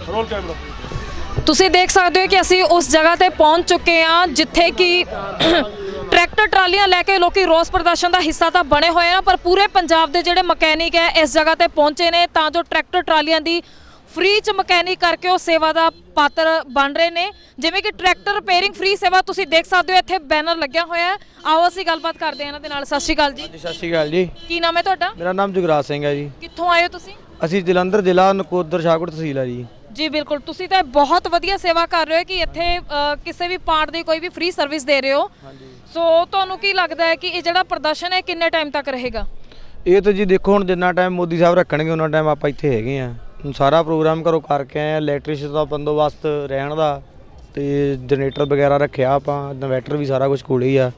Roll camera. ਤੁਸੀਂ ਦੇਖ ਸਕਦੇ ਹੋ ਕਿ ਅਸੀਂ ਉਸ ਜਗ੍ਹਾ ਤੇ ਪਹੁੰਚ ਚੁੱਕੇ ਹਾਂ ਜਿੱਥੇ ਕਿ ਟਰੈਕਟਰ ਟਰਾਲੀਆਂ ਲੈ ਕੇ ਲੋਕੀ ਰੋਸ ਪ੍ਰਦਰਸ਼ਨ ਦਾ ਹਿੱਸਾ ਤਾਂ ਬਣੇ ਹੋਏ ਆ, ਪਰ ਪੂਰੇ ਪੰਜਾਬ ਦੇ ਜਿਹੜੇ ਮਕੈਨਿਕ ਹੈ ਇਸ ਜਗ੍ਹਾ ਤੇ ਪਹੁੰਚੇ ਨੇ ਤਾਂ ਜੋ ਟਰੈਕਟਰ ਟਰਾਲੀਆਂ ਦੀ ਫ੍ਰੀ ਚ ਮਕੈਨਿਕ ਕਰਕੇ ਉਹ ਸੇਵਾ ਦਾ ਪਾਤਰ ਬਣ ਰਹੇ ਨੇ। ਜਿਵੇਂ ਕਿ ਟਰੈਕਟਰ ਰਿਪੇਅਰਿੰਗ ਫ੍ਰੀ ਸੇਵਾ ਤੁਸੀਂ ਦੇਖ ਸਕਦੇ ਹੋ, ਇੱਥੇ ਬੈਨਰ ਲੱਗਿਆ ਹੋਇਆ ਹੈ। ਆਓ ਅਸੀਂ ਗੱਲਬਾਤ ਕਰਦੇ ਹਾਂ ਇਹਨਾਂ ਦੇ ਨਾਲ। ਸਤਿ ਸ਼੍ਰੀ ਅਕਾਲ ਜੀ। ਸਤਿ ਸ਼੍ਰੀ ਅਕਾਲ ਜੀ। ਕੀ ਨਾਮ ਹੈ ਤੁਹਾਡਾ? ਮੇਰਾ ਨਾਮ ਜੁਗਰਾਜ ਸਿੰਘ ਹੈ ਜੀ। ਕਿੱਥੋਂ ਆਏ ਹੋ ਤੁਸੀਂ? ਅਸੀਂ ਜਲੰਧਰ ਜ਼ਿਲ੍ਹਾ ਨਕੋਦਰ ਸ਼ਾਹਕੋਟ ਤਹਿਸੀਲ ਹੈ ਜੀ। ਜੀ ਬਿਲਕੁਲ, ਤੁਸੀਂ ਤਾਂ ਬਹੁਤ ਵਧੀਆ ਸੇਵਾ ਕਰ ਰਹੇ ਹੋ ਕਿ ਇੱਥੇ ਕਿਸੇ ਵੀ ਪਾਰਟ ਦੀ ਕੋਈ ਵੀ ਫ੍ਰੀ ਸਰਵਿਸ ਦੇ ਰਹੇ ਹੋ। ਸੋ ਤੁਹਾਨੂੰ ਕੀ ਲੱਗਦਾ ਹੈ ਕਿ ਇਹ ਜਿਹੜਾ ਪ੍ਰਦਰਸ਼ਨ ਹੈ ਕਿੰਨੇ ਟਾਈਮ ਤੱਕ ਰਹੇਗਾ? ਇਹ ਤਾਂ ਜੀ ਦੇਖੋ ਹੁਣ ਜਿੰਨਾ ਟਾਈਮ ਮੋਦੀ ਸਾਹਿਬ ਰੱਖਣਗੇ ਉਹਨਾਂ ਟਾਈਮ ਆਪਾਂ ਇੱਥੇ ਹੈਗੇ ਆ। ਹੁਣ ਸਾਰਾ ਪ੍ਰੋਗਰਾਮ ਘਰੋਂ ਕਰਕੇ ਆਏ ਆ, ਇਲੈਕਟ੍ਰੀਸ਼ਨ ਦਾ ਬੰਦੋਬਸਤ ਰਹਿਣ ਦਾ ਤੇ ਜਨਰੇਟਰ ਵਗੈਰਾ ਰੱਖਿਆ ਆਪਾਂ, ਇਨਵੈਟਰ ਵੀ ਸਾਰਾ ਕੁਝ ਕੋਲੇ ਹੀ ਆ।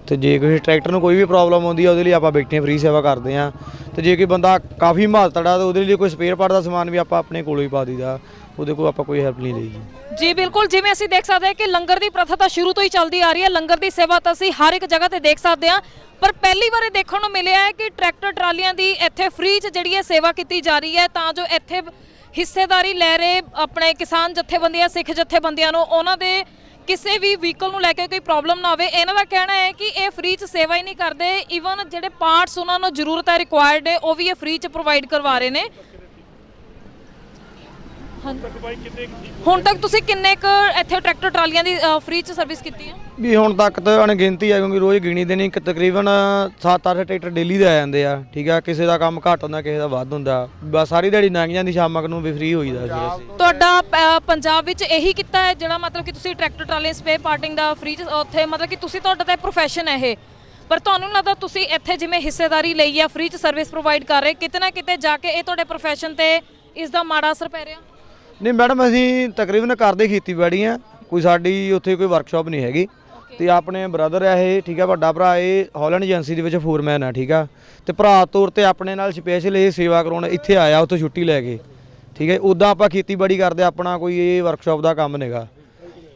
ਤੇ ਜੇ ਕਿਸੇ ਟਰੈਕਟਰ ਨੂੰ ਕੋਈ ਵੀ ਪ੍ਰੋਬਲਮ ਆਉਂਦੀ ਆ ਉਹਦੇ ਲਈ ਆਪਾਂ ਬੈਠੇ ਫ੍ਰੀ ਸੇਵਾ ਕਰਦੇ ਆ। ਤੇ ਜੇ ਕੋਈ ਬੰਦਾ ਕਾਫੀ ਮਾਤੜਾ ਤਾਂ ਉਹਦੇ ਲਈ ਕੋਈ ਸਪੇਅਰ ਪਾਰਟ ਦਾ ਸਮਾਨ ਵੀ ਆਪਾਂ ਆਪਣੇ ਕੋਲੋਂ ਹੀ ਪਾ ਦਈਦਾ, ਉਹਦੇ ਕੋਲ ਆਪਾਂ ਕੋਈ ਹੈਲਪ ਨਹੀਂ ਲਈ ਜੀ। ਬਿਲਕੁਲ, ਜਿਵੇਂ ਅਸੀਂ ਦੇਖ ਸਕਦੇ ਹਾਂ ਕਿ ਲੰਗਰ ਦੀ ਪ੍ਰਥਾ ਤਾਂ ਸ਼ੁਰੂ ਤੋਂ ਹੀ ਚੱਲਦੀ ਆ ਰਹੀ ਹੈ। ਲੰਗਰ ਦੀ ਸੇਵਾ ਤਾਂ ਅਸੀਂ ਹਰ ਇੱਕ ਜਗ੍ਹਾ ਤੇ ਦੇਖ ਸਕਦੇ ਹਾਂ, ਪਰ ਪਹਿਲੀ ਵਾਰ ਇਹ ਦੇਖਣ ਨੂੰ ਮਿਲਿਆ ਹੈ ਕਿ ਟਰੈਕਟਰ ਟਰਾਲੀਆਂ ਦੀ ਇੱਥੇ ਫ੍ਰੀ 'ਚ ਜਿਹੜੀ ਹੈ ਸੇਵਾ ਕੀਤੀ ਜਾ ਰਹੀ ਹੈ ਤਾਂ ਜੋ ਇੱਥੇ ਹਿੱਸੇਦਾਰੀ ਲੈ ਰਹੇ ਆਪਣੇ ਕਿਸਾਨ ਜਥੇਬੰਦੀਆਂ, ਸਿੱਖ ਜਥੇਬੰਦੀਆਂ ਨੂੰ ਉਹਨਾਂ ਦੇ ਕਿਸੇ ਵੀ ਵਹੀਕਲ ਨੂੰ ਲੈ ਕੇ ਕੋਈ ਪ੍ਰੋਬਲਮ ਨਾ ਹੋਵੇ। ਇਹਨਾਂ ਦਾ ਕਹਿਣਾ ਹੈ ਕਿ ਇਹ ਫ੍ਰੀ 'ਚ ਸੇਵਾ ਹੀ ਨਹੀਂ ਕਰਦੇ, ਈਵਨ ਜਿਹੜੇ ਪਾਰਟਸ ਉਹਨਾਂ ਨੂੰ ਜ਼ਰੂਰਤ ਹੈ, ਰਿਕੁਆਇਰਡ ਹੈ, ਉਹ ਵੀ ਇਹ ਫ੍ਰੀ 'ਚ ਪ੍ਰੋਵਾਈਡ ਕਰਵਾ ਰਹੇ ਨੇ। ਹੁਣ ਤੱਕ ਤੁਸੀਂ ਕਿੰਨੇ ਕੁ ਇੱਥੇ ਟਰੈਕਟਰ ਟਰਾਲੀਆਂ ਦੀ ਫ੍ਰੀ 'ਚ ਸਰਵਿਸ ਕੀਤੀ ਹੈ? ਵੀ ਹੁਣ ਤੱਕ ਤਾਂ ਅਣਗਿਣਤੀ ਹੈ, ਕਿਉਂਕਿ ਰੋਜ਼ ਗਿਣੀ ਦੇ ਨਹੀਂ, ਤਕਰੀਬਨ 7-8 ਟਰੈਕਟਰ ਡੇਲੀ ਦੇ ਆ ਜਾਂਦੇ ਆ। ਠੀਕ ਆ, ਕਿਸੇ ਦਾ ਕੰਮ ਘੱਟ ਹੁੰਦਾ, ਕਿਸੇ ਦਾ ਵੱਧ ਹੁੰਦਾ। ਬਸ ਸਾਰੀ ਦਿਹਾੜੀ ਲੰਘ ਜਾਂਦੀ, ਸ਼ਾਮਾਂ ਨੂੰ ਵੀ ਫ੍ਰੀ ਹੋਈਦਾ ਸੀ। ਤੁਹਾਡਾ ਪੰਜਾਬ ਵਿੱਚ ਇਹੀ ਕੀਤਾ ਹੈ ਜਿਹੜਾ ਮਤਲਬ ਕਿ ਤੁਸੀਂ ਟਰੈਕਟਰ ਟਰਾਲੀ ਸਪੇਅਰ ਪਾਰਟਿੰਗ ਦਾ ਫ੍ਰੀ 'ਚ ਉੱਥੇ ਮਤਲਬ ਕਿ ਤੁਸੀਂ ਤੁਹਾਡਾ ਤਾਂ ਪ੍ਰੋਫੈਸ਼ਨ ਹੈ ਇਹ, ਪਰ ਤੁਹਾਨੂੰ ਲੱਗਦਾ ਤੁਸੀਂ ਇੱਥੇ ਜਿਵੇਂ ਹਿੱਸੇਦਾਰੀ ਲਈ ਆ, ਫ੍ਰੀ 'ਚ ਸਰਵਿਸ ਪ੍ਰੋਵਾਈਡ ਕਰ ਰਹੇ, ਕਿਤੇ ਨਾ ਕਿਤੇ ਜਾ ਕੇ ਇਹ ਤੁਹਾਡੇ ਪ੍ਰੋਫੈਸ਼ਨ ਤੇ ਇਸ ਦਾ ਮਾੜਾ ਅਸਰ ਪੈ ਰਿਹਾ? ਨਹੀਂ ਮੈਡਮ, ਅਸੀਂ ਤਕਰੀਬਨ ਕਰਦੇ ਖੇਤੀਬਾੜੀ ਆ, ਕੋਈ ਸਾਡੀ ਉੱਥੇ ਕੋਈ ਵਰਕਸ਼ਾਪ ਨਹੀਂ ਹੈਗੀ। ਤੇ ਆਪਣੇ ਬ੍ਰਦਰ ਆ ਇਹ, ਠੀਕ ਆ, ਵੱਡਾ ਭਰਾ, ਇਹ ਹਾਲੈਂਡ ਏਜੰਸੀ ਦੇ ਵਿੱਚ ਫੋਰਮੈਨ ਆ। ਠੀਕ ਆ, ਤੇ ਭਰਾ ਤੌਰ ਤੇ ਆਪਣੇ ਨਾਲ ਸਪੈਸ਼ਲ ਇਹ ਸੇਵਾ ਕਰਾਉਣ ਇੱਥੇ ਆਇਆ, ਉੱਥੋਂ ਛੁੱਟੀ ਲੈ ਕੇ। ਠੀਕ ਹੈ, ਉੱਦਾਂ ਆਪਾਂ ਖੇਤੀਬਾੜੀ ਕਰਦੇ, ਆਪਣਾ ਕੋਈ ਇਹ ਵਰਕਸ਼ਾਪ ਦਾ ਕੰਮ ਨਹੀਂਗਾ।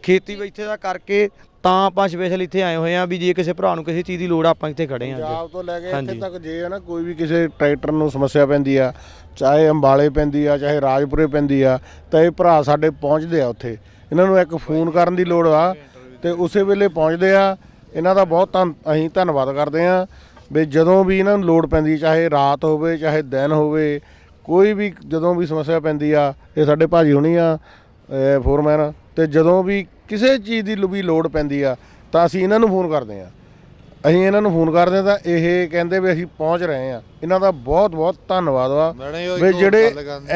ਖੇਤੀ ਇੱਥੇ ਦਾ ਕਰਕੇ ਤਾਂ ਆਪਾਂ ਸਪੈਸ਼ਲ ਇੱਥੇ ਆਏ ਹੋਏ ਆ ਵੀ ਜੇ ਕਿਸੇ ਭਰਾ ਨੂੰ ਕਿਸੇ ਚੀਜ਼ ਦੀ ਲੋੜ ਆ, ਆਪਾਂ ਇੱਥੇ ਖੜੇ ਆ। ਪੰਜਾਬ ਤੋਂ ਲੈ ਕੇ ਇੱਥੇ ਤੱਕ ਜੇ ਹੈ ਨਾ ਕੋਈ ਵੀ ਕਿਸੇ ਟਰੈਕਟਰ ਨੂੰ ਸਮੱਸਿਆ ਪੈਂਦੀ ਆ, ਚਾਹੇ ਅੰਬਾਲੇ ਪੈਂਦੀ ਆ, ਚਾਹੇ ਰਾਜਪੁਰੇ ਪੈਂਦੀ ਆ, ਤਾਂ ਇਹ ਭਰਾ ਸਾਡੇ ਪਹੁੰਚਦੇ ਆ ਉੱਥੇ। ਇਹਨਾਂ ਨੂੰ ਇੱਕ ਫੋਨ ਕਰਨ ਦੀ ਲੋੜ ਆ ਤੇ ਉਸੇ ਵੇਲੇ ਪਹੁੰਚਦੇ ਆ। ਇਹਨਾਂ ਦਾ ਬਹੁਤ ਅਸੀਂ ਧੰਨਵਾਦ ਕਰਦੇ ਆ ਵੀ ਜਦੋਂ ਵੀ ਇਹਨਾਂ ਨੂੰ ਲੋੜ ਪੈਂਦੀ, ਚਾਹੇ ਰਾਤ ਹੋਵੇ ਚਾਹੇ ਦਿਨ ਹੋਵੇ, ਕੋਈ ਵੀ ਜਦੋਂ ਵੀ ਸਮੱਸਿਆ ਪੈਂਦੀ ਆ, ਇਹ ਸਾਡੇ ਭਾਜੀ ਹੁਣੀ ਆ ਫੋਰਮੈਨ, ਤੇ ਜਦੋਂ ਵੀ ਕਿਸੇ ਚੀਜ਼ ਦੀ ਵੀ ਲੋੜ ਪੈਂਦੀ ਆ ਤਾਂ ਅਸੀਂ ਇਹਨਾਂ ਨੂੰ ਫੋਨ ਕਰਦੇ ਆ। ਅਸੀਂ ਇਹਨਾਂ ਨੂੰ ਫੋਨ ਕਰਦੇ ਤਾਂ ਇਹ ਕਹਿੰਦੇ ਵੀ ਅਸੀਂ ਪਹੁੰਚ ਰਹੇ ਆ। ਇਹਨਾਂ ਦਾ ਬਹੁਤ ਬਹੁਤ ਧੰਨਵਾਦ ਵਾ ਵੀ ਜਿਹੜੇ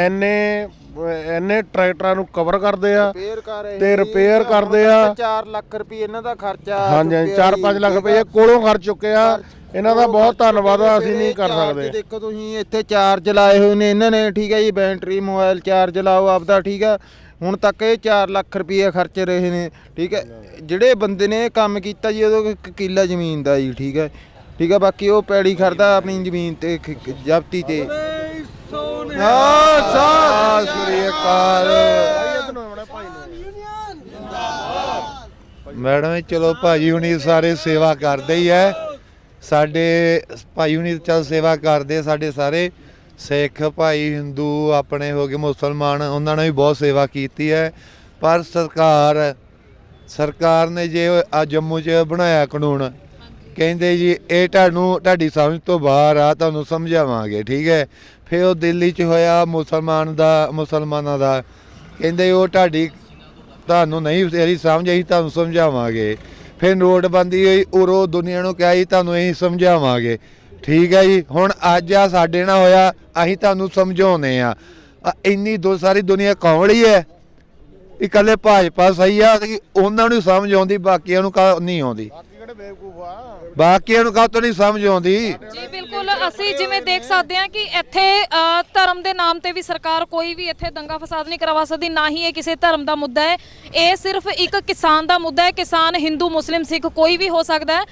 ਇੰਨੇ ਟਰੈਕਟਰਾਂ ਨੂੰ ਕਵਰ ਕਰਦੇ ਆ ਤੇ ਰਿਪੇਅਰ ਕਰਦੇ ਆ। 4 ਲੱਖ ਰੁਪਏ ਇਹਨਾਂ ਦਾ ਖਰਚਾ, ਹਾਂਜੀ 4-5 ਲੱਖ ਰੁਪਏ ਕੋਲੋਂ ਖਰਚ ਚੁੱਕੇ ਆ। ਇਹਨਾਂ ਦਾ ਬਹੁਤ ਧੰਨਵਾਦ ਆ, ਅਸੀਂ ਨਹੀਂ ਕਰ ਸਕਦੇ। ਦੇਖੋ ਤੁਸੀਂ ਇੱਥੇ ਚਾਰਜ ਲਾਏ ਹੋਏ ਨੇ ਇਹਨਾਂ ਨੇ, ਠੀਕ ਹੈ ਜੀ, ਬੈਟਰੀ ਮੋਬਾਈਲ ਚਾਰਜ ਲਾਓ ਆਪਦਾ, ਠੀਕ ਆ। ਹੁਣ ਤੱਕ ਇਹ 4 ਲੱਖ ਰੁਪਏ ਖਰਚ ਰਹੇ ਨੇ, ਠੀਕ ਹੈ। ਜਿਹੜੇ ਬੰਦੇ ਨੇ ਇਹ ਕੰਮ ਕੀਤਾ ਜੀ ਉਦੋਂ 1 ਕਿੱਲਾ ਜ਼ਮੀਨ ਦਾ ਜੀ, ਠੀਕ ਹੈ, ਠੀਕ ਹੈ। ਬਾਕੀ ਉਹ ਪੈੜੀ ਖੜਦਾ ਆਪਣੀ ਜ਼ਮੀਨ ਤੇ ਜ਼ਬਤੀ ਤੇ। ਮੈਡਮ ਚਲੋ ਭਾਜੀ ਹੁਣੀ ਸਾਰੇ ਸੇਵਾ ਕਰਦੇ ਹੀ ਹੈ, ਸਾਡੇ ਭਾਈ ਹੁਣੀ ਚੱਲ ਸੇਵਾ ਕਰਦੇ, ਸਾਡੇ ਸਾਰੇ ਸਿੱਖ ਭਾਈ, ਹਿੰਦੂ ਆਪਣੇ ਹੋ ਗਏ, ਮੁਸਲਮਾਨ, ਉਹਨਾਂ ਨੇ ਵੀ ਬਹੁਤ ਸੇਵਾ ਕੀਤੀ ਹੈ। ਪਰ ਸਰਕਾਰ ਨੇ ਜੇ ਜੰਮੂ 'ਚ ਬਣਾਇਆ ਕਾਨੂੰਨ, ਕਹਿੰਦੇ ਜੀ ਇਹ ਤੁਹਾਡੀ ਸਮਝ ਤੋਂ ਬਾਹਰ ਆ, ਤੁਹਾਨੂੰ ਸਮਝਾਵਾਂਗੇ, ਠੀਕ ਹੈ। ਫਿਰ ਉਹ ਦਿੱਲੀ 'ਚ ਹੋਇਆ ਮੁਸਲਮਾਨਾਂ ਦਾ, ਕਹਿੰਦੇ ਉਹ ਤੁਹਾਨੂੰ ਨਹੀਂ ਤੇਰੀ ਸਮਝ, ਅਸੀਂ ਤੁਹਾਨੂੰ ਸਮਝਾਵਾਂਗੇ। ਫਿਰ ਨੋਟਬੰਦੀ ਹੋਈ, ਉਰੋਂ ਦੁਨੀਆ ਨੂੰ ਕਿਹਾ ਜੀ ਤੁਹਾਨੂੰ ਅਸੀਂ ਸਮਝਾਵਾਂਗੇ, ਠੀਕ ਹੈ ਜੀ। ਹੁਣ ਅੱਜ ਆ ਸਾਡੇ ਨਾਲ ਹੋਇਆ, ਅਸੀਂ ਤੁਹਾਨੂੰ ਸਮਝਾਉਂਦੇ ਆ। ਇੰਨੀ ਸਾਰੀ ਦੁਨੀਆ ਕੌਂਲੀ ਹੈ, ਇਕੱਲੇ ਭਾਜਪਾ ਸਹੀ ਆ, ਉਹਨਾਂ ਨੂੰ ਸਮਝ ਆਉਂਦੀ, ਬਾਕੀਆਂ ਨੂੰ ਨਹੀਂ ਆਉਂਦੀ। ਬਾਕੀਆਂ ਨੂੰ ਕਾਹਤੋਂ ਨਹੀਂ ਸਮਝ ਆਉਂਦੀ? ਜੀ ਬਿਲਕੁਲ, ਅਸੀਂ ਜਿਵੇਂ ਦੇਖ ਸਕਦੇ ਹਾਂ ਕਿ ਇੱਥੇ ਧਰਮ ਦੇ ਨਾਮ ਤੇ ਵੀ ਸਰਕਾਰ ਕੋਈ ਵੀ ਇੱਥੇ ਦੰਗਾ ਫਸਾਦ ਨਹੀਂ ਕਰਵਾ ਸਕਦੀ, ਨਾ ਹੀ ਇਹ ਕਿਸੇ ਧਰਮ ਦਾ ਮੁੱਦਾ ਹੈ। ਇਹ ਸਿਰਫ ਇੱਕ ਕਿਸਾਨ ਦਾ ਮੁੱਦਾ ਹੈ। ਕਿਸਾਨ ਹਿੰਦੂ, ਮੁਸਲਿਮ, ਸਿੱਖ ਕੋਈ ਵੀ ਹੋ ਸਕਦਾ ਹੈ।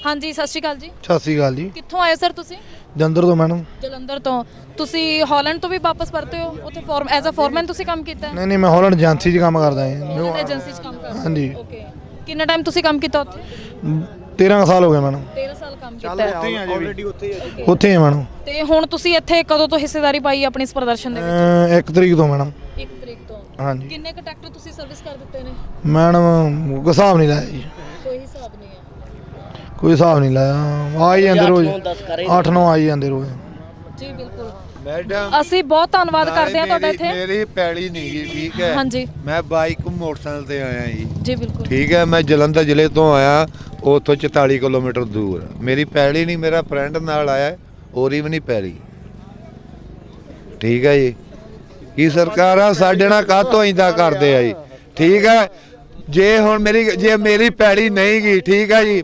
ਹਾਂਜੀ, ਸਤਿ ਸ਼੍ਰੀ ਅਕਾਲ ਜੀ। ਸਤਿ ਸ਼੍ਰੀ ਅਕਾਲ ਜੀ। ਕਿੱਥੋਂ ਆਏ ਸਰ ਤੁਸੀਂ? ਜਲੰਧਰ ਤੋਂ ਮੈਡਮ। ਜਲੰਧਰ ਤੋਂ। ਤੁਸੀਂ ਹਾਲੈਂਡ ਤੋਂ ਵੀ ਵਾਪਸ ਪਰਤੇ ਹੋ? ਉੱਥੇ ਐਜ਼ ਅ ਫੋਰਮੈਨ ਤੁਸੀਂ ਕੰਮ ਕੀਤਾ? ਨਹੀਂ ਮੈਂ ਹਾਲੈਂਡ ਏਜੰਸੀ 'ਚ ਕੰਮ ਕਰਦਾ ਹਾਂ। ਏਜੰਸੀ 'ਚ ਕੰਮ ਕਰਦਾ? ਹਾਂਜੀ। ਓਕੇ, ਕਿੰਨਾ ਟਾਈਮ ਤੁਸੀਂ ਕੰਮ ਕੀਤਾ ਉੱਥੇ? 13 ਸਾਲ ਹੋ ਗਏ ਮੈਡਮ। 13 ਸਾਲ ਕੰਮ ਕੀਤਾ ਹੈ? ਉੱਥੇ ਹੀ ਮੈਡਮ। ਤੇ ਹੁਣ ਤੁਸੀਂ ਇੱਥੇ ਕਦੋਂ ਤੋਂ ਹਿੱਸੇਦਾਰੀ ਪਾਈ ਆਪਣੀ ਇਸ ਪ੍ਰਦਰਸ਼ਨ ਦੇ ਵਿੱਚ? 1 ਤਰੀਕ ਤੋਂ ਮੈਡਮ। 1 ਤਰੀਕ ਤੋਂ। ਹਾਂਜੀ ਕਿੰਨੇ ਕੁ ਟਰੈਕਟਰ ਤੁਸੀਂ ਸਰਵਿਸ ਕਰ ਦਿੱਤੇ ਨੇ? ਮੈਡਮ ਕੋਈ ਹਿਸਾਬ ਨਹੀਂ ਲਾਇਆ ਜੀ, ਕੋਈ ਹਿਸਾਬ ਨਹੀਂ ਹੈ। ਕੋਈ ਹਿਸਾਬ ਨਹੀਂ ਲਾਇਆ, ਆ ਹੀ ਜਾਂਦੇ ਰੋਜ਼ 8-9 ਆ ਹੀ ਜਾਂਦੇ ਰੋਜ਼। ਜੀ ਬਿਲਕੁਲ, ਮੈਡਮ ਅਸੀਂ ਬਹੁਤ ਧੰਨਵਾਦ ਕਰਦੇ ਹਾਂ ਤੁਹਾਡਾ ਇੱਥੇ। ਮੇਰੀ ਪੈਲੀ ਨਹੀਂ ਗੀ, ਠੀਕ ਹੈ। ਹਾਂਜੀ ਮੈਂ ਬਾਈਕ ਮੋਟਰਸਾਈਕਲ ਤੇ ਆਇਆ ਜੀ, ਜੀ ਬਿਲਕੁਲ। ਠੀਕ ਹੈ। ਮੈਂ ਜਲੰਧਰ ਜ਼ਿਲ੍ਹੇ ਤੋਂ ਆਇਆ, ਉੱਥੋਂ 44 ਕਿਲੋਮੀਟਰ ਦੂਰ। ਮੇਰੀ ਪੈਲੀ ਨਹੀਂ, ਮੇਰਾ ਫਰੈਂਡ ਨਾਲ ਆਇਆ, ਉਹਦੀ ਵੀ ਨਹੀਂ ਪੈਲੀ, ਠੀਕ ਹੈ ਜੀ। ਕੀ ਸਰਕਾਰਾਂ ਸਾਡੇ ਨਾਲ ਕਾਹਤੋਂ ਇੰਦਾ ਕਰਦੇ ਆ ਜੀ, ਠੀਕ ਹੈ। ਜੇ ਮੇਰੀ ਪੈਲੀ ਨਹੀਂ ਗਈ, ਠੀਕ ਹੈ ਜੀ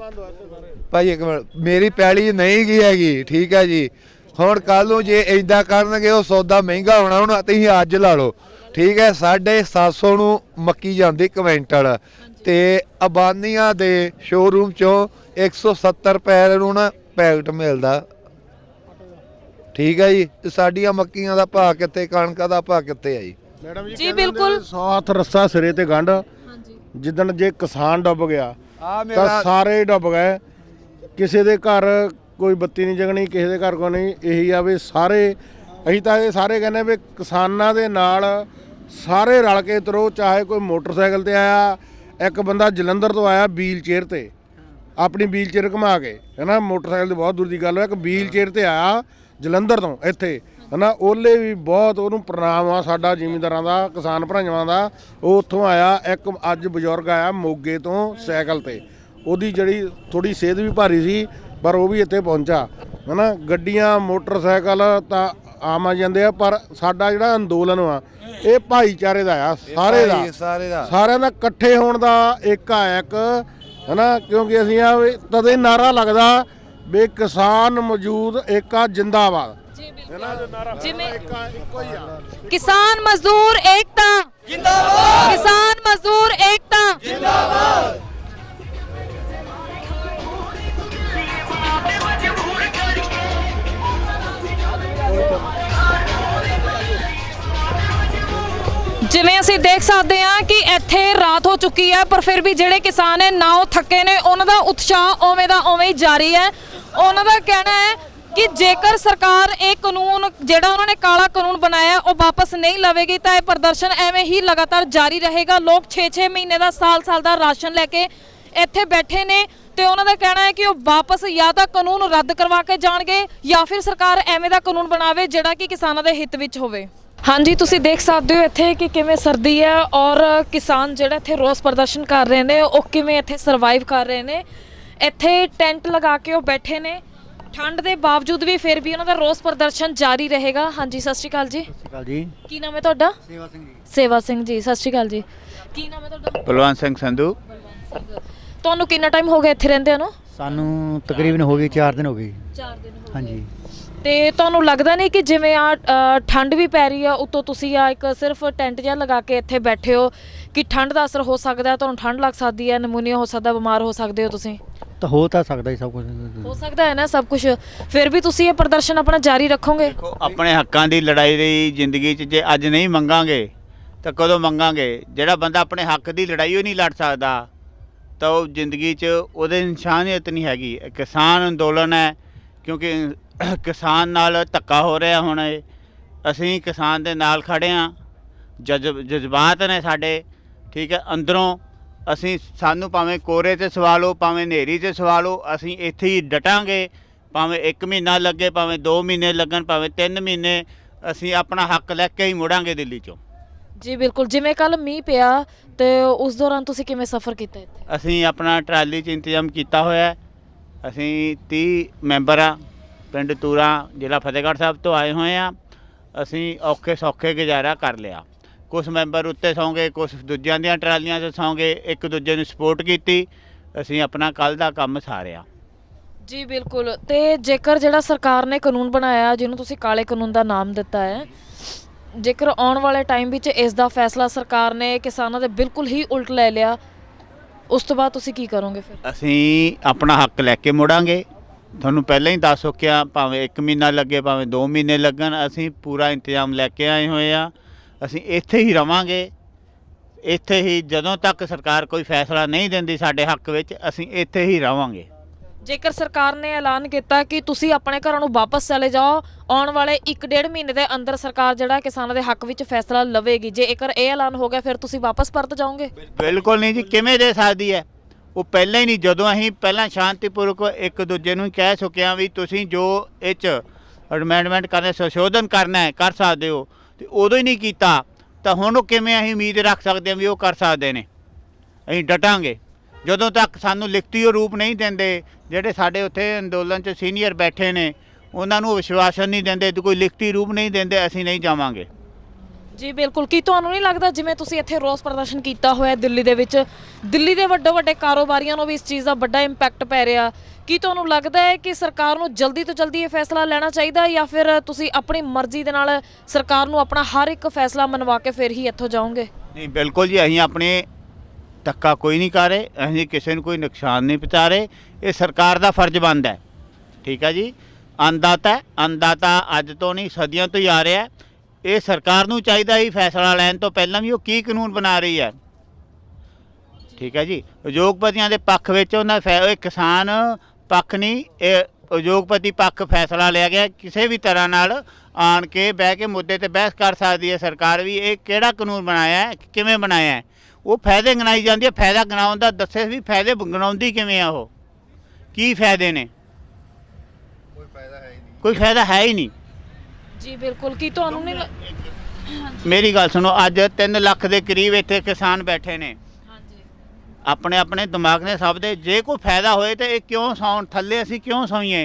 ਭਾਈ, ਇੱਕ ਮਿੰਟ, ਮੇਰੀ ਪੈਲੀ ਨਹੀਂ ਗਈ ਹੈਗੀ, ਠੀਕ ਹੈ ਜੀ। ਹੁਣ ਕੱਲ ਨੂੰ ਜੇ ਇੱਦਾਂ ਕਰਨਗੇ, ਉਹ ਸੌਦਾ ਮਹਿੰਗਾ ਹੋਣਾ, ਹੁਣ ਤੁਸੀਂ ਅੱਜ ਲਾ ਲਓ, ਠੀਕ ਹੈ। 750 ਨੂੰ ਮੱਕੀ ਜਾਂਦੀ ਕੁਇੰਟਲ, ਤੇ ਅਬਾਨੀਆਂ ਦੇ ਸ਼ੋਰੂਮ ਚੋਂ 170 ਰੁਪਏ ਨੂੰ ਨਾ ਪੈਕਟ ਮਿਲਦਾ, ਠੀਕ ਹੈ ਜੀ। ਤੇ ਸਾਡੀਆਂ ਮੱਕੀਆਂ ਦਾ ਭਾਅ ਕਿੱਥੇ, ਕਣਕਾਂ ਦਾ ਭਾਅ ਕਿੱਥੇ ਹੈ ਜੀ? ਮੈਡਮ ਜੀ ਬਿਲਕੁਲ। 100 ਹੱਥ ਰੱਸਾ ਸਿਰੇ ਤੇ ਗੰਢ। ਜਿੱਦਣ ਜੇ ਕਿਸਾਨ ਡੁੱਬ ਗਿਆ ਆ ਤਾਂ ਸਾਰੇ ਡੁੱਬ ਗਏ। ਕਿਸੇ ਦੇ ਘਰ ਕੋਈ ਬੱਤੀ ਨਹੀਂ ਜਗਣੀ, ਕਿਸੇ ਦੇ ਘਰ ਕੋਈ ਨਹੀਂ। ਇਹੀ ਆ ਵੀ ਸਾਰੇ, ਅਸੀਂ ਤਾਂ ਇਹ ਸਾਰੇ ਕਹਿੰਦੇ ਵੀ ਕਿਸਾਨਾਂ ਦੇ ਨਾਲ ਸਾਰੇ ਰਲ ਕੇ ਤੁਰੋ। ਚਾਹੇ ਕੋਈ ਮੋਟਰਸਾਈਕਲ ਤੇ ਆਇਆ, ਇੱਕ ਬੰਦਾ ਜਲੰਧਰ ਤੋਂ ਆਇਆ ਵੀਲ ਚੇਅਰ ਤੇ, ਆਪਣੀ ਵੀਲ ਚੇਅਰ ਘੁਮਾ ਕੇ, ਹੈ ਨਾ, ਮੋਟਰਸਾਈਕਲ ਦੀ ਬਹੁਤ ਦੂਰ ਦੀ ਗੱਲ ਹੈ, ਇੱਕ ਵੀਲ ਚੇਅਰ ਤੇ ਆਇਆ ਜਲੰਧਰ ਤੋਂ ਇੱਥੇ, ਹੈ ਨਾ। ਉਹਲੇ ਵੀ ਬਹੁਤ ਉਹਨੂੰ ਪ੍ਰਣਾਮ ਆ ਸਾਡਾ ਜ਼ਿਮੀਂਦਾਰਾਂ ਦਾ, ਕਿਸਾਨ ਭਰਾਵਾਂ ਦਾ। ਉਹ ਉੱਥੋਂ ਆਇਆ। ਇੱਕ ਅੱਜ ਬਜ਼ੁਰਗ ਆਇਆ ਮੋਗੇ ਤੋਂ ਸਾਈਕਲ ਤੇ, ਉਹਦੀ ਜਿਹੜੀ ਥੋੜੀ ਸਿਹਤ ਵੀ ਭਾਰੀ ਸੀ, ਪਰ ਉਹ ਵੀ ਇੱਥੇ ਪਹੁੰਚਾ, ਹੈ ਨਾ। ਗੱਡੀਆਂ ਮੋਟਰਸਾਈਕਲ ਤਾਂ ਆਮ ਆ ਜਾਂਦੇ ਆ, ਪਰ ਸਾਡਾ ਜਿਹੜਾ ਅੰਦੋਲਨ ਆ ਇਹ ਭਾਈਚਾਰੇ ਦਾ ਆ, ਸਾਰੇ ਦਾ, ਸਾਰਿਆਂ ਦਾ ਇਕੱਠੇ ਹੋਣ ਦਾ ਇੱਕ ਆ ਇੱਕ, ਹੈ ਨਾ। ਕਿਉਂਕਿ ਅਸੀਂ ਆ ਤਦੇ ਨਾਰਾ ਲੱਗਦਾ ਵੀ ਕਿਸਾਨ ਮੌਜੂਦ ਏਕਾ ਜਿੰਦਾਬਾਦ, ਹੈ ਨਾ। ਜਿਵੇਂ ਇੱਕੋ ਹੀ ਆ। ਕਿਸਾਨ ਮਜ਼ਦੂਰ ਏਕਤਾ ਜਿੰਦਾਬਾਦ, ਕਿਸਾਨ ਮਜ਼ਦੂਰ ਏਕਤਾ ਜਿੰਦਾਬਾਦ। ਜਿਵੇਂ ਅਸੀਂ ਦੇਖ ਸਕਦੇ ਹਾਂ ਕਿ ਇੱਥੇ ਰਾਤ ਹੋ ਚੁੱਕੀ ਹੈ, ਪਰ ਫਿਰ ਵੀ ਜਿਹੜੇ ਕਿਸਾਨ ਹੈ ਨਾ ਉਹ ਥੱਕੇ ਨੇ, ਉਹਨਾਂ ਦਾ ਉਤਸ਼ਾਹ ਉਵੇਂ ਦਾ ਉਵੇਂ ਹੀ ਜਾਰੀ ਹੈ। ਉਹਨਾਂ ਦਾ ਕਹਿਣਾ ਹੈ ਕਿ ਜੇਕਰ ਸਰਕਾਰ ਇਹ ਕਾਨੂੰਨ ਜਿਹੜਾ ਉਹਨਾਂ ਨੇ ਕਾਲਾ ਕਾਨੂੰਨ ਬਣਾਇਆ ਉਹ ਵਾਪਸ ਨਹੀਂ ਲਵੇਗੀ ਤਾਂ ਇਹ ਪ੍ਰਦਰਸ਼ਨ ਐਵੇਂ ਹੀ ਲਗਾਤਾਰ ਜਾਰੀ ਰਹੇਗਾ। ਲੋਕ 6-6 ਮਹੀਨੇ ਦਾ ਸਾਲ-ਸਾਲ ਦਾ ਰਾਸ਼ਨ ਲੈ ਕੇ ਇੱਥੇ ਬੈਠੇ ਨੇ, ਤੇ ਉਹਨਾਂ ਦਾ ਕਹਿਣਾ ਹੈ ਕਿ ਉਹ ਵਾਪਸ ਜਾਂ ਤਾਂ ਕਾਨੂੰਨ ਰੱਦ ਕਰਵਾ ਕੇ ਜਾਣਗੇ ਜਾਂ ਫਿਰ ਸਰਕਾਰ ਐਵੇਂ ਦਾ ਕਾਨੂੰਨ ਬਣਾਵੇ ਜਿਹੜਾ ਕਿ ਕਿਸਾਨਾਂ ਦੇ ਹਿੱਤ ਵਿੱਚ ਹੋਵੇ। ਹਾਂਜੀ, ਤੁਸੀਂ ਦੇਖ ਸਕਦੇ ਹੋ ਇੱਥੇ ਕਿ ਕਿਵੇਂ ਸਰਦੀ ਹੈ ਔਰ ਕਿਸਾਨ ਜਿਹੜਾ ਇੱਥੇ ਰੋਸ ਪ੍ਰਦਰਸ਼ਨ ਕਰ ਰਹੇ ਨੇ ਉਹ ਕਿਵੇਂ ਇੱਥੇ ਸਰਵਾਈਵ ਕਰ ਰਹੇ ਨੇ। ਇੱਥੇ ਟੈਂਟ ਲਗਾ ਕੇ ਉਹ ਬੈਠੇ ਨੇ, ਠੰਡ ਦੇ ਬਾਵਜੂਦ ਵੀ ਫਿਰ ਵੀ ਉਹਨਾਂ ਦਾ ਰੋਸ ਪ੍ਰਦਰਸ਼ਨ ਜਾਰੀ ਰਹੇਗਾ। ਹਾਂਜੀ, ਸਤਿ ਸ਼੍ਰੀ ਅਕਾਲ ਜੀ। ਸਤਿ ਸ਼੍ਰੀ ਅਕਾਲ ਜੀ। ਕੀ ਨਾਮ ਹੈ ਤੁਹਾਡਾ? ਸੇਵਾ ਸਿੰਘ ਜੀ। ਸੇਵਾ ਸਿੰਘ ਜੀ, ਸਤਿ ਸ਼੍ਰੀ ਅਕਾਲ ਜੀ। ਕੀ ਨਾਮ ਹੈ ਤੁਹਾਡਾ? ਬਲਵੰਤ ਸਿੰਘ ਸੰਧੂ। ਤੁਹਾਨੂੰ ਕਿੰਨਾ ਟਾਈਮ ਹੋ ਗਿਆ ਇੱਥੇ ਰਹਿੰਦਿਆਂ ਨੂੰ? ਸਾਨੂੰ ਤਕਰੀਬਨ ਹੋ ਗਈ 4 ਦਿਨ ਹੋ ਗਏ। 4 ਦਿਨ ਹੋ ਗਏ। ਹਾਂਜੀ। ਤੇ ਤੁਹਾਨੂੰ ਲੱਗਦਾ ਨਹੀਂ ਕਿ ਜਿਵੇਂ ਆ ਠੰਡ ਵੀ ਪੈ ਰਹੀ ਆ, ਉੱਤੋਂ ਤੁਸੀਂ ਆ ਇੱਕ ਸਿਰਫ ਟੈਂਟ ਜਿਹਾ ਲਗਾ ਕੇ ਇੱਥੇ ਬੈਠੇ ਹੋ, ਕਿ ਠੰਡ ਦਾ ਅਸਰ ਹੋ ਸਕਦਾ ਹੈ, ਤੁਹਾਨੂੰ ਠੰਡ ਲੱਗ ਸਕਦੀ ਹੈ, ਨਮੂਨੀਆ ਹੋ ਸਕਦਾ, ਬਿਮਾਰ ਹੋ ਸਕਦੇ ਹੋ ਤੁਸੀਂ? ਤਾਂ ਹੋ ਤਾਂ ਸਕਦਾ ਹੀ ਸਭ ਕੁਝ। ਹੋ ਸਕਦਾ ਹੈ ਨਾ ਸਭ ਕੁਝ, ਫਿਰ ਵੀ ਤੁਸੀਂ ਇਹ ਪ੍ਰਦਰਸ਼ਨ ਆਪਣਾ ਜਾਰੀ ਰੱਖੋਗੇ? ਦੇਖੋ, ਆਪਣੇ ਹੱਕਾਂ ਦੀ ਲੜਾਈ ਦੀ ਜ਼ਿੰਦਗੀ 'ਚ ਜੇ ਅੱਜ ਨਹੀਂ ਮੰਗਾਂਗੇ ਤਾਂ ਕਦੋਂ ਮੰਗਾਂਗੇ? ਜਿਹੜਾ ਬੰਦਾ ਆਪਣੇ ਹੱਕ ਦੀ ਲੜਾਈ ਉਹ ਨਹੀਂ ਲੜ ਸਕਦਾ ਤਾਂ ਉਹ ਜ਼ਿੰਦਗੀ 'ਚ ਉਹਦੇ ਇਨਸਾਨੀਅਤ ਨਹੀਂ ਹੈਗੀ। ਇਹ ਕਿਸਾਨ ਅੰਦੋਲਨ ਹੈ, ਕਿਉਂਕਿ ਕਿਸਾਨ ਨਾਲ ਧੱਕਾ ਹੋ ਰਿਹਾ ਹੁਣ। ਅਸੀਂ ਕਿਸਾਨ ਦੇ ਨਾਲ ਖੜ੍ਹੇ ਹਾਂ, ਜਜ਼ਬਾਤ ਨੇ ਸਾਡੇ, ਠੀਕ ਹੈ। ਅੰਦਰੋਂ ਅਸੀਂ, ਸਾਨੂੰ ਭਾਵੇਂ ਕੋਰੇ 'ਤੇ ਸਵਾ ਲਓ, ਭਾਵੇਂ ਹਨੇਰੀ 'ਤੇ ਸਵਾ ਲਓ, ਅਸੀਂ ਇੱਥੇ ਹੀ ਡਟਾਂਗੇ। ਭਾਵੇਂ 1 ਮਹੀਨਾ ਲੱਗੇ, ਭਾਵੇਂ 2 ਮਹੀਨੇ ਲੱਗਣ, ਭਾਵੇਂ 3 ਮਹੀਨੇ, ਅਸੀਂ ਆਪਣਾ ਹੱਕ ਲੈ ਕੇ ਹੀ ਮੁੜਾਂਗੇ ਦਿੱਲੀ 'ਚੋਂ। ਜੀ ਬਿਲਕੁਲ। ਜਿਵੇਂ ਕੱਲ ਮੀਂਹ ਪਿਆ ਤੇ ਉਸ ਦੌਰਾਨ ਤੁਸੀਂ ਕਿਵੇਂ ਸਫ਼ਰ ਕੀਤਾ ਇੱਥੇ? ਅਸੀਂ ਆਪਣਾ ਟਰਾਲੀ 'ਚ ਇੰਤਜ਼ਾਮ ਕੀਤਾ ਹੋਇਆ। ਅਸੀਂ 30 ਮੈਂਬਰ ਆ, ਪਿੰਡ ਤੂਰਾ, ਜ਼ਿਲ੍ਹਾ ਫਤਿਹਗੜ੍ਹ ਸਾਹਿਬ ਤੋਂ ਆਏ ਹੋਏ ਆ। ਅਸੀਂ ਔਖੇ ਸੌਖੇ ਗੁਜ਼ਾਰਾ ਕਰ ਲਿਆ। ਕੁਛ ਮੈਂਬਰ ਉੱਤੇ ਸੌਂ ਗਏ, ਕੁਛ ਦੂਜਿਆਂ ਦੀਆਂ ਟਰਾਲੀਆਂ 'ਚ ਸੌਂ ਗਏ, ਇੱਕ ਦੂਜੇ ਨੂੰ ਸਪੋਰਟ ਕੀਤੀ। ਅਸੀਂ ਆਪਣਾ ਕੱਲ੍ਹ ਦਾ ਕੰਮ ਸਾਰਿਆ। ਜੀ ਬਿਲਕੁਲ। ਤੇ ਜੇਕਰ ਜਿਹੜਾ ਸਰਕਾਰ ਨੇ ਕਾਨੂੰਨ ਬਣਾਇਆ, ਜਿਹਨੂੰ ਤੁਸੀਂ ਕਾਲੇ ਕਾਨੂੰਨ ਦਾ ਨਾਮ ਦਿੱਤਾ ਹੈ, ਜੇਕਰ ਆਉਣ ਵਾਲੇ ਟਾਈਮ ਵਿੱਚ ਇਸ ਦਾ ਫੈਸਲਾ ਸਰਕਾਰ ਨੇ ਕਿਸਾਨਾਂ ਦੇ ਬਿਲਕੁਲ ਹੀ ਉਲਟ ਲੈ ਲਿਆ, ਉਸ ਤੋਂ ਬਾਅਦ ਤੁਸੀਂ ਕੀ ਕਰੋਗੇ ਫਿਰ? ਅਸੀਂ ਆਪਣਾ ਹੱਕ ਲੈ ਕੇ ਮੁੜਾਂਗੇ। ਤੁਹਾਨੂੰ ਪਹਿਲਾਂ ਹੀ ਦੱਸ ਚੁੱਕਿਆ, ਭਾਵੇਂ 1 ਮਹੀਨਾ ਲੱਗੇ, ਭਾਵੇਂ 2 ਮਹੀਨੇ ਲੱਗਣ, ਅਸੀਂ ਪੂਰਾ ਇੰਤਜ਼ਾਮ ਲੈ ਕੇ ਆਏ ਹੋਏ ਆ। ਅਸੀਂ ਇੱਥੇ ਹੀ ਰਵਾਂਗੇ, ਇੱਥੇ ਹੀ, ਜਦੋਂ ਤੱਕ ਸਰਕਾਰ ਕੋਈ ਫੈਸਲਾ ਨਹੀਂ ਦਿੰਦੀ ਸਾਡੇ ਹੱਕ ਵਿੱਚ, ਅਸੀਂ ਇੱਥੇ ਹੀ ਰਵਾਂਗੇ। ਜੇਕਰ ਸਰਕਾਰ ਨੇ ਐਲਾਨ ਕੀਤਾ ਕਿ ਤੁਸੀਂ ਆਪਣੇ ਘਰਾਂ ਨੂੰ ਵਾਪਸ ਚਲੇ ਜਾਓ, ਆਉਣ ਵਾਲੇ 1.5 ਮਹੀਨੇ ਦੇ ਅੰਦਰ ਸਰਕਾਰ ਜਿਹੜਾ ਕਿਸਾਨਾਂ ਦੇ ਹੱਕ ਵਿੱਚ ਫੈਸਲਾ ਲਵੇਗੀ, ਜੇਕਰ ਇਹ ਐਲਾਨ ਹੋ ਗਿਆ ਫਿਰ ਤੁਸੀਂ ਵਾਪਸ ਪਰਤ ਜਾਓਗੇ? ਬਿਲਕੁਲ ਨਹੀਂ ਜੀ, ਕਿਵੇਂ ਦੇ ਸਕਦੀ ਹੈ? ਉਹ ਪਹਿਲਾਂ ਹੀ ਨਹੀਂ, ਜਦੋਂ ਅਸੀਂ ਪਹਿਲਾਂ ਸ਼ਾਂਤੀਪੂਰਵਕ ਇੱਕ ਦੂਜੇ ਨੂੰ ਕਹਿ ਚੁੱਕਿਆ ਵੀ ਤੁਸੀਂ ਜੋ ਇਹ 'ਚ ਅਮੈਂਡਮੈਂਟ ਕਰਨਾ, ਸੰਸ਼ੋਧਨ ਕਰਨਾ ਹੈ ਕਰ ਸਕਦੇ ਹੋ, ਤੇ ਉਦੋਂ ਹੀ ਨਹੀਂ ਕੀਤਾ ਤਾਂ ਹੁਣ ਉਹ ਕਿਵੇਂ ਅਸੀਂ ਉਮੀਦ ਰੱਖ ਸਕਦੇ ਹਾਂ ਵੀ ਉਹ ਕਰ ਸਕਦੇ ਨੇ? ਅਸੀਂ ਡਟਾਂਗੇ ਜਦੋਂ ਤੱਕ ਸਾਨੂੰ ਲਿਖਤੀ ਰੂਪ ਨਹੀਂ ਦਿੰਦੇ। ਜਿਹੜੇ ਸਾਡੇ ਉੱਥੇ ਅੰਦੋਲਨ 'ਚ ਸੀਨੀਅਰ ਬੈਠੇ ਨੇ ਉਹਨਾਂ ਨੂੰ ਵਿਸ਼ਵਾਸਨ ਨਹੀਂ ਦਿੰਦੇ ਤੇ ਕੋਈ ਲਿਖਤੀ ਰੂਪ ਨਹੀਂ ਦਿੰਦੇ, ਅਸੀਂ ਨਹੀਂ ਜਾਵਾਂਗੇ। ਜੀ ਬਿਲਕੁਲ। ਕੀ ਤੁਹਾਨੂੰ ਨਹੀਂ ਲੱਗਦਾ ਜਿਵੇਂ ਤੁਸੀਂ ਇੱਥੇ ਰੋਸ ਪ੍ਰਦਰਸ਼ਨ ਕੀਤਾ ਹੋਇਆ ਦਿੱਲੀ ਦੇ ਵਿੱਚ, ਦਿੱਲੀ ਦੇ ਵੱਡੇ ਵੱਡੇ ਕਾਰੋਬਾਰੀਆਂ ਨੂੰ ਵੀ ਇਸ ਚੀਜ਼ ਦਾ ਵੱਡਾ ਇੰਪੈਕਟ ਪੈ ਰਿਹਾ, ਕੀ ਤੁਹਾਨੂੰ ਲੱਗਦਾ ਹੈ ਕਿ ਸਰਕਾਰ ਨੂੰ ਜਲਦੀ ਤੋਂ ਜਲਦੀ ਇਹ ਫੈਸਲਾ ਲੈਣਾ ਚਾਹੀਦਾ ਜਾਂ ਫਿਰ ਤੁਸੀਂ ਆਪਣੀ ਮਰਜ਼ੀ ਦੇ ਨਾਲ ਸਰਕਾਰ ਨੂੰ ਆਪਣਾ ਹਰ ਇੱਕ ਫੈਸਲਾ ਮਨਵਾ ਕੇ ਫਿਰ ਹੀ ਇੱਥੋਂ ਜਾਓਗੇ? ਨਹੀਂ, ਬਿਲਕੁਲ ਜੀ, ਅਸੀਂ ਆਪਣੇ ਧੱਕਾ ਕੋਈ ਨਹੀਂ ਕਰ ਰਹੇ, ਅਸੀਂ ਕਿਸੇ ਨੂੰ ਕੋਈ ਨੁਕਸਾਨ ਨਹੀਂ ਪਹੁੰਚਾ ਰਹੇ। ਇਹ ਸਰਕਾਰ ਦਾ ਫਰਜ਼ ਬਣਦਾ ਹੈ, ਠੀਕ ਹੈ ਜੀ। ਅੰਨਦਾਤਾ ਅੱਜ ਤੋਂ ਨਹੀਂ ਸਦੀਆਂ ਤੋਂ ਹੀ ਆ ਰਿਹਾ। ਇਹ ਸਰਕਾਰ ਨੂੰ ਚਾਹੀਦਾ ਹੀ ਫੈਸਲਾ ਲੈਣ ਤੋਂ ਪਹਿਲਾਂ ਵੀ ਉਹ ਕੀ ਕਾਨੂੰਨ ਬਣਾ ਰਹੀ ਹੈ, ਠੀਕ ਹੈ ਜੀ। ਉਦਯੋਗਪਤੀਆਂ ਦੇ ਪੱਖ ਵਿੱਚ ਉਹਨਾਂ ਇਹ ਕਿਸਾਨ ਪੱਖ ਨਹੀਂ, ਇਹ ਉਦਯੋਗਪਤੀ ਪੱਖ ਫੈਸਲਾ ਲਿਆ ਗਿਆ। ਕਿਸੇ ਵੀ ਤਰ੍ਹਾਂ ਨਾਲ ਆਣ ਕੇ ਬਹਿ ਕੇ ਮੁੱਦੇ ਤੇ ਬਹਿਸ ਕਰ ਸਕਦੀ ਹੈ ਸਰਕਾਰ ਵੀ। ਇਹ ਕਿਹੜਾ ਕਾਨੂੰਨ ਬਣਾਇਆ ਹੈ, ਕਿਵੇਂ ਬਣਾਇਆ ਹੈ? ਉਹ ਫਾਇਦੇ ਗਿਣਾਈ ਜਾਂਦੀ ਹੈ, ਫਾਇਦਾ ਗਿਣਾਉਣ ਦਾ ਦੱਸੇ ਵੀ ਫਾਇਦੇ ਗਿਣਾਉਂਦੀ ਕਿਵੇਂ ਆ? ਉਹ ਕੀ ਫਾਇਦੇ ਨੇ? ਕੋਈ ਫਾਇਦਾ ਹੈ ਹੀ ਨਹੀਂ। ਜੀ ਬਿਲਕੁਲ। ਕੀ ਤੁਹਾਨੂੰ ਨਹੀਂ ਮੇਰੀ ਗੱਲ ਸੁਣੋ, ਅੱਜ 3 ਲੱਖ ਦੇ ਕਰੀਬ ਇੱਥੇ ਕਿਸਾਨ ਬੈਠੇ ਨੇ, ਆਪਣੇ ਆਪਣੇ ਦਿਮਾਗ ਨੇ ਸਭ ਦੇ। ਜੇ ਕੋਈ ਫਾਇਦਾ ਹੋਏ ਤਾਂ ਇਹ ਕਿਉਂ ਸੌਣ ਥੱਲੇ? ਅਸੀਂ ਕਿਉਂ ਸੌਈਏ?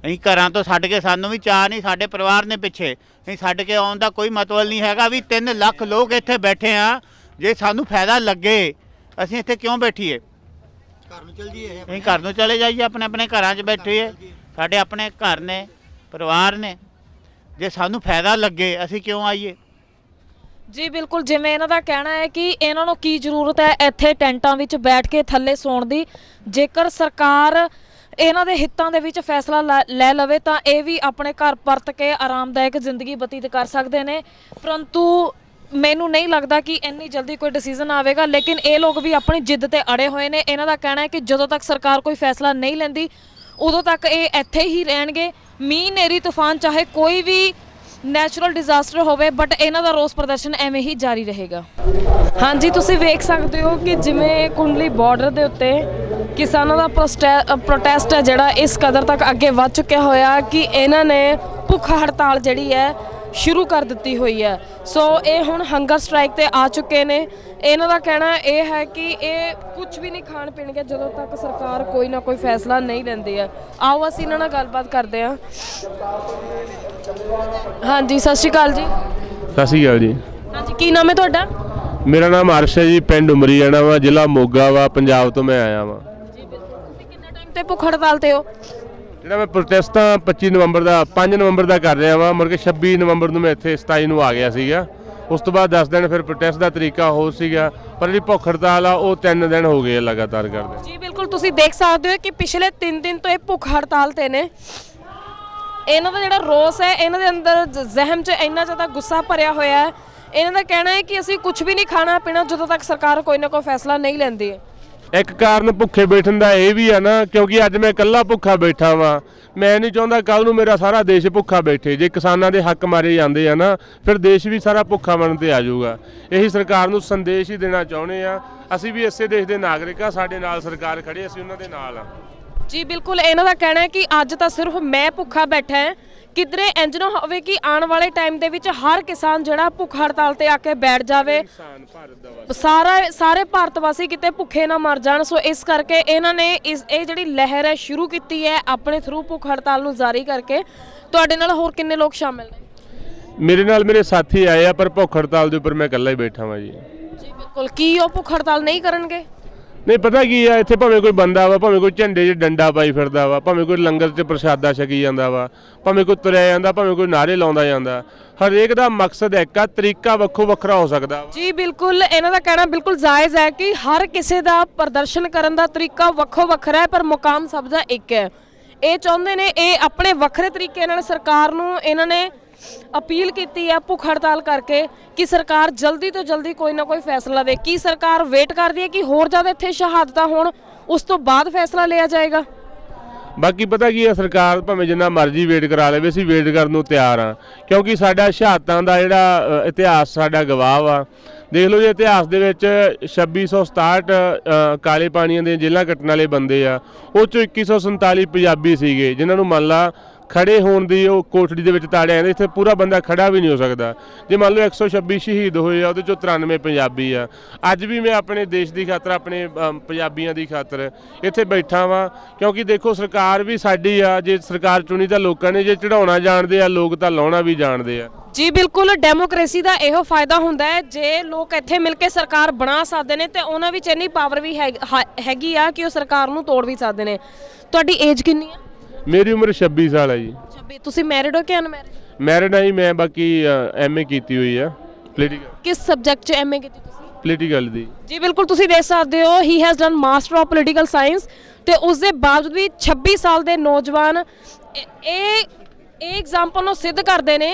ਅਸੀਂ ਘਰਾਂ ਤੋਂ ਛੱਡ ਕੇ, ਸਾਨੂੰ ਵੀ ਚਾਹ ਨਹੀਂ, ਸਾਡੇ ਪਰਿਵਾਰ ਨੇ ਪਿੱਛੇ, ਅਸੀਂ ਛੱਡ ਕੇ ਆਉਣ ਦਾ ਕੋਈ ਮਤਲਬ ਨਹੀਂ ਹੈਗਾ ਵੀ 3 ਲੱਖ ਲੋਕ ਇੱਥੇ ਬੈਠੇ ਆ। ਜੇ ਸਾਨੂੰ ਫਾਇਦਾ ਲੱਗੇ ਅਸੀਂ ਇੱਥੇ ਕਿਉਂ ਬੈਠੀਏ? ਘਰ ਨੂੰ ਚਲ ਜਾਈਏ, ਅਸੀਂ ਘਰ ਨੂੰ ਚਲੇ ਜਾਈਏ, ਆਪਣੇ ਆਪਣੇ ਘਰਾਂ 'ਚ ਬੈਠੀਏ। ਸਾਡੇ ਆਪਣੇ ਘਰ ਨੇ, ਪਰਿਵਾਰ ਨੇ। ਜੇ ਸਾਨੂੰ ਫਾਇਦਾ ਲੱਗੇ ਅਸੀਂ ਕਿਉਂ ਆਈਏ? ਜੀ ਬਿਲਕੁਲ। ਜਿਵੇਂ ਇਹਨਾਂ ਦਾ ਕਹਿਣਾ ਹੈ ਕਿ ਇਹਨਾਂ ਨੂੰ ਕੀ ਜ਼ਰੂਰਤ ਹੈ ਇੱਥੇ ਟੈਂਟਾਂ ਵਿੱਚ ਬੈਠ ਕੇ ਥੱਲੇ ਸੌਣ ਦੀ, ਜੇਕਰ ਸਰਕਾਰ ਇਹਨਾਂ ਦੇ ਹਿੱਤਾਂ ਦੇ ਵਿੱਚ ਫੈਸਲਾ ਲੈ ਲਵੇ ਤਾਂ ਇਹ ਵੀ ਆਪਣੇ ਘਰ ਪਰਤ ਕੇ ਆਰਾਮਦਾਇਕ ਜ਼ਿੰਦਗੀ ਬਤੀਤ ਕਰ ਸਕਦੇ ਨੇ। ਪਰੰਤੂ ਮੈਨੂੰ ਨਹੀਂ ਲੱਗਦਾ ਕਿ ਇੰਨੀ ਜਲਦੀ ਕੋਈ ਡਿਸੀਜਨ ਆਵੇਗਾ, ਲੇਕਿਨ ਇਹ ਲੋਕ ਵੀ ਆਪਣੀ ਜਿੱਦ ਤੇ ਅੜੇ ਹੋਏ ਨੇ। ਇਹਨਾਂ ਦਾ ਕਹਿਣਾ ਹੈ ਕਿ ਜਦੋਂ ਤੱਕ ਸਰਕਾਰ ਕੋਈ ਫੈਸਲਾ ਨਹੀਂ ਲੈਂਦੀ ਉਦੋਂ ਤੱਕ ਇਹ ਇੱਥੇ ਹੀ ਰਹਿਣਗੇ। ਮੀਂਹ ਹਨੇਰੀ ਤੂਫਾਨ ਚਾਹੇ ਕੋਈ ਵੀ ਨੈਚੁਰਲ ਡਿਜ਼ਾਸਟਰ ਹੋਵੇ, ਬਟ ਇਹਨਾਂ ਦਾ ਰੋਸ ਪ੍ਰਦਰਸ਼ਨ ਐਵੇਂ ਹੀ ਜਾਰੀ ਰਹੇਗਾ। ਹਾਂਜੀ, ਤੁਸੀਂ ਵੇਖ ਸਕਦੇ ਹੋ ਕਿ ਜਿਵੇਂ ਕੁੰਡਲੀ ਬਾਰਡਰ ਦੇ ਉੱਤੇ ਕਿਸਾਨਾਂ ਦਾ ਪ੍ਰੋਟੈਸਟ ਹੈ ਜਿਹੜਾ ਇਸ ਕਦਰ ਤੱਕ ਅੱਗੇ ਵੱਧ ਚੁੱਕਿਆ ਹੋਇਆ ਕਿ ਇਹਨਾਂ ਨੇ ਭੁੱਖ ਹੜਤਾਲ ਜਿਹੜੀ ਹੈ ਸ਼ੁਰੂ ਕਰ ਦਿੱਤੀ ਹੋਈ ਹੈ। ਸੋ ਇਹ ਹੁਣ ਹੰਗਰ ਸਟ੍ਰਾਈਕ ਤੇ ਆ ਚੁੱਕੇ ਨੇ। ਇਹਨਾਂ ਦਾ ਕਹਿਣਾ ਇਹ ਹੈ ਕਿ ਇਹ ਕੁਝ ਵੀ ਨਹੀਂ ਖਾਣ ਪੀਣਗੇ ਜਦੋਂ ਤੱਕ ਸਰਕਾਰ ਕੋਈ ਨਾ ਕੋਈ ਫੈਸਲਾ ਨਹੀਂ ਲੈਂਦੀ ਹੈ। ਆਓ ਅਸੀਂ ਇਹਨਾਂ ਨਾਲ ਗੱਲਬਾਤ ਕਰਦੇ ਹਾਂ। ਹਾਂਜੀ, ਸਤਿ ਸ਼੍ਰੀ ਅਕਾਲ ਜੀ। ਸਤਿ ਸ਼੍ਰੀ ਅਕਾਲ ਜੀ। ਹਾਂਜੀ, ਕੀ ਨਾਮ ਹੈ ਤੁਹਾਡਾ? ਮੇਰਾ ਨਾਮ ਅਰਸ਼ ਹੈ ਜੀ, ਪਿੰਡ ਉਮਰੀਆਣਾ ਵਾ, ਜ਼ਿਲ੍ਹਾ ਮੋਗਾ ਵਾ, ਪੰਜਾਬ ਤੋਂ ਮੈਂ ਆਇਆ ਵਾਂ। ਜੀ ਬਿਲਕੁਲ। ਤੁਸੀਂ ਕਿੰਨੇ ਟਾਈਮ ਤੇ ਭੁੱਖ ਹੜਤਾਲ ਤੇ ਹੋ? ਜਿਹੜਾ ਮੈਂ ਪ੍ਰੋਟੈਸਟ ਤਾਂ 25 ਨਵੰਬਰ ਦਾ 5 ਨਵੰਬਰ ਦਾ ਕਰ ਰਿਹਾ ਵਾਂ, ਮੁੜ ਕੇ 26 ਨਵੰਬਰ ਨੂੰ ਮੈਂ ਇੱਥੇ 27 ਨੂੰ ਆ ਗਿਆ ਸੀਗਾ। ਉਸ ਤੋਂ ਬਾਅਦ 10 ਦਿਨ ਫਿਰ ਪ੍ਰੋਟੈਸਟ ਦਾ ਤਰੀਕਾ ਹੋ ਸੀਗਾ, ਪਰ ਜਿਹੜੀ ਭੁੱਖ ਹੜਤਾਲ ਆ ਉਹ 3 ਦਿਨ ਹੋ ਗਏ ਲਗਾਤਾਰ ਕਰਦੇ। ਜੀ ਬਿਲਕੁਲ। ਤੁਸੀਂ ਦੇਖ ਸਕਦੇ ਹੋ ਕਿ ਪਿਛਲੇ 3 ਦਿਨ ਤੋਂ ਇਹ ਭੁੱਖ ਹੜਤਾਲ ਤੇ ਨੇ। ਇਹਨਾਂ ਦਾ ਜਿਹੜਾ ਰੋਸ ਹੈ, ਇਹਨਾਂ ਦੇ ਅੰਦਰ ਜ਼ਹਿਨ 'ਚ ਇੰਨਾ ਜ਼ਿਆਦਾ ਗੁੱਸਾ ਭਰਿਆ ਹੋਇਆ ਹੈ। ਇਹਨਾਂ ਦਾ ਕਹਿਣਾ ਹੈ ਕਿ ਅਸੀਂ ਕੁਝ ਵੀ ਨਹੀਂ ਖਾਣਾ ਪੀਣਾ ਜਦੋਂ ਤੱਕ ਸਰਕਾਰ ਕੋਈ ਨਾ ਕੋਈ ਫੈਸਲਾ ਨਹੀਂ ਲੈਂਦੀ ਹੈ। ਇੱਕ ਕਾਰਨ ਭੁੱਖੇ ਬੈਠਣ ਦਾ ਇਹ ਵੀ ਆ ਨਾ, ਕਿਉਂਕਿ ਅੱਜ ਮੈਂ ਇਕੱਲਾ ਭੁੱਖਾ ਬੈਠਾ ਵਾਂ। ਮੈਂ ਨਹੀਂ ਚਾਹੁੰਦਾ ਕੱਲ ਨੂੰ ਮੇਰਾ ਸਾਰਾ ਦੇਸ਼ ਭੁੱਖਾ ਬੈਠੇ। ਜੇ ਕਿਸਾਨਾਂ ਦੇ ਹੱਕ ਮਾਰੇ ਜਾਂਦੇ ਆ ਨਾ, ਫਿਰ ਦੇਸ਼ ਵੀ ਸਾਰਾ ਭੁੱਖਾ ਬਣਨ ਤੇ ਆ ਜਾਊਗਾ। ਇਹੀ ਸਰਕਾਰ ਨੂੰ ਸੰਦੇਸ਼ ਹੀ ਦੇਣਾ ਚਾਹੁੰਦੇ ਆ। ਅਸੀਂ ਵੀ ਇਸੇ ਦੇਸ਼ ਦੇ ਨਾਗਰਿਕ ਆ, ਸਾਡੇ ਨਾਲ ਸਰਕਾਰ ਖੜੀ, ਅਸੀਂ ਉਹਨਾਂ ਦੇ ਨਾਲ ਆ। ਜੀ ਬਿਲਕੁਲ। ਇਹਨਾਂ ਦਾ ਕਹਿਣਾ ਹੈ ਕਿ ਅੱਜ ਤਾਂ ਸਿਰਫ ਮੈਂ ਭੁੱਖਾ ਬੈਠਾ ਹਾਂ, ਕਿਧਰੇ ਇੰਜ ਨਾ ਹੋਵੇ ਕਿ ਆਉਣ ਵਾਲੇ ਟਾਈਮ ਦੇ ਵਿੱਚ ਹਰ ਕਿਸਾਨ ਜਿਹੜਾ ਭੁੱਖ ਹੜਤਾਲ ਤੇ ਆ ਕੇ ਬੈਠ ਜਾਵੇ, ਸਾਰੇ ਭਾਰਤ ਵਾਸੀ ਕਿਤੇ ਭੁੱਖੇ ਨਾ ਮਰ ਜਾਣ। ਸੋ ਇਸ ਕਰਕੇ ਇਹਨਾਂ ਨੇ ਇਹ ਜਿਹੜੀ ਲਹਿਰ ਹੈ ਸ਼ੁਰੂ ਕੀਤੀ ਹੈ ਆਪਣੇ ਥਰੂ ਭੁੱਖ ਹੜਤਾਲ ਨੂੰ ਜਾਰੀ ਕਰਕੇ। ਤੁਹਾਡੇ ਨਾਲ ਹੋਰ ਕਿੰਨੇ ਲੋਕ ਸ਼ਾਮਿਲ ਨੇ? ਮੇਰੇ ਨਾਲ ਮੇਰੇ ਸਾਥੀ ਆਏ ਆ, ਪਰ ਭੁੱਖ ਹੜਤਾਲ ਦੇ ਉੱਪਰ ਮੈਂ ਇਕੱਲਾ ਹੀ ਬੈਠਾ ਵਾਂ ਜੀ। ਜੀ ਬਿਲਕੁਲ। ਕੀ ਉਹ ਭੁੱਖ ਹੜਤਾਲ ਨਹੀਂ ਕਰਨਗੇ? ਨਹੀਂ, ਪਤਾ ਕੀ ਆ, ਇੱਥੇ ਭਾਵੇਂ ਕੋਈ ਬੰਦਾ ਵਾ, ਭਾਵੇਂ ਕੋਈ ਝੰਡੇ 'ਚ ਡੰਡਾ ਪਾਈ ਫਿਰਦਾ ਵਾ, ਭਾਵੇਂ ਕੋਈ ਲੰਗਰ 'ਚ ਪ੍ਰਸ਼ਾਦਾ ਛਕੀ ਜਾਂਦਾ ਵਾ, ਭਾਵੇਂ ਕੋਈ ਤੁਰਿਆ ਜਾਂਦਾ, ਭਾਵੇਂ ਕੋਈ ਨਾਅਰੇ ਲਾਉਂਦਾ ਜਾਂਦਾ। ਹਰੇਕ ਦਾ ਮਕਸਦ ਇੱਕ ਆ, ਤਰੀਕਾ ਵੱਖੋ ਵੱਖਰਾ ਹੋ ਸਕਦਾ ਵਾ। ਜੀ ਬਿਲਕੁਲ। ਇਹਨਾਂ ਦਾ ਕਹਿਣਾ ਬਿਲਕੁਲ ਜਾਇਜ਼ ਹੈ ਕਿ ਹਰ ਕਿਸੇ ਦਾ ਪ੍ਰਦਰਸ਼ਨ ਕਰਨ ਦਾ ਤਰੀਕਾ ਵੱਖੋ ਵੱਖਰਾ ਹੈ, ਪਰ ਮੁਕਾਮ ਸਭ ਦਾ ਇੱਕ ਹੈ। ਇਹ ਚਾਹੁੰਦੇ ਨੇ, ਇਹ ਆਪਣੇ ਵੱਖਰੇ ਤਰੀਕੇ ਨਾਲ ਸਰਕਾਰ ਨੂੰ ਇਹਨਾਂ ਨੇ ਅਪੀਲ ਕੀਤੀ ਹੈ ਭੁੱਖ ਹੜਤਾਲ ਕਰਕੇ ਕਿ ਸਰਕਾਰ ਜਲਦੀ ਤੋਂ ਜਲਦੀ ਕੋਈ ਨਾ ਕੋਈ ਫੈਸਲਾ ਲਵੇ। ਕੀ ਸਰਕਾਰ ਵੇਟ ਕਰਦੀ ਹੈ ਕਿ ਹੋਰ ਜ਼ਿਆਦਾ ਇੱਥੇ ਸ਼ਹਾਦਤਾਂ ਹੋਣ? ਉਸ ਤੋਂ ਬਾਅਦ ਫੈਸਲਾ ਲਿਆ ਜਾਏਗਾ। ਬਾਕੀ ਪਤਾ ਕੀ ਹੈ, ਸਰਕਾਰ ਭਾਵੇਂ ਜਿੰਨਾ ਮਰਜ਼ੀ ਵੇਟ ਕਰਾ ਲਵੇ, ਅਸੀਂ ਵੇਟ ਕਰਨ ਨੂੰ ਤਿਆਰ ਆ, ਕਿਉਂਕਿ ਸਾਡਾ ਸ਼ਹਾਦਤਾਂ ਦਾ ਜਿਹੜਾ ਇਤਿਹਾਸ ਸਾਡਾ ਗਵਾਹ ਵਾ। ਦੇਖ ਲਓ ਜੀ, ਇਤਿਹਾਸ ਦੇ ਵਿੱਚ 2667 ਕਾਲੇ ਪਾਣੀਆਂ ਦੀਆਂ ਜੇਲ੍ਹਾਂ ਕੱਟਣ ਵਾਲੇ ਬੰਦੇ ਆ, ਉਹ 'ਚੋਂ 2147 ਪੰਜਾਬੀ ਸੀਗੇ, ਜਿਨ੍ਹਾਂ ਨੂੰ ਮੰਨ ਲਾ ਖੜੇ ਹੋਣ ਦੀ ਉਹ ਕੋਠੜੀ ਦੇ ਵਿੱਚ ਤਾੜਿਆ ਜਾਂਦਾ। ਇੱਥੇ ਪੂਰਾ ਬੰਦਾ ਖੜਾ ਵੀ ਨਹੀਂ ਹੋ ਸਕਦਾ। ਜੇ ਮੰਨ ਲਓ 126 ਸ਼ਹੀਦ ਹੋਏ ਆ, ਉਹਦੇ ਚੋਂ 93 ਪੰਜਾਬੀ ਆ। ਅੱਜ ਵੀ ਮੈਂ ਆਪਣੇ ਦੇਸ਼ ਦੀ ਖਾਤਰ, ਆਪਣੇ ਪੰਜਾਬੀਆਂ ਦੀ ਖਾਤਰ ਇੱਥੇ ਬੈਠਾ ਵਾਂ, ਕਿਉਂਕਿ ਦੇਖੋ ਸਰਕਾਰ ਵੀ ਸਾਡੀ ਆ। ਜੇ ਸਰਕਾਰ ਚੁਣੀ ਤਾਂ ਲੋਕਾਂ ਨੇ, ਜੇ ਚੜਾਉਣਾ ਜਾਣਦੇ ਆ ਲੋਕ ਤਾਂ ਲਾਉਣਾ ਵੀ ਜਾਣਦੇ ਆ। ਜੀ ਬਿਲਕੁਲ, ਡੈਮੋਕ੍ਰੇਸੀ ਦਾ ਇਹੋ ਫਾਇਦਾ ਹੁੰਦਾ ਹੈ, ਜੇ ਲੋਕ ਇੱਥੇ ਮਿਲ ਕੇ ਸਰਕਾਰ ਬਣਾ ਸਕਦੇ ਨੇ ਤੇ ਉਹਨਾਂ ਵਿੱਚ ਇੰਨੀ ਪਾਵਰ ਵੀ ਹੈਗੀ ਆ ਕਿ ਉਹ ਸਰਕਾਰ ਨੂੰ ਤੋੜ ਵੀ ਸਕਦੇ ਨੇ। ਤੁਹਾਡੀ ਏਜ ਕਿੰਨੀ ਹੈ? ਮੇਰੀ ਉਮਰ 26 ਸਾਲ ਹੈ ਜੀ। 26। ਤੁਸੀਂ ਮੈਰਿਡ ਹੋ ਕਿ ਅਨਮੈਰਿਡ? ਮੈਰਿਡ ਆ ਜੀ ਮੈਂ, ਬਾਕੀ MA ਕੀਤੀ ਹੋਈ ਆ ਪੋਲੀਟੀਕਲ। ਕਿਸ ਸਬਜੈਕਟ 'ਚ MA ਕੀਤੀ ਤੁਸੀਂ? ਪੋਲੀਟੀਕਲ ਦੀ। ਜੀ ਬਿਲਕੁਲ, ਤੁਸੀਂ ਦੇਖ ਸਕਦੇ ਹੋ he has done master of political science, ਤੇ ਉਸ ਦੇ ਬਾਵਜੂਦ ਵੀ 26 ਸਾਲ ਦੇ ਨੌਜਵਾਨ ਇਹ ਐਗਜ਼ਾਮਪਲ ਨੂੰ ਸਿੱਧ ਕਰਦੇ ਨੇ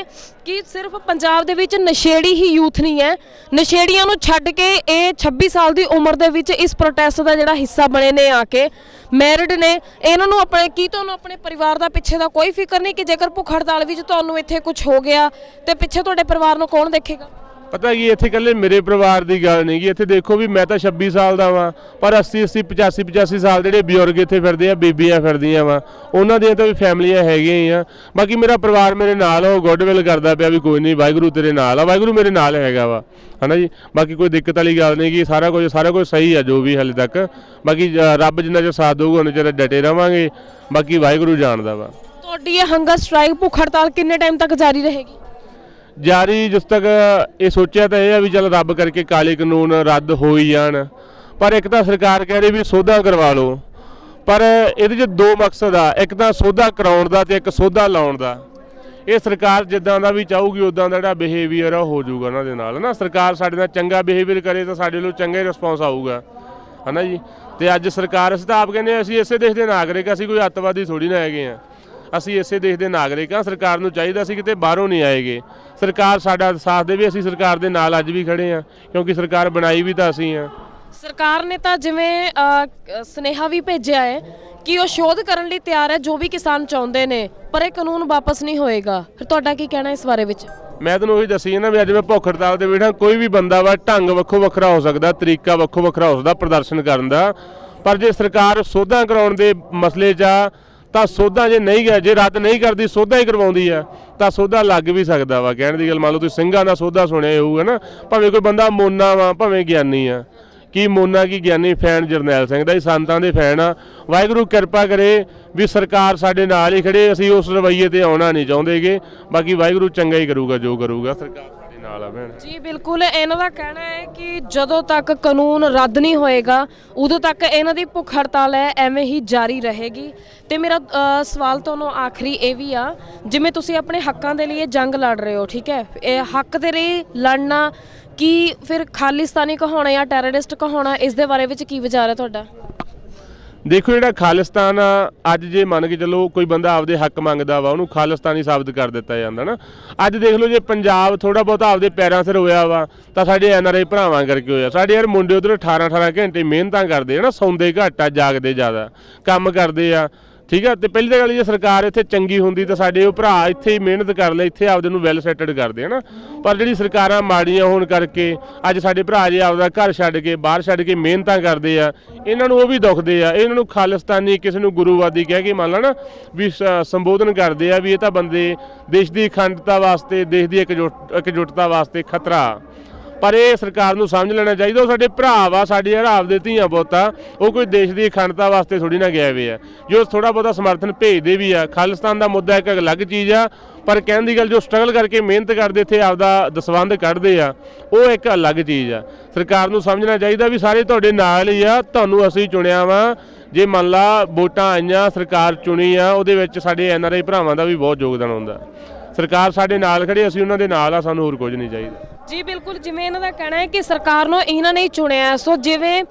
ਕਿ ਸਿਰਫ ਪੰਜਾਬ ਦੇ ਵਿੱਚ ਨਸ਼ੇੜੀ ਹੀ ਯੂਥ ਨਹੀਂ ਹੈ, ਨਸ਼ੇੜੀਆਂ ਨੂੰ ਛੱਡ ਕੇ ਇਹ 26 ਸਾਲ ਦੀ ਉਮਰ ਦੇ ਵਿੱਚ ਇਸ ਪ੍ਰੋਟੈਸਟ ਦਾ ਜਿਹੜਾ ਹਿੱਸਾ ਬਣੇ ਨੇ, ਆ ਕੇ ਮੈਰਿਡ ਨੇ। ਇਹਨਾਂ ਨੂੰ ਤੁਹਾਨੂੰ ਆਪਣੇ ਪਰਿਵਾਰ ਦਾ ਪਿੱਛੇ ਦਾ ਕੋਈ ਫਿਕਰ ਨਹੀਂ ਕਿ ਜੇਕਰ ਭੁੱਖ ਹੜਤਾਲ ਵਿੱਚ ਤੁਹਾਨੂੰ ਇੱਥੇ ਕੁਝ ਹੋ ਗਿਆ ਤੇ ਪਿੱਛੇ ਤੁਹਾਡੇ ਪਰਿਵਾਰ ਨੂੰ ਕੌਣ ਦੇਖੇਗਾ? ਪਤਾ ਕੀ, ਇੱਥੇ ਇਕੱਲੇ ਮੇਰੇ ਪਰਿਵਾਰ ਦੀ ਗੱਲ ਨਹੀਂ ਗੀ। ਇੱਥੇ ਦੇਖੋ ਵੀ ਮੈਂ ਤਾਂ 26 ਸਾਲ ਦਾ ਵਾਂ, ਪਰ 80 85 ਸਾਲ ਜਿਹੜੇ ਬਜ਼ੁਰਗ ਇੱਥੇ ਫਿਰਦੇ ਆ, ਬੀਬੀਆਂ ਫਿਰਦੀਆਂ ਵਾ, ਉਹਨਾਂ ਦੀਆਂ ਤਾਂ ਵੀ ਫੈਮਲੀਆਂ ਹੈਗੀਆਂ ਹੀ ਆ। ਬਾਕੀ ਮੇਰਾ ਪਰਿਵਾਰ ਮੇਰੇ ਨਾਲ, ਉਹ ਗੁੱਡਵਿਲ ਕਰਦਾ ਪਿਆ ਵੀ ਕੋਈ ਨਹੀਂ, ਵਾਹਿਗੁਰੂ ਤੇਰੇ ਨਾਲ ਆ, ਵਾਹਿਗੁਰੂ ਮੇਰੇ ਨਾਲ ਹੈਗਾ ਵਾ, ਹਨਾ ਜੀ। ਬਾਕੀ ਕੋਈ ਦਿੱਕਤ ਵਾਲੀ ਗੱਲ ਨਹੀਂ ਗੀ, ਸਾਰਾ ਕੁਝ ਸਹੀ ਆ ਜੋ ਵੀ ਹਾਲੇ ਤੱਕ। ਬਾਕੀ ਰੱਬ ਜਿੰਨਾ ਚਿਰ ਸਾਥ ਦੇਊਗਾ ਉਹਨਾਂ ਚਿਰ ਡਟੇ ਰਵਾਂਗੇ, ਬਾਕੀ ਵਾਹਿਗੁਰੂ ਜਾਣਦਾ ਵਾ। ਤੁਹਾਡੀ ਇਹ ਹੰਗਰ ਸਟ੍ਰਾਈਕ, ਭੁੱਖ ਹੜਤਾਲ ਕਿੰਨੇ ਟਾਈਮ ਤੱਕ ਜਾਰੀ ਰਹੇਗੀ? ਜਾਰੀ ਜਿਸ ਤੱਕ ਇਹ ਸੋਚਿਆ ਤਾਂ ਇਹ ਆ ਵੀ ਚੱਲ ਰੱਬ ਕਰਕੇ ਕਾਲੇ ਕਾਨੂੰਨ ਰੱਦ ਹੋ ਹੀ ਜਾਣ, ਪਰ ਇੱਕ ਤਾਂ ਸਰਕਾਰ ਕਹਿ ਰਹੀ ਵੀ ਸੋਧਾ ਕਰਵਾ ਲਓ, ਪਰ ਇਹਦੇ 'ਚ ਦੋ ਮਕਸਦ ਆ, ਇੱਕ ਤਾਂ ਸੋਧਾ ਕਰਾਉਣ ਦਾ ਤੇ ਇੱਕ ਸੋਧਾ ਲਾਉਣ ਦਾ। ਇਹ ਸਰਕਾਰ ਜਿੱਦਾਂ ਦਾ ਵੀ ਚਾਹੂਗੀ ਉੱਦਾਂ ਦਾ ਜਿਹੜਾ ਬਿਹੇਵੀਅਰ ਆ ਹੋ ਜਾਊਗਾ ਉਹਨਾਂ ਦੇ ਨਾਲ ਨਾ। ਸਰਕਾਰ ਸਾਡੇ ਨਾਲ ਚੰਗਾ ਬਿਹੇਵੀਅਰ ਕਰੇ ਤਾਂ ਸਾਡੇ ਵੱਲੋਂ ਚੰਗਾ ਹੀ ਰਿਸਪੌਂਸ ਆਊਗਾ, ਹੈ ਨਾ ਜੀ। ਤੇ ਅੱਜ ਸਰਕਾਰ, ਅਸੀਂ ਤਾਂ ਆਪ ਕਹਿੰਦੇ ਅਸੀਂ ਇਸੇ ਦੇਸ਼ ਦੇ ਨਾਗਰਿਕ, ਅਸੀਂ ਕੋਈ ਅੱਤਵਾਦੀ ਥੋੜੀ ਨਾ ਹੈਗੇ ਆ, ਅਸੀਂ ਇਸੇ ਦੇਸ਼ ਦੇ ਨਾਗਰਿਕ ਹਾਂ। ਸਰਕਾਰ ਨੂੰ ਚਾਹੀਦਾ ਸੀ ਕਿਤੇ ਬਾਹਰੋਂ ਨਹੀਂ ਆਏਗੇ, ਸਰਕਾਰ ਸਾਡਾ ਸਾਥ ਦੇਵੇ। ਅਸੀਂ ਸਰਕਾਰ ਦੇ ਨਾਲ ਅੱਜ ਵੀ ਖੜੇ ਹਾਂ, ਕਿਉਂਕਿ ਸਰਕਾਰ ਬਣਾਈ ਵੀ ਤਾਂ ਅਸੀਂ ਹਾਂ। ਸਰਕਾਰ ਨੇ ਤਾਂ ਜਿਵੇਂ ਸੁਨੇਹਾ ਵੀ ਭੇਜਿਆ ਹੈ ਕਿ ਉਹ ਸ਼ੋਧ ਕਰਨ ਲਈ ਤਿਆਰ ਹੈ ਜੋ ਵੀ ਕਿਸਾਨ ਚਾਹੁੰਦੇ ਨੇ, ਪਰ ਇਹ ਕਾਨੂੰਨ ਵਾਪਸ ਨਹੀਂ ਹੋਏਗਾ। ਫਿਰ ਤੁਹਾਡਾ ਕੀ ਕਹਿਣਾ ਇਸ ਬਾਰੇ ਵਿੱਚ? ਮੈਂ ਤੁਹਾਨੂੰ ਉਹੀ ਦੱਸੀ ਨਾ ਵੀ ਅੱਜ ਮੈਂ ਭੁੱਖ ਹੜਤਾਲ ਤੇ ਬੈਠਾ। ਕੋਈ ਵੀ ਬੰਦਾ ਵਾ, ਢੰਗ ਵੱਖੋ ਵੱਖਰਾ ਹੋ ਸਕਦਾ, ਤਰੀਕਾ ਵੱਖੋ ਵੱਖਰਾ ਹੋ ਸਕਦਾ ਪ੍ਰਦਰਸ਼ਨ ਕਰਨ ਦਾ, ਪਰ ਜੇ ਸਰਕਾਰ ਸੋਧਾਂ ਕਰਾਉਣ ਦੇ ਮਸਲੇ 'ਚ ਆ ਤਾਂ ਸੋਧਾ ਜੇ ਨਹੀਂ ਗਿਆ, ਜੇ ਰੱਦ ਨਹੀਂ ਕਰਦੀ, ਸੋਧਾ ਹੀ ਕਰਵਾਉਂਦੀ ਆ ਤਾਂ ਸੋਧਾ ਲੱਗ ਵੀ ਸਕਦਾ ਵਾ। ਕਹਿਣ ਦੀ ਗੱਲ, ਮੰਨ ਲਓ ਤੁਸੀਂ ਸਿੰਘਾਂ ਦਾ ਸੋਧਾ ਸੁਣਿਆ ਹੋਊਗਾ ਨਾ, ਭਾਵੇਂ ਕੋਈ ਬੰਦਾ ਮੋਨਾ ਵਾ, ਭਾਵੇਂ ਗਿਆਨੀ ਆ, ਕੀ ਮੋਨਾ ਕੀ ਗਿਆਨੀ, ਫੈਨ ਜਰਨੈਲ ਸਿੰਘ ਦਾ ਹੀ, ਸੰਤਾਂ ਦੇ ਫੈਨ ਆ। ਵਾਹਿਗੁਰੂ ਕਿਰਪਾ ਕਰੇ ਵੀ ਸਰਕਾਰ ਸਾਡੇ ਨਾਲ ਹੀ ਖੜੇ, ਅਸੀਂ ਉਸ ਰਵੱਈਏ ਤੇ ਆਉਣਾ ਨਹੀਂ ਚਾਹੁੰਦੇਗੇ। ਬਾਕੀ ਵਾਹਿਗੁਰੂ ਚੰਗਾ ਹੀ ਕਰੂਗਾ, ਜੋ ਕਰੂਗਾ ਸਰਕਾਰ ਸਾਡੇ ਨਾਲ ਆ ਭੈਣ ਜੀ। ਬਿਲਕੁਲ, ਇਹਨਾਂ ਦਾ ਕਹਿਣਾ ਹੈ ਕਿ ਜਦੋਂ ਤੱਕ ਕਾਨੂੰਨ ਰੱਦ ਨਹੀਂ ਹੋਏਗਾ ਉਦੋਂ ਤੱਕ ਇਹਨਾਂ ਦੀ ਭੁੱਖ ਹੜਤਾਲ ਹੈ ਐਵੇਂ ਹੀ ਜਾਰੀ ਰਹੇਗੀ। ਤੇ ਮੇਰਾ ਸਵਾਲ ਤੁਹਾਨੂੰ ਆਖਰੀ ਇਹ ਵੀ ਆ, ਜਿਵੇਂ ਤੁਸੀਂ ਆਪਣੇ ਹੱਕਾਂ ਦੇ ਲਈ ਜੰਗ ਲੜ ਰਹੇ ਹੋ, ਠੀਕ ਹੈ, ਇਹ ਹੱਕ ਦੇ ਲਈ ਲੜਨਾ ਕੀ ਫਿਰ ਖਾਲਿਸਤਾਨੀ ਕਹਾਉਣਾ ਜਾਂ ਟੈਰਰਿਸਟ ਕਹਾਉਣਾ, ਇਸ ਦੇ ਬਾਰੇ ਵਿੱਚ ਕੀ ਵਿਚਾਰ ਹੈ ਤੁਹਾਡਾ? ਦੇਖੋ, ਜਿਹੜਾ ਖਾਲਿਸਤਾਨ ਆ, ਅੱਜ ਜੇ ਮੰਨ ਕੇ ਚੱਲੋ ਕੋਈ ਬੰਦਾ ਆਪਦੇ ਹੱਕ ਮੰਗਦਾ ਵਾ, ਉਹਨੂੰ ਖਾਲਿਸਤਾਨੀ ਸਾਬਤ ਕਰ ਦਿੱਤਾ ਜਾਂਦਾ ਨਾ। ਅੱਜ ਦੇਖ ਲਓ, ਜੇ ਪੰਜਾਬ ਥੋੜਾ ਬਹੁਤਾ ਆਪਦੇ ਪੈਰਾਂ ਸਿਰ ਹੋਇਆ ਵਾ ਤਾਂ ਸਾਡੇ NRI ਭਰਾਵਾਂ ਕਰਕੇ ਹੋਇਆ। ਸਾਡੇ ਯਾਰ ਮੁੰਡੇ ਉਧਰ 18 ਘੰਟੇ ਮਿਹਨਤਾਂ ਕਰਦੇ ਆ ਨਾ, ਸੌਂਦੇ ਘੱਟ ਆ, ਜਾਗਦੇ ਜ਼ਿਆਦਾ, ਕੰਮ ਕਰਦੇ ਆ, ਠੀਕ ਆ। ਤੇ ਪਹਿਲੀ ਤਾਂ ਗੱਲ, ਜੇ ਸਰਕਾਰ ਇੱਥੇ ਚੰਗੀ ਹੁੰਦੀ ਤਾਂ ਸਾਡੇ ਉਹ ਭਰਾ ਇੱਥੇ ਹੀ ਮਿਹਨਤ ਕਰ ਲੈ, ਇੱਥੇ ਆਪਦੇ ਨੂੰ ਵੈਲ ਸੈਟਡ ਕਰਦੇ ਆ ਨਾ। ਪਰ ਜਿਹੜੀ ਸਰਕਾਰਾਂ ਮਾੜੀਆਂ ਹੋਣ ਕਰਕੇ ਅੱਜ ਸਾਡੇ ਭਰਾ ਜੇ ਆਪਦਾ ਘਰ ਛੱਡ ਕੇ, ਬਾਹਰ ਛੱਡ ਕੇ ਮਿਹਨਤਾਂ ਕਰਦੇ ਆ, ਇਹਨਾਂ ਨੂੰ ਉਹ ਵੀ ਦੁਖਦੇ ਆ। ਇਹਨਾਂ ਨੂੰ ਖਾਲਿਸਤਾਨੀ, ਕਿਸੇ ਨੂੰ ਗੁਰੂਵਾਦੀ ਕਹਿ ਕੇ ਮੰਨ ਲਾ ਨਾ ਵੀ ਸੰਬੋਧਨ ਕਰਦੇ ਆ ਵੀ ਇਹ ਤਾਂ ਬੰਦੇ ਦੇਸ਼ ਦੀ ਅਖੰਡਤਾ ਵਾਸਤੇ, ਦੇਸ਼ ਦੀ ਇਕਜੁੱਟਤਾ ਵਾਸਤੇ ਖਤਰਾ। ਪਰ ਇਹ ਸਰਕਾਰ ਨੂੰ ਸਮਝ ਲੈਣਾ ਚਾਹੀਦਾ, ਉਹ ਸਾਡੇ ਭਰਾ ਵਾ, ਸਾਡੇ ਯਾਰ ਆਪਦੇ ਧੀਆਂ ਪੁੱਤ ਆ, ਉਹ ਕੋਈ ਦੇਸ਼ ਦੀ ਅਖੰਡਤਾ ਵਾਸਤੇ ਥੋੜੀ ਨਾ ਗਏ ਹੋਏ ਆ। ਜੋ ਥੋੜਾ ਬਹੁਤਾ ਸਮਰਥਨ ਭੇਜਦੇ ਵੀ ਆ, ਖਾਲਿਸਤਾਨ ਦਾ ਮੁੱਦਾ ਇੱਕ ਅਲੱਗ ਚੀਜ਼ ਆ, ਪਰ ਕਹਿਣ ਦੀ ਗੱਲ, ਜੋ ਸਟਰਗਲ ਕਰਕੇ ਮਿਹਨਤ ਕਰਦੇ ਇੱਥੇ ਆਪਦਾ ਦਸਵੰਧ ਕੱਢਦੇ ਆ, ਉਹ ਇੱਕ ਅਲੱਗ ਚੀਜ਼ ਆ। ਸਰਕਾਰ ਨੂੰ ਸਮਝਣਾ ਚਾਹੀਦਾ ਵੀ ਸਾਰੇ ਤੁਹਾਡੇ ਨਾਲ ਹੀ ਆ, ਤੁਹਾਨੂੰ ਅਸੀਂ ਚੁਣਿਆ ਵਾ। ਜੇ ਮੰਨ ਲਾ ਵੋਟਾਂ ਆਈਆਂ, ਸਰਕਾਰ ਚੁਣੀ ਆ, ਉਹਦੇ ਵਿੱਚ ਸਾਡੇ NRI ਭਰਾਵਾਂ ਦਾ ਵੀ ਬਹੁਤ ਯੋਗਦਾਨ ਹੁੰਦਾ। ਸਰਕਾਰ ਸਾਡੇ ਨਾਲ ਖੜੀ, ਅਸੀਂ ਉਹਨਾਂ ਦੇ ਨਾਲ ਆ, ਸਾਨੂੰ ਹੋਰ ਕੁਝ ਨਹੀਂ ਚਾਹੀਦਾ। ਜੀ ਬਿਲਕੁਲ, ਜਿਵੇਂ ਇਹਨਾਂ ਦਾ ਕਹਿਣਾ ਹੈ ਕਿ ਸਰਕਾਰ ਨੂੰ ਇਹਨਾਂ ਨੇ ਹੀ ਚੁਣਿਆ, ਸੋ ਜਿਵੇਂ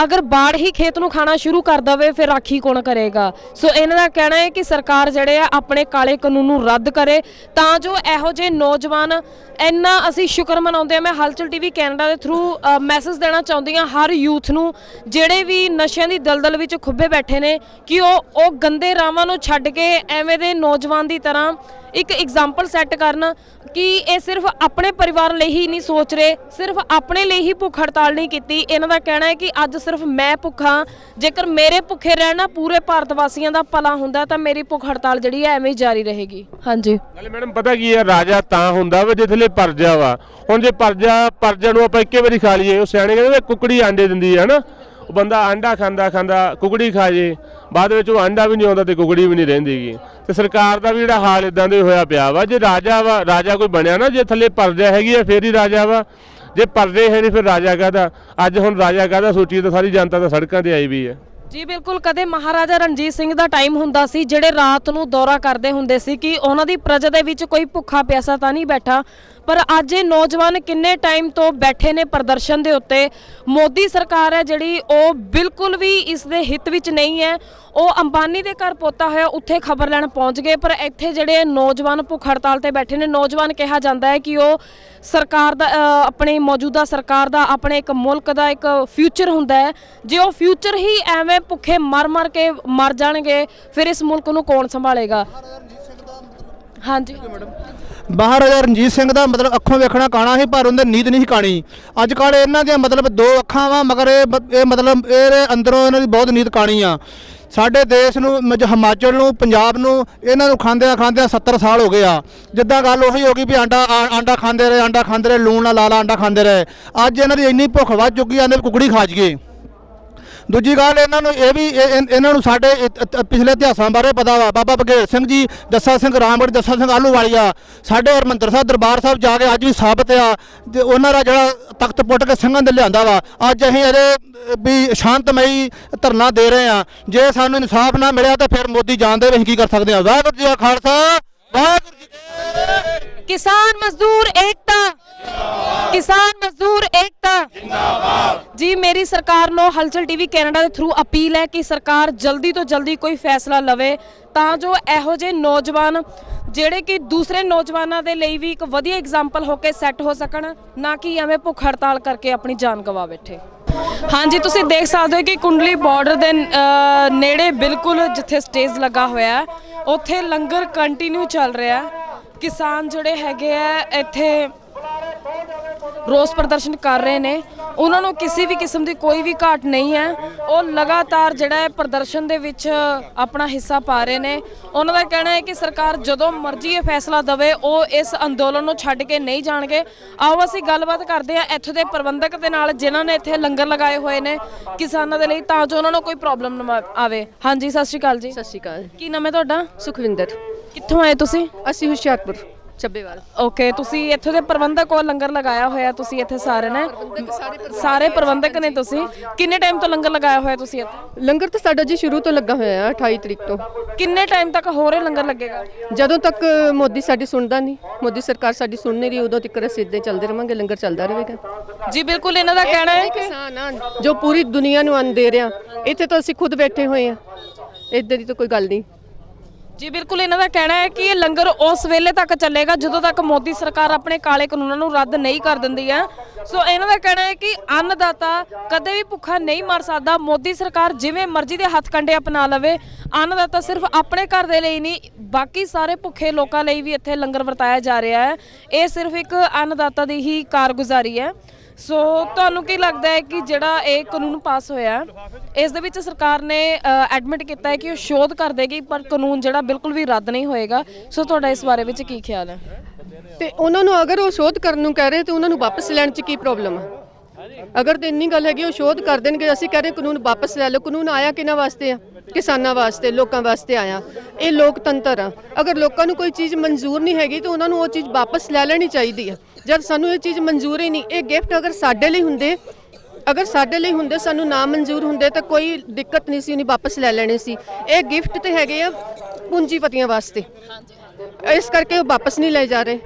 ਅਗਰ ਬਾੜ ਹੀ ਖੇਤ ਨੂੰ ਖਾਣਾ ਸ਼ੁਰੂ ਕਰ ਦਵੇ ਫਿਰ ਰਾਖੀ ਕੌਣ ਕਰੇਗਾ। ਸੋ ਇਹਨਾਂ ਦਾ ਕਹਿਣਾ ਹੈ ਕਿ ਸਰਕਾਰ ਜਿਹੜੇ ਆ ਆਪਣੇ ਕਾਲੇ ਕਾਨੂੰਨ ਨੂੰ ਰੱਦ ਕਰੇ ਤਾਂ ਜੋ ਇਹੋ ਜਿਹੇ ਨੌਜਵਾਨ, ਇੰਨਾ ਅਸੀਂ ਸ਼ੁਕਰ ਮਨਾਉਂਦੇ ਆ। ਮੈਂ ਹਲਚਲ ਟੀਵੀ ਕੈਨੇਡਾ ਦੇ ਥਰੂ ਮੈਸੇਜ ਦੇਣਾ ਚਾਹੁੰਦੀ ਹਾਂ ਹਰ ਯੂਥ ਨੂੰ, ਜਿਹੜੇ ਵੀ ਨਸ਼ਿਆਂ ਦੀ ਦਲਦਲ ਵਿੱਚ ਖੁੱਬੇ ਬੈਠੇ ਨੇ, ਕਿ ਉਹ ਗੰਦੇ ਰਾਵਾਂ ਨੂੰ ਛੱਡ ਕੇ ਐਵੇਂ ਦੇ ਨੌਜਵਾਨ ਦੀ ਤਰ੍ਹਾਂ ਇੱਕ ਐਗਜ਼ਾਮਪਲ ਸੈੱਟ ਕਰਨ ਕਿ ਇਹ ਸਿਰਫ ਆਪਣੇ ਪਰਿਵਾਰ ਲਈ ਹੀ ਨਹੀਂ ਸੋਚ ਰਹੇ, ਸਿਰਫ ਆਪਣੇ ਲਈ ਹੀ ਭੁੱਖ ਹੜਤਾਲ ਨਹੀਂ ਕੀਤੀ। ਇਹਨਾਂ ਦਾ ਕਹਿਣਾ ਹੈ ਕਿ ਅੱਜ ਸਿਰਫ ਮੈਂ ਭੁੱਖਾ, ਜੇਕਰ ਮੇਰੇ ਭੁੱਖੇ ਰਹਿਣਾ ਪੂਰੇ ਭਾਰਤ ਵਾਸੀਆਂ ਦਾ ਭਲਾ ਹੁੰਦਾ ਤਾਂ ਮੇਰੀ ਭੁੱਖ ਹੜਤਾਲ ਜਿਹੜੀ ਹੈ ਐਵੇਂ ਹੀ ਜਾਰੀ ਰਹੇਗੀ। ਹਾਂਜੀ ਨਾਲੇ ਮੈਡਮ ਪਤਾ ਕੀ ਹੈ, ਰਾਜਾ ਤਾਂ ਹੁੰਦਾ ਵਾ ਜਿੱਥੇ ਪਰਜਾ ਵਾ। ਹੁਣ ਜੇ ਪਰਜਾ ਨੂੰ ਆਪਾਂ ਇੱਕੇ ਵਾਰੀ ਖਾ ਲਈਏ, ਉਹ ਸਿਆਣੇ ਕਹਿੰਦੇ ਕੁਕੜੀ ਆਂਡੇ ਦਿੰਦੀ ਹੈ ਨਾ, ਉਹ ਬੰਦਾ ਆਂਡਾ ਖਾਂਦਾ ਕੁਕੜੀ ਖਾ ਜੇ, ਬਾਅਦ ਵਿੱਚ ਉਹ ਆਂਡਾ ਵੀ ਨਹੀਂ ਆਉਂਦਾ ਤੇ ਕੁਕੜੀ ਵੀ ਨਹੀਂ ਰਹਿੰਦੀਗੀ। ਤੇ ਸਰਕਾਰ ਦਾ ਵੀ ਜਿਹੜਾ ਹਾਲ ਇਦਾਂ ਦੇ ਹੋਇਆ ਪਿਆ ਵਾ। ਜੇ ਰਾਜਾ ਕੋਈ ਬਣਿਆ ਨਾ, ਜੇ ਥੱਲੇ ਪਰਜਾ ਹੈਗੀ ਆ ਫੇਰ ਹੀ ਰਾਜਾ ਵਾ, ਜੇ ਪਰਦੇ ਹੈ ਨਹੀਂ ਫਿਰ ਰਾਜਾ ਕਾਹਦਾ। ਅੱਜ ਹੁਣ ਰਾਜਾ ਕਾਹਦਾ ਸੋਚੀਏ ਤਾਂ ਸਾਰੀ ਜਨਤਾ ਤਾਂ ਸੜਕਾਂ ਤੇ ਆਈ ਵੀ ਹੈ। ਜੀ ਬਿਲਕੁਲ, ਕਦੇ ਮਹਾਰਾਜਾ ਰਣਜੀਤ ਸਿੰਘ ਦਾ ਟਾਈਮ ਹੁੰਦਾ ਸੀ ਜਿਹੜੇ ਰਾਤ ਨੂੰ ਦੌਰਾ ਕਰਦੇ ਹੁੰਦੇ ਸੀ ਕਿ ਉਹਨਾਂ ਦੀ ਪ੍ਰਜਾ ਦੇ ਵਿੱਚ ਕੋਈ ਭੁੱਖਾ ਪਿਆਸਾ ਤਾਂ ਨਹੀਂ ਬੈਠਾ, ਪਰ ਅੱਜ ਇਹ ਨੌਜਵਾਨ ਕਿੰਨੇ ਟਾਈਮ ਤੋਂ ਬੈਠੇ ਨੇ ਪ੍ਰਦਰਸ਼ਨ ਦੇ ਉੱਤੇ। ਮੋਦੀ ਸਰਕਾਰ ਹੈ ਜਿਹੜੀ ਉਹ ਬਿਲਕੁਲ ਵੀ ਇਸ ਦੇ ਹਿੱਤ ਵਿੱਚ ਨਹੀਂ ਹੈ। ਉਹ ਅੰਬਾਨੀ ਦੇ ਘਰ ਪੋਤਾ ਹੋਇਆ ਉੱਥੇ ਖਬਰ ਲੈਣ ਪਹੁੰਚ ਗਏ, ਪਰ ਇੱਥੇ ਜਿਹੜੇ ਨੌਜਵਾਨ ਭੁੱਖ ਹੜਤਾਲ ਤੇ ਬੈਠੇ ਨੇ, ਨੌਜਵਾਨ ਕਿਹਾ ਜਾਂਦਾ ਹੈ ਕਿ ਉਹ ਸਰਕਾਰ ਦਾ, ਆਪਣੀ ਮੌਜੂਦਾ ਸਰਕਾਰ ਦਾ, ਆਪਣੇ ਇੱਕ ਮੁਲਕ ਦਾ ਇੱਕ ਫਿਊਚਰ ਹੁੰਦਾ ਹੈ। ਜੇ ਉਹ ਫਿਊਚਰ ਹੀ ਐਵੇਂ ਭੁੱਖੇ ਮਰ ਕੇ ਮਰ ਜਾਣਗੇ ਫਿਰ ਇਸ ਮੁਲਕ ਨੂੰ ਕੌਣ ਸੰਭਾਲੇਗਾ। ਹਾਂਜੀ ਮਹਾਰਾਜਾ ਰਣਜੀਤ ਸਿੰਘ ਦਾ ਮਤਲਬ ਅੱਖੋਂ ਵੇਖਣਾ ਕਾਣਾ ਸੀ ਪਰ ਉਹਦੇ ਨੀਂਦ ਨਹੀਂ ਸੀ ਕਾਣੀ। ਅੱਜ ਕੱਲ੍ਹ ਇਹਨਾਂ ਦੀਆਂ ਮਤਲਬ 2 ਅੱਖਾਂ ਵਾ ਮਗਰ ਇਹ ਮਤਲਬ ਇਹਦੇ ਅੰਦਰੋਂ ਇਹਨਾਂ ਦੀ ਬਹੁਤ ਨੀਂਦ ਕਾਣੀ ਆ। ਸਾਡੇ ਦੇਸ਼ ਨੂੰ ਹਿਮਾਚਲ ਨੂੰ, ਪੰਜਾਬ ਨੂੰ ਇਹਨਾਂ ਨੂੰ ਖਾਂਦਿਆਂ 70 ਸਾਲ ਹੋ ਗਏ ਆ। ਜਿੱਦਾਂ ਗੱਲ ਉਹੀ ਹੋ ਗਈ ਵੀ ਆਂਡਾ ਖਾਂਦੇ ਰਹੇ, ਲੂਣ ਨਾਲ ਲਾ ਆਂਡਾ ਖਾਂਦੇ ਰਹੇ। ਅੱਜ ਇਹਨਾਂ ਦੀ ਇੰਨੀ ਭੁੱਖ ਵੱਧ ਚੁੱਕੀ ਆਂਦੇ ਕੁਕੜੀ ਖਾ ਜਾਈਏ। ਦੂਜੀ ਗੱਲ ਇਹਨਾਂ ਨੂੰ ਇਹ ਵੀ ਇਹਨਾਂ ਨੂੰ ਸਾਡੇ ਪਿਛਲੇ ਇਤਿਹਾਸਾਂ ਬਾਰੇ ਪਤਾ ਵਾ। ਬਾਬਾ ਬਘੇਲ ਸਿੰਘ ਜੀ, ਜੱਸਾ ਸਿੰਘ ਰਾਮਗੜ੍ਹ, ਜੱਸਾ ਸਿੰਘ ਆਹਲੂਵਾਲੀਆ, ਸਾਡੇ ਹਰਿਮੰਦਰ ਸਾਹਿਬ ਦਰਬਾਰ ਸਾਹਿਬ ਜਾ ਕੇ ਅੱਜ ਵੀ ਸਾਬਤ ਆ ਤੇ ਉਹਨਾਂ ਦਾ ਜਿਹੜਾ ਤਖਤ ਪੁੱਟ ਕੇ ਸਿੰਘਾਂ ਦੇ ਲਿਆਂਦਾ ਵਾ। ਅੱਜ ਅਸੀਂ ਇਹਦੇ ਵੀ ਸ਼ਾਂਤਮਈ ਧਰਨਾ ਦੇ ਰਹੇ ਆ। ਜੇ ਸਾਨੂੰ ਇਨਸਾਫ ਨਾ ਮਿਲਿਆ ਤਾਂ ਫਿਰ ਮੋਦੀ ਜਾਣਦੇ ਵੀ ਅਸੀਂ ਕੀ ਕਰ ਸਕਦੇ ਆ। ਵਾਹਿਗੁਰੂ ਜੀ ਕਾ ਖਾਲਸਾ, ਵਾਹਿਗੁਰੂ ਜੀ ਕੀ ਫਤਿਹ। ਕਿਸਾਨ ਮਜ਼ਦੂਰ ਏਕਤਾ, ਕਿਸਾਨ ਮਜ਼ਦੂਰ ਏਕਤਾ ਜਿੰਦਾਬਾਦ। ਜੀ ਮੇਰੀ ਸਰਕਾਰ ਨੂੰ ਹਲਚਲ ਟੀਵੀ ਕੈਨੇਡਾ ਦੇ ਥਰੂ ਅਪੀਲ ਹੈ ਕਿ ਸਰਕਾਰ ਜਲਦੀ ਤੋਂ ਜਲਦੀ ਕੋਈ ਫੈਸਲਾ ਲਵੇ ਤਾਂ ਜੋ ਇਹੋ ਜਿਹੇ ਨੌਜਵਾਨ ਜਿਹੜੇ ਕਿ ਦੂਸਰੇ ਨੌਜਵਾਨਾਂ ਦੇ ਲਈ ਵੀ ਇੱਕ ਵਧੀਆ ਐਗਜ਼ਾਮਪਲ ਹੋ ਕੇ ਸੈੱਟ ਹੋ ਸਕਣ, ਨਾ ਕਿ ਐਵੇਂ ਭੁੱਖ ਹੜਤਾਲ ਕਰਕੇ ਆਪਣੀ ਜਾਨ ਗਵਾ ਬੈਠੇ। ਹਾਂਜੀ ਤੁਸੀਂ ਦੇਖ ਸਕਦੇ ਹੋ ਕਿ ਕੁੰਡਲੀ ਬਾਰਡਰ ਦੇ ਨੇੜੇ ਬਿਲਕੁਲ ਜਿੱਥੇ ਸਟੇਜ ਲੱਗਾ ਹੋਇਆ ਉੱਥੇ ਲੰਗਰ ਕੰਟੀਨਿਊ ਚੱਲ ਰਿਹਾ। ਕਿਸਾਨ ਜਿਹੜੇ ਹੈਗੇ ਆ ਇੱਥੇ ਰੋਸ ਪ੍ਰਦਰਸ਼ਨ ਕਰ ਰਹੇ ਨੇ, ਉਹਨਾਂ ਨੂੰ ਕਿਸੇ ਵੀ ਕਿਸਮ ਦੀ ਕੋਈ ਵੀ ਘਾਟ ਨਹੀਂ ਹੈ। ਉਹ ਲਗਾਤਾਰ ਜਿਹੜਾ ਹੈ ਪ੍ਰਦਰਸ਼ਨ ਦੇ ਵਿੱਚ ਆਪਣਾ ਹਿੱਸਾ ਪਾ ਰਹੇ ਨੇ। ਉਹਨਾਂ ਦਾ ਕਹਿਣਾ ਹੈ ਕਿ ਸਰਕਾਰ ਜਦੋਂ ਮਰਜ਼ੀ ਇਹ ਫੈਸਲਾ ਦੇਵੇ ਉਹ ਇਸ ਅੰਦੋਲਨ ਨੂੰ ਛੱਡ ਕੇ ਨਹੀਂ ਜਾਣਗੇ। ਆਓ ਅਸੀਂ ਗੱਲਬਾਤ ਕਰਦੇ ਹਾਂ ਇੱਥੋਂ ਦੇ ਪ੍ਰਬੰਧਕ ਦੇ ਨਾਲ ਜਿਨ੍ਹਾਂ ਨੇ ਇੱਥੇ ਲੰਗਰ ਲਗਾਏ ਹੋਏ ਨੇ ਕਿਸਾਨਾਂ ਦੇ ਲਈ, ਤਾਂ ਜੋ ਉਹਨਾਂ ਨੂੰ ਕੋਈ ਪ੍ਰੋਬਲਮ ਨਾ ਆਵੇ। ਹਾਂਜੀ ਸਤਿ ਸ਼੍ਰੀ ਅਕਾਲ ਜੀ। ਸਤਿ ਸ਼੍ਰੀ ਅਕਾਲ। ਕੀ ਨਾਮ ਹੈ ਤੁਹਾਡਾ? ਸੁਖਵਿੰਦਰ। ਕਿੱਥੋਂ ਆਏ ਤੁਸੀਂ? ਅਸੀਂ ਹੁਸ਼ਿਆਰਪੁਰ ਚੱਬੇਵਾਲ। ਓਕੇ, ਤੁਸੀਂ ਇੱਥੋਂ ਦੇ ਪ੍ਰਬੰਧਕ ਹੋ, ਲੰਗਰ ਲਗਾਇਆ ਹੋਇਆ ਤੁਸੀਂ ਇੱਥੇ ਸਾਰੇ ਨੇ? ਸਾਰੇ ਪ੍ਰਬੰਧਕ ਨੇ ਤੁਸੀਂ? ਕਿੰਨੇ ਟਾਈਮ ਤੋਂ ਲੰਗਰ ਲਗਾਇਆ ਹੋਇਆ ਤੁਸੀਂ ਇੱਥੇ? ਲੰਗਰ ਤਾਂ ਸਾਡਾ ਜੀ ਸ਼ੁਰੂ ਤੋਂ ਲੱਗਾ ਹੋਇਆ ਹੈ 28 ਤਰੀਕ ਤੋਂ। ਕਿੰਨੇ ਟਾਈਮ ਤੱਕ ਹੋਰ ਇਹ ਲੰਗਰ ਲੱਗੇਗਾ? ਜਦੋਂ ਤੱਕ ਮੋਦੀ ਸਾਡੀ ਸੁਣਦਾ ਨਹੀਂ, ਮੋਦੀ ਸਰਕਾਰ ਸਾਡੀ ਸੁਣ ਨਹੀਂ ਰਹੀ, ਉਦੋਂ ਤੱਕ ਅਸੀਂ ਇੱਦਾਂ ਚੱਲਦੇ ਰਵਾਂਗੇ, ਲੰਗਰ ਚੱਲਦਾ ਰਹੇਗਾ। ਜੀ ਬਿਲਕੁਲ, ਇਹਨਾਂ ਦਾ ਕਹਿਣਾ ਹੈ ਕਿ ਕਿਸਾਨ ਆ ਜੋ ਪੂਰੀ ਦੁਨੀਆ ਨੂੰ ਅੰਨ ਦੇ ਰਿਹਾ, ਇੱਥੇ ਤਾਂ ਅਸੀਂ ਖੁਦ ਬੈਠੇ ਹੋਏ ਆ, ਇੱਦਾਂ ਦੀ ਤਾਂ ਕੋਈ ਗੱਲ ਨਹੀਂ। ਜੀ ਬਿਲਕੁਲ, ਇਹਨਾਂ ਦਾ ਕਹਿਣਾ ਹੈ ਕਿ ਇਹ ਲੰਗਰ ਉਸ ਵੇਲੇ ਤੱਕ ਚੱਲੇਗਾ ਜਦੋਂ ਤੱਕ ਮੋਦੀ ਸਰਕਾਰ ਆਪਣੇ ਕਾਲੇ ਕਾਨੂੰਨਾਂ ਨੂੰ ਰੱਦ ਨਹੀਂ ਕਰ ਦਿੰਦੀ ਹੈ। ਸੋ ਇਹਨਾਂ ਦਾ ਕਹਿਣਾ ਹੈ ਕਿ ਅੰਨਦਾਤਾ ਕਦੇ ਵੀ ਭੁੱਖਾ ਨਹੀਂ ਮਰ ਸਕਦਾ। ਮੋਦੀ ਸਰਕਾਰ ਜਿਵੇਂ ਮਰਜ਼ੀ ਦੇ ਹੱਥ ਕੰਡੇ ਅਪਣਾ ਲਵੇ, ਅੰਨਦਾਤਾ ਸਿਰਫ ਆਪਣੇ ਘਰ ਦੇ ਲਈ ਨਹੀਂ, ਬਾਕੀ ਸਾਰੇ ਭੁੱਖੇ ਲੋਕਾਂ ਲਈ ਵੀ ਇੱਥੇ ਲੰਗਰ ਵਰਤਾਇਆ ਜਾ ਰਿਹਾ ਹੈ। ਇਹ ਸਿਰਫ ਇੱਕ ਅੰਨਦਾਤਾ ਦੀ ਹੀ ਕਾਰਗੁਜ਼ਾਰੀ ਹੈ। ਸੋ ਤੁਹਾਨੂੰ ਕੀ ਲੱਗਦਾ ਹੈ ਕਿ ਜਿਹੜਾ ਇਹ ਕਾਨੂੰਨ ਪਾਸ ਹੋਇਆ ਇਸ ਦੇ ਵਿੱਚ ਸਰਕਾਰ ਨੇ ਐਡਮਿਟ ਕੀਤਾ ਹੈ ਕਿ ਉਹ ਸ਼ੋਧ ਕਰ ਦੇਗੀ, ਪਰ ਕਾਨੂੰਨ ਜਿਹੜਾ ਬਿਲਕੁਲ ਵੀ ਰੱਦ ਨਹੀਂ ਹੋਏਗਾ। ਸੋ ਤੁਹਾਡਾ ਇਸ ਬਾਰੇ ਵਿੱਚ ਕੀ ਖਿਆਲ ਹੈ? ਤੇ ਉਹਨਾਂ ਨੂੰ ਅਗਰ ਉਹ ਸ਼ੋਧ ਕਰਨ ਨੂੰ ਕਹਿ ਰਹੇ ਤੇ ਉਹਨਾਂ ਨੂੰ ਵਾਪਸ ਲੈਣ 'ਚ ਕੀ ਪ੍ਰੋਬਲਮ ਆ? ਅਗਰ ਤਾਂ ਇੰਨੀ ਗੱਲ ਹੈਗੀ ਉਹ ਸ਼ੋਧ ਕਰ ਦੇਣਗੇ। ਅਸੀਂ ਕਹਿ ਰਹੇ ਕਾਨੂੰਨ ਵਾਪਸ ਲੈ ਲਓ। ਕਾਨੂੰਨ ਆਇਆ ਕਿਹਨਾਂ ਵਾਸਤੇ ਆ? ਕਿਸਾਨਾਂ ਵਾਸਤੇ, ਲੋਕਾਂ ਵਾਸਤੇ ਆਇਆ। ਇਹ ਲੋਕਤੰਤਰ ਆ। ਅਗਰ ਲੋਕਾਂ ਨੂੰ ਕੋਈ ਚੀਜ਼ ਮਨਜ਼ੂਰ ਨਹੀਂ ਹੈਗੀ ਤਾਂ ਉਹਨਾਂ ਨੂੰ ਉਹ ਚੀਜ਼ ਵਾਪਸ ਲੈ ਲੈਣੀ ਚਾਹੀਦੀ ਆ। ਜਦ ਸਾਨੂੰ ਇਹ ਚੀਜ਼ ਮਨਜ਼ੂਰ ਹੀ ਨਹੀਂ, ਇਹ ਗਿਫਟ ਅਗਰ ਸਾਡੇ ਲਈ ਹੁੰਦੇ, ਸਾਨੂੰ ਨਾ ਮਨਜ਼ੂਰ ਹੁੰਦੇ ਤਾਂ ਕੋਈ ਦਿੱਕਤ ਨਹੀਂ ਸੀ, ਉਹਨੇ ਵਾਪਸ ਲੈ ਲੈਣੇ ਸੀ। ਇਹ ਗਿਫਟ ਤੇ ਹੈਗੇ ਆ ਪੂੰਜੀਪਤੀਆਂ ਵਾਸਤੇ, ਇਸ ਕਰਕੇ ਉਹ ਵਾਪਸ ਨਹੀਂ ਲੈ ਜਾ ਰਹੇ।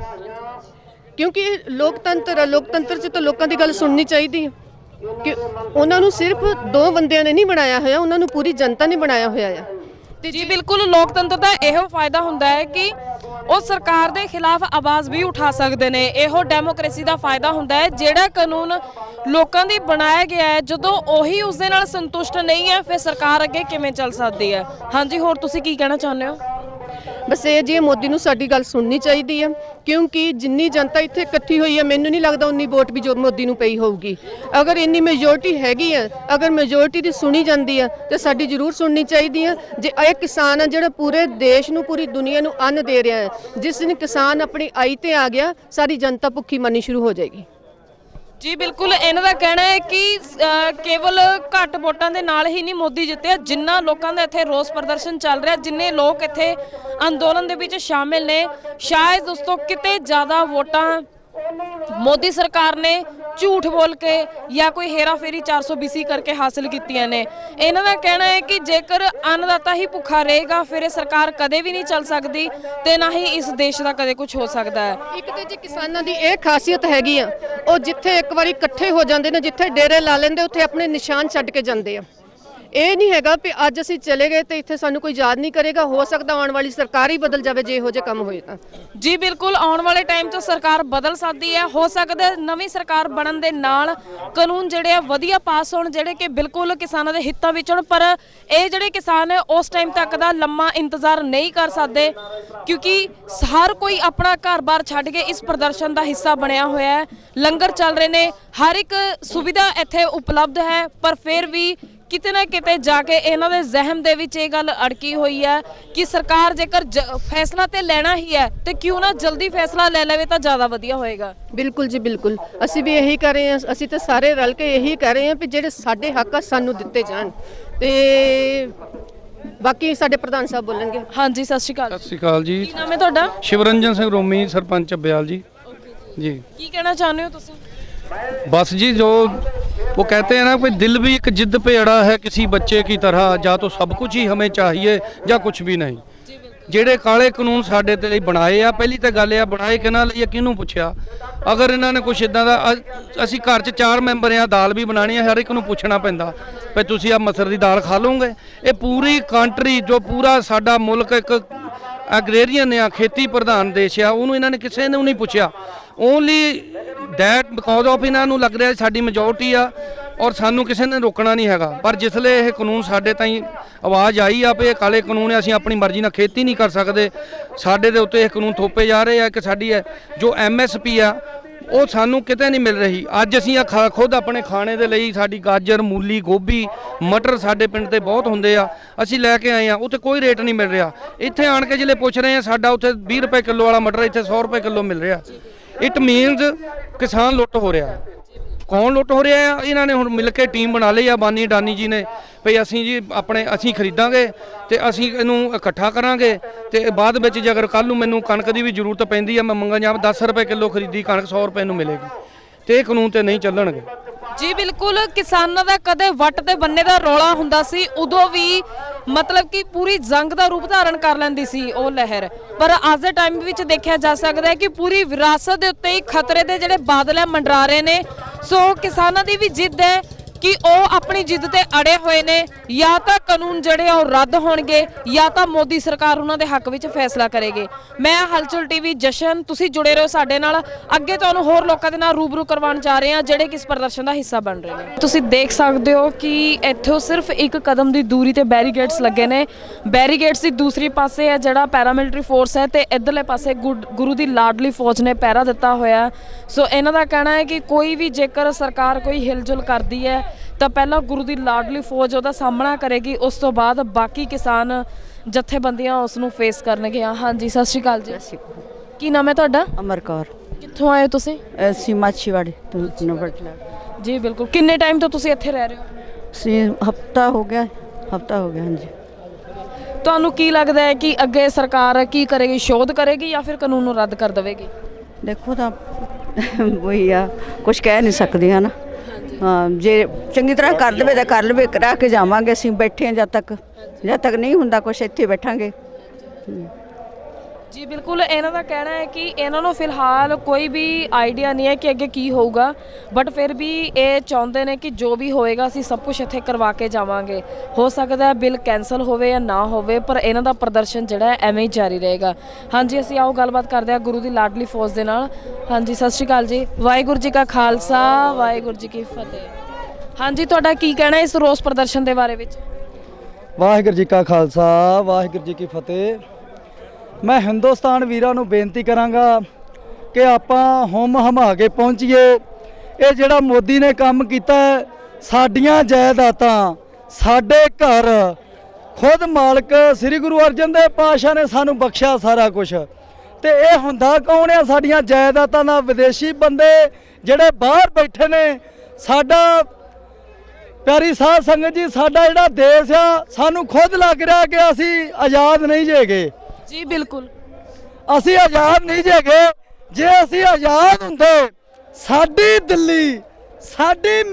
ਕਿਉਂਕਿ ਇਹ ਲੋਕਤੰਤਰ ਹੈ, ਲੋਕਤੰਤਰ 'ਚ ਤਾਂ ਲੋਕਾਂ ਦੀ ਗੱਲ ਸੁਣਨੀ ਚਾਹੀਦੀ ਹੈ ਕਿ ਉਹਨਾਂ ਨੂੰ ਸਿਰਫ 2 ਬੰਦਿਆਂ ਨੇ ਨਹੀਂ ਬਣਾਇਆ ਹੋਇਆ, ਉਹਨਾਂ ਨੂੰ ਪੂਰੀ ਜਨਤਾ ਨੇ ਬਣਾਇਆ ਹੋਇਆ ਆ। ਤੇ ਜੀ ਬਿਲਕੁਲ ਲੋਕਤੰਤਰ ਦਾ ਇਹੋ ਫਾਇਦਾ ਹੁੰਦਾ ਹੈ ਕਿ ਉਹ ਸਰਕਾਰ ਦੇ ਖਿਲਾਫ ਆਵਾਜ਼ ਵੀ ਉਠਾ ਸਕਦੇ ਨੇ। ਇਹੋ ਡੈਮੋਕ੍ਰੇਸੀ ਦਾ ਫਾਇਦਾ ਹੁੰਦਾ ਹੈ। ਜਿਹੜਾ ਕਾਨੂੰਨ ਲੋਕਾਂ ਦੀ ਬਣਾਇਆ ਗਿਆ ਹੈ, ਜਦੋਂ ਉਹੀ ਉਸ ਦੇ ਨਾਲ ਸੰਤੁਸ਼ਟ ਨਹੀਂ ਹੈ, ਫਿਰ ਸਰਕਾਰ ਅੱਗੇ ਕਿਵੇਂ ਚੱਲ ਸਕਦੀ ਹੈ? ਹਾਂਜੀ, ਹੋਰ ਤੁਸੀਂ ਕੀ ਕਹਿਣਾ ਚਾਹੁੰਦੇ ਹੋ? ਬਸ ਇਹ ਜੀ ਮੋਦੀ ਨੂੰ ਸਾਡੀ ਗੱਲ ਸੁਣਨੀ ਚਾਹੀਦੀ ਹੈ, ਕਿਉਂਕਿ ਜਿੰਨੀ ਜਨਤਾ ਇੱਥੇ ਇਕੱਠੀ ਹੋਈ ਹੈ, ਮੈਨੂੰ ਨਹੀਂ ਲੱਗਦਾ ਉਨੀ ਵੋਟ ਵੀ ਜੋ ਮੋਦੀ ਨੂੰ ਪਈ ਹੋਊਗੀ। ਅਗਰ ਇੰਨੀ ਮੈਜੋਰਟੀ ਹੈਗੀ ਹੈ, ਅਗਰ ਮੈਜੋਰਟੀ ਦੀ ਸੁਣੀ ਜਾਂਦੀ ਹੈ ਤੇ ਸਾਡੀ ਜ਼ਰੂਰ ਸੁਣਨੀ ਚਾਹੀਦੀ ਹੈ। ਜੇ ਇਹ ਕਿਸਾਨ ਹੈ ਜਿਹੜਾ ਪੂਰੇ ਦੇਸ਼ ਨੂੰ, ਪੂਰੀ ਦੁਨੀਆ ਨੂੰ ਅੰਨ ਦੇ ਰਿਹਾ ਹੈ, ਜਿਸ ਦਿਨ ਕਿਸਾਨ ਆਪਣੀ ਆਈ ਤੇ ਆ ਗਿਆ, ਸਾਰੀ ਜਨਤਾ ਭੁੱਖੀ ਮਰਨੀ ਸ਼ੁਰੂ ਹੋ ਜਾਏਗੀ। ਜੀ ਬਿਲਕੁਲ, ਇਹਨਾਂ ਦਾ ਕਹਿਣਾ ਹੈ ਕਿ ਕੇਵਲ ਘੱਟ ਵੋਟਾਂ ਦੇ ਨਾਲ ਹੀ ਨਹੀਂ ਮੋਦੀ ਜਿੱਤਿਆ, ਜਿੰਨਾ ਲੋਕਾਂ ਦਾ ਇੱਥੇ ਰੋਸ ਪ੍ਰਦਰਸ਼ਨ ਚੱਲ ਰਿਹਾ, ਜਿੰਨੇ ਲੋਕ ਇੱਥੇ ਅੰਦੋਲਨ ਦੇ ਵਿੱਚ ਸ਼ਾਮਿਲ ਨੇ, ਸ਼ਾਇਦ ਉਸ ਤੋਂ ਕਿਤੇ ਜ਼ਿਆਦਾ ਵੋਟਾਂ ਮੋਦੀ ਸਰਕਾਰ ਨੇ ਝੂਠ ਬੋਲ ਕੇ ਜਾਂ ਕੋਈ ਹੇਰਾਫੇਰੀ 420 ਕਰਕੇ ਹਾਸਲ ਕੀਤੀਆਂ ਨੇ। ਇਹਨਾਂ ਦਾ ਕਹਿਣਾ ਹੈ ਕਿ ਜੇਕਰ ਅੰਨਦਾਤਾ ਹੀ ਭੁੱਖਾ ਰਹੇਗਾ, ਫਿਰ ਇਹ ਸਰਕਾਰ ਕਦੇ ਵੀ ਨਹੀਂ ਚੱਲ ਸਕਦੀ ਤੇ ਨਾ ਹੀ ਇਸ ਦੇਸ਼ ਦਾ ਕਦੇ ਕੁਝ ਹੋ ਸਕਦਾ ਹੈ। ਇੱਕ ਤੇ ਜੀ ਕਿਸਾਨਾਂ ਦੀ ਇਹ ਖਾਸੀਅਤ ਹੈਗੀ ਆ, ਉਹ ਜਿੱਥੇ ਇੱਕ ਵਾਰੀ ਇਕੱਠੇ ਹੋ ਜਾਂਦੇ ਨੇ, ਜਿੱਥੇ ਡੇਰੇ ਲਾ ਲੈਂਦੇ, ਉੱਥੇ ਆਪਣੇ ਨਿਸ਼ਾਨ ਛੱਡ ਕੇ ਜਾਂਦੇ ਆ। ਇਹ ਨਹੀਂ ਹੈਗਾ ਵੀ ਅੱਜ ਅਸੀਂ ਚਲੇ ਗਏ ਤੇ ਇੱਥੇ ਸਾਨੂੰ ਕੋਈ ਯਾਦ ਨਹੀਂ ਕਰੇਗਾ। ਹੋ ਸਕਦਾ ਆਉਣ ਵਾਲੀ ਸਰਕਾਰ ਹੀ ਬਦਲ ਜਾਵੇ ਜੇ ਇਹੋ ਜਿਹੇ ਕੰਮ ਹੋਏ ਤਾਂ। ਜੀ ਬਿਲਕੁਲ, ਆਉਣ ਵਾਲੇ ਟਾਈਮ 'ਚ ਸਰਕਾਰ ਬਦਲ ਸਕਦੀ ਹੈ। ਹੋ ਸਕਦਾ ਨਵੀਂ ਸਰਕਾਰ ਬਣਨ ਦੇ ਨਾਲ ਕਾਨੂੰਨ ਜਿਹੜੇ ਆ ਵਧੀਆ ਪਾਸ ਹੋਣ, ਜਿਹੜੇ ਕਿ ਬਿਲਕੁਲ ਕਿਸਾਨਾਂ ਦੇ ਹਿੱਤਾਂ ਵਿੱਚ ਹੋਣ। ਪਰ ਇਹ ਜਿਹੜੇ ਕਿਸਾਨ ਹੈ ਉਸ ਟਾਈਮ ਤੱਕ ਦਾ ਲੰਮਾ ਇੰਤਜ਼ਾਰ ਨਹੀਂ ਕਰ ਸਕਦੇ, ਕਿਉਂਕਿ ਹਰ ਕੋਈ ਆਪਣਾ ਘਰ-ਬਾਰ ਛੱਡ ਕੇ ਇਸ ਪ੍ਰਦਰਸ਼ਨ ਦਾ ਹਿੱਸਾ ਬਣਿਆ ਹੋਇਆ ਹੈ। ਲੰਗਰ ਚੱਲ ਰਹੇ ਨੇ, ਹਰ ਇੱਕ ਸੁਵਿਧਾ ਇੱਥੇ ਉਪਲਬਧ ਹੈ, ਪਰ ਫਿਰ ਵੀ ਕਿਤੇ ਨਾ ਕਿਤੇ ਜਾ ਕੇ ਇਹਨਾਂ ਦੇ ਜ਼ਿਹਨ ਦੇ ਵਿੱਚ ਇਹ ਗੱਲ ਅੜਕੀ ਹੋਈ ਹੈ ਕਿ ਸਰਕਾਰ ਜੇਕਰ ਫੈਸਲਾ ਤੇ ਲੈਣਾ ਹੀ ਹੈ ਤੇ ਕਿਉਂ ਨਾ ਜਲਦੀ ਫੈਸਲਾ ਲੈ ਲਵੇ ਤਾਂ ਜ਼ਿਆਦਾ ਵਧੀਆ ਹੋਏਗਾ। ਬਿਲਕੁਲ ਜੀ ਬਿਲਕੁਲ, ਅਸੀਂ ਵੀ ਇਹੀ ਕਰ ਰਹੇ ਹਾਂ। ਅਸੀਂ ਤਾਂ ਸਾਰੇ ਰਲ ਕੇ ਇਹੀ ਕਰ ਰਹੇ ਹਾਂ ਵੀ ਜਿਹੜੇ ਸਾਡੇ ਹੱਕ ਆ ਸਾਨੂੰ ਦਿੱਤੇ ਜਾਣ। ਤੇ ਬਾਕੀ ਸਾਡੇ ਪ੍ਰਧਾਨ ਸਾਹਿਬ ਬੋਲਣਗੇ। ਹਾਂਜੀ, ਸਤਿ ਸ਼੍ਰੀ ਅਕਾਲ। ਸਤਿ ਸ਼੍ਰੀ ਅਕਾਲ ਜੀ। ਕੀ ਨਾਮ ਹੈ ਤੁਹਾਡਾ? शिवरंजन सिंह रोमी, सरपंच अब्याल जी। जी ਕੀ ਕਹਿਣਾ ਚਾਹੁੰਦੇ ਹੋ ਤੁਸੀਂ? बस जी, जो वो कहते हैं ना कि दिल भी एक जिद पे अड़ा है किसी बच्चे की तरह, या तो सब कुछ ही हमें चाहिए या कुछ भी नहीं। ਜਿਹੜੇ ਕਾਲੇ ਕਾਨੂੰਨ ਸਾਡੇ ਤੇ ਲਈ ਬਣਾਏ ਆ, ਪਹਿਲੀ ਤਾਂ ਗੱਲ ਆ ਬਣਾਏ ਕਿਹਨਾਂ ਲਈ ਆ, ਕਿਹਨੂੰ ਪੁੱਛਿਆ? ਅਗਰ ਇਹਨਾਂ ਨੇ ਕੁਛ ਇਦਾਂ ਦਾ, ਅਸੀਂ ਘਰ 'ਚ 4 ਮੈਂਬਰ ਆ, ਦਾਲ ਵੀ ਬਣਾਉਣੀ ਆ, ਹਰ ਇੱਕ ਨੂੰ ਪੁੱਛਣਾ ਪੈਂਦਾ ਵੀ ਤੁਸੀਂ ਆ ਮਸਰ ਦੀ ਦਾਲ ਖਾ ਲਓਗੇ? ਇਹ ਪੂਰੀ ਕੰਟਰੀ, ਜੋ ਪੂਰਾ ਸਾਡਾ ਮੁਲਕ ਇੱਕ ਐਗਰੇਰੀਅਨ ਆ, ਖੇਤੀ ਪ੍ਰਧਾਨ ਦੇਸ਼ ਆ, ਉਹਨੂੰ ਇਹਨਾਂ ਨੇ ਕਿਸੇ ਨੂੰ ਨਹੀਂ ਪੁੱਛਿਆ। ਓਨਲੀ ਦੈਟ ਬਿਕੋਜ਼ ਆਫ ਇਹਨਾਂ ਨੂੰ ਲੱਗ ਰਿਹਾ ਸਾਡੀ ਮੈਜੋਰਟੀ ਆ ਔਰ ਸਾਨੂੰ ਕਿਸੇ ਨੇ ਰੋਕਣਾ ਨਹੀਂ ਹੈਗਾ। ਪਰ ਜਿਸਲੇ ਇਹ ਕਾਨੂੰਨ ਸਾਡੇ ਤਾਈਂ ਆਵਾਜ਼ ਆਈ ਆ ਵੀ ਇਹ ਕਾਲੇ ਕਾਨੂੰਨ ਆ, ਅਸੀਂ ਆਪਣੀ ਮਰਜ਼ੀ ਨਾਲ ਖੇਤੀ ਨਹੀਂ ਕਰ ਸਕਦੇ, ਸਾਡੇ ਦੇ ਉੱਤੇ ਇਹ ਕਾਨੂੰਨ ਥੋਪੇ ਜਾ ਰਹੇ ਆ ਕਿ ਸਾਡੀ ਜੋ MSP ਆ ਉਹ ਸਾਨੂੰ ਕਿਤੇ ਨਹੀਂ ਮਿਲ ਰਹੀ। ਅੱਜ ਅਸੀਂ ਖੁਦ ਆਪਣੇ ਖਾਣੇ ਦੇ ਲਈ ਸਾਡੀ ਗਾਜਰ, ਮੂਲੀ, ਗੋਭੀ, ਮਟਰ ਸਾਡੇ ਪਿੰਡ ਤੇ ਬਹੁਤ ਹੁੰਦੇ ਆ, ਅਸੀਂ ਲੈ ਕੇ ਆਏ ਆ, ਉੱਥੇ ਕੋਈ ਰੇਟ ਨਹੀਂ ਮਿਲ ਰਿਹਾ। ਇੱਥੇ ਆਣ ਕੇ ਜਿਹੜੇ ਪੁੱਛ ਰਹੇ ਆ, ਸਾਡਾ ਉੱਥੇ 20 ਰੁਪਏ ਕਿਲੋ ਵਾਲਾ ਮਟਰ ਇੱਥੇ 100 ਰੁਪਏ ਕਿਲੋ ਮਿਲ ਰਿਹਾ। ਇਟ ਮੀਨਸ ਕਿਸਾਨ ਲੁੱਟ ਹੋ ਰਿਹਾ। ਕੌਣ ਲੁੱਟ ਹੋ ਰਿਹਾ ਆ? ਇਹਨਾਂ ਨੇ ਹੁਣ ਮਿਲ ਕੇ ਟੀਮ ਬਣਾ ਲਈ ਆ, ਬਾਨੀ ਡਾਨੀ ਜੀ ਨੇ, ਭਈ ਅਸੀਂ ਜੀ ਅਸੀਂ ਖਰੀਦਾਂਗੇ ਤੇ ਅਸੀਂ ਇਹਨੂੰ ਇਕੱਠਾ ਕਰਾਂਗੇ ਤੇ ਬਾਅਦ ਵਿੱਚ ਜੇ ਅਗਰ ਕੱਲ੍ਹ ਨੂੰ ਮੈਨੂੰ ਕਣਕ ਦੀ ਵੀ ਜ਼ਰੂਰਤ ਪੈਂਦੀ ਆ, ਮੈਂ ਮੰਗਾਂ ਜਾਂ 10 ਰੁਪਏ ਕਿਲੋ ਖਰੀਦੀ ਕਣਕ 100 ਰੁਪਏ ਨੂੰ ਮਿਲੇਗੀ, ਤੇ ਇਹ ਕਾਨੂੰਨ ਤੇ ਨਹੀਂ ਚੱਲਣਗੇ। ਜੀ ਬਿਲਕੁਲ, ਕਿਸਾਨਾਂ ਦਾ ਕਦੇ ਵੱਟ ਤੇ ਬੰਨੇ ਦਾ ਰੌਲਾ ਹੁੰਦਾ ਸੀ, ਉਦੋਂ ਵੀ ਮਤਲਬ ਕਿ ਪੂਰੀ ਜੰਗ ਦਾ ਰੂਪ ਧਾਰਨ ਕਰ ਲੈਂਦੀ ਸੀ ਉਹ ਲਹਿਰ। ਪਰ ਅੱਜ ਦੇ ਟਾਈਮ ਵਿੱਚ ਦੇਖਿਆ ਜਾ ਸਕਦਾ ਹੈ ਕਿ ਪੂਰੀ ਵਿਰਾਸਤ ਦੇ ਉੱਤੇ ਹੀ ਖਤਰੇ ਦੇ ਜਿਹੜੇ ਬਾਦਲ ਹੈ ਮੰਡਰਾ ਰਹੇ ਨੇ। ਸੋ ਕਿਸਾਨਾਂ ਦੀ ਵੀ ਜਿੱਦ ਹੈ ਕਿ ਉਹ ਆਪਣੀ ਜਿੱਦ ਤੇ ਅੜੇ ਹੋਏ ਨੇ, ਜਾਂ ਤਾਂ ਕਾਨੂੰਨ ਜਿਹੜੇ ਆ ਉਹ ਰੱਦ ਹੋਣਗੇ ਜਾਂ ਤਾਂ ਮੋਦੀ ਸਰਕਾਰ ਉਹਨਾਂ ਦੇ ਹੱਕ ਵਿੱਚ ਫੈਸਲਾ ਕਰੇਗੀ। ਮੈਂ ਹਲਚਲ TV ਜਸ਼ਨ, ਤੁਸੀਂ ਜੁੜੇ ਰਹੋ ਸਾਡੇ ਨਾਲ। ਅੱਗੇ ਤੁਹਾਨੂੰ ਹੋਰ ਲੋਕਾਂ ਦੇ ਨਾਲ ਰੂਬਰੂ ਕਰਵਾਉਣ ਜਾ ਰਹੇ ਹਾਂ ਜਿਹੜੇ ਕਿ ਇਸ ਪ੍ਰਦਰਸ਼ਨ ਦਾ ਹਿੱਸਾ ਬਣ ਰਹੇ ਨੇ। ਤੁਸੀਂ ਦੇਖ ਸਕਦੇ ਹੋ ਕਿ ਇੱਥੋਂ ਸਿਰਫ 1 ਕਦਮ ਦੀ ਦੂਰੀ ਤੇ ਬੈਰੀਕੇਡਸ ਲੱਗੇ ਨੇ। ਬੈਰੀਕੇਡਸ ਦੀ ਦੂਸਰੀ ਪਾਸੇ ਹੈ ਜਿਹੜਾ ਪੈਰਾਮਿਲਟਰੀ ਫੋਰਸ ਹੈ ਤੇ ਇੱਧਰਲੇ ਪਾਸੇ ਗੁਰੂ ਦੀ ਲਾਡਲੀ ਫੌਜ ਨੇ ਪਹਿਰਾ ਦਿੱਤਾ ਹੋਇਆ। ਸੋ ਇਹਨਾਂ ਦਾ ਕਹਿਣਾ ਹੈ ਕਿ ਕੋਈ ਵੀ ਜੇਕਰ ਸਰਕਾਰ ਕੋਈ ਹਿਲਜੁਲ ਕਰਦੀ ਹੈ ਤਾਂ ਪਹਿਲਾਂ ਗੁਰੂ ਦੀ ਲਾਡਲੀ ਫੌਜ ਉਹਦਾ ਸਾਹਮਣਾ ਕਰੇਗੀ, ਉਸ ਤੋਂ ਬਾਅਦ ਬਾਕੀ ਕਿਸਾਨ ਜਥੇਬੰਦੀਆਂ ਉਸ ਨੂੰ ਫੇਸ ਕਰਨਗੀਆਂ। ਹਾਂਜੀ, ਸਤਿ ਸ਼੍ਰੀ ਅਕਾਲ ਜੀ। ਕੀ ਨਾਮ ਹੈ ਤੁਹਾਡਾ? ਅਮਰ ਕੌਰ। ਕਿੱਥੋਂ ਆਏ ਹੋ ਤੁਸੀਂ? ਅਸੀਂ ਮਾਛੀਵਾੜੇ ਤੋਂ ਨੰਬਰਟਲਾ। ਜੀ ਬਿਲਕੁਲ, ਕਿੰਨੇ ਟਾਈਮ ਤੋਂ ਤੁਸੀਂ ਇੱਥੇ ਰਹਿ ਰਹੇ ਹੋ? ਅਸੀਂ ਹਫਤਾ ਹੋ ਗਿਆ ਹਾਂਜੀ। ਤੁਹਾਨੂੰ ਕੀ ਲੱਗਦਾ ਹੈ ਕਿ ਅੱਗੇ ਸਰਕਾਰ ਕੀ ਕਰੇਗੀ? ਸ਼ੋਧ ਕਰੇਗੀ ਜਾਂ ਫਿਰ ਕਾਨੂੰਨ ਨੂੰ ਰੱਦ ਕਰ ਦੇਵੇਗੀ? ਦੇਖੋ ਤਾਂ ਵਹੀ ਆ, ਕੁਝ ਕਹਿ ਨਹੀਂ ਸਕਦੇ ਹਨ। ਹਾਂ, ਜੇ ਚੰਗੀ ਤਰ੍ਹਾਂ ਕਰ ਲਵੇ ਤਾਂ ਕਰ ਲਵੇ, ਕਰਾ ਕੇ ਜਾਵਾਂਗੇ। ਅਸੀਂ ਬੈਠੇ ਹਾਂ ਜਦ ਤੱਕ ਨਹੀਂ ਹੁੰਦਾ ਕੁਝ, ਇੱਥੇ ਬੈਠਾਂਗੇ। ਜੀ ਬਿਲਕੁਲ, ਇਹਨਾਂ ਦਾ ਕਹਿਣਾ ਹੈ ਕਿ ਇਹਨਾਂ ਨੂੰ ਫਿਲਹਾਲ ਕੋਈ ਵੀ ਆਈਡੀਆ ਨਹੀਂ ਹੈ ਕਿ ਅੱਗੇ ਕੀ ਹੋਊਗਾ, ਬਟ ਫਿਰ ਵੀ ਇਹ ਚਾਹੁੰਦੇ ਨੇ ਕਿ ਜੋ ਵੀ ਹੋਏਗਾ ਅਸੀਂ ਸਭ ਕੁਝ ਇੱਥੇ ਕਰਵਾ ਕੇ ਜਾਵਾਂਗੇ। ਹੋ ਸਕਦਾ ਹੈ ਬਿੱਲ ਕੈਂਸਲ ਹੋਵੇ ਜਾਂ ਨਾ ਹੋਵੇ, ਪਰ ਇਹਨਾਂ ਦਾ ਪ੍ਰਦਰਸ਼ਨ ਜਿਹੜਾ ਹੈ ਐਵੇਂ ਹੀ ਜਾਰੀ ਰਹੇਗਾ। ਹਾਂਜੀ, ਅਸੀਂ ਆਓ ਗੱਲਬਾਤ ਕਰਦੇ ਹਾਂ ਗੁਰੂ ਦੀ ਲਾਡਲੀ ਫੌਜ ਦੇ ਨਾਲ। ਹਾਂਜੀ, ਸਤਿ ਸ਼੍ਰੀ ਅਕਾਲ ਜੀ। ਵਾਹਿਗੁਰੂ ਜੀ ਕਾ ਖਾਲਸਾ, ਵਾਹਿਗੁਰੂ ਜੀ ਕੀ ਫਤਿਹ। ਹਾਂਜੀ, ਤੁਹਾਡਾ ਕੀ ਕਹਿਣਾ ਇਸ ਰੋਸ ਪ੍ਰਦਰਸ਼ਨ ਦੇ ਬਾਰੇ ਵਿੱਚ? ਵਾਹਿਗੁਰੂ ਜੀ ਕਾ ਖਾਲਸਾ, ਵਾਹਿਗੁਰੂ ਜੀ ਕੀ ਫਤਿਹ। ਮੈਂ ਹਿੰਦੁਸਤਾਨ ਵੀਰਾਂ ਨੂੰ ਬੇਨਤੀ ਕਰਾਂਗਾ ਕਿ ਆਪਾਂ ਹੁੰਮ ਹਮਾ ਕੇ ਪਹੁੰਚੀਏ। ਇਹ ਜਿਹੜਾ ਮੋਦੀ ਨੇ ਕੰਮ ਕੀਤਾ, ਸਾਡੀਆਂ ਜਾਇਦਾਦਾਂ, ਸਾਡੇ ਘਰ, ਖੁਦ ਮਾਲਕ ਸ੍ਰੀ ਗੁਰੂ ਅਰਜਨ ਦੇਵ ਪਾਤਸ਼ਾਹ ਨੇ ਸਾਨੂੰ ਬਖਸ਼ਿਆ ਸਾਰਾ ਕੁਝ, ਤੇ ਇਹ ਹੁੰਦਾ ਕੌਣ ਆ? ਸਾਡੀਆਂ ਜਾਇਦਾਦਾਂ ਦਾ ਵਿਦੇਸ਼ੀ ਬੰਦੇ ਜਿਹੜੇ ਬਾਹਰ ਬੈਠੇ ਨੇ। ਸਾਡਾ ਪਿਆਰੀ ਸਾਧ ਸੰਗਤ ਜੀ, ਸਾਡਾ ਜਿਹੜਾ ਦੇਸ਼ ਆ, ਸਾਨੂੰ ਖੁਦ ਲੱਗ ਰਿਹਾ ਕਿ ਅਸੀਂ ਆਜ਼ਾਦ ਨਹੀਂ ਜੇਗੇ। ਜੀ ਬਿਲਕੁਲ, ਅਸੀਂ ਆਜ਼ਾਦ ਨਹੀਂ ਜੇਗੇ। ਜੇ ਅਸੀਂ ਆਜ਼ਾਦ ਹੁੰਦੇ, ਸਾਡੀ ਦਿੱਲੀ, ਸਾਡੀ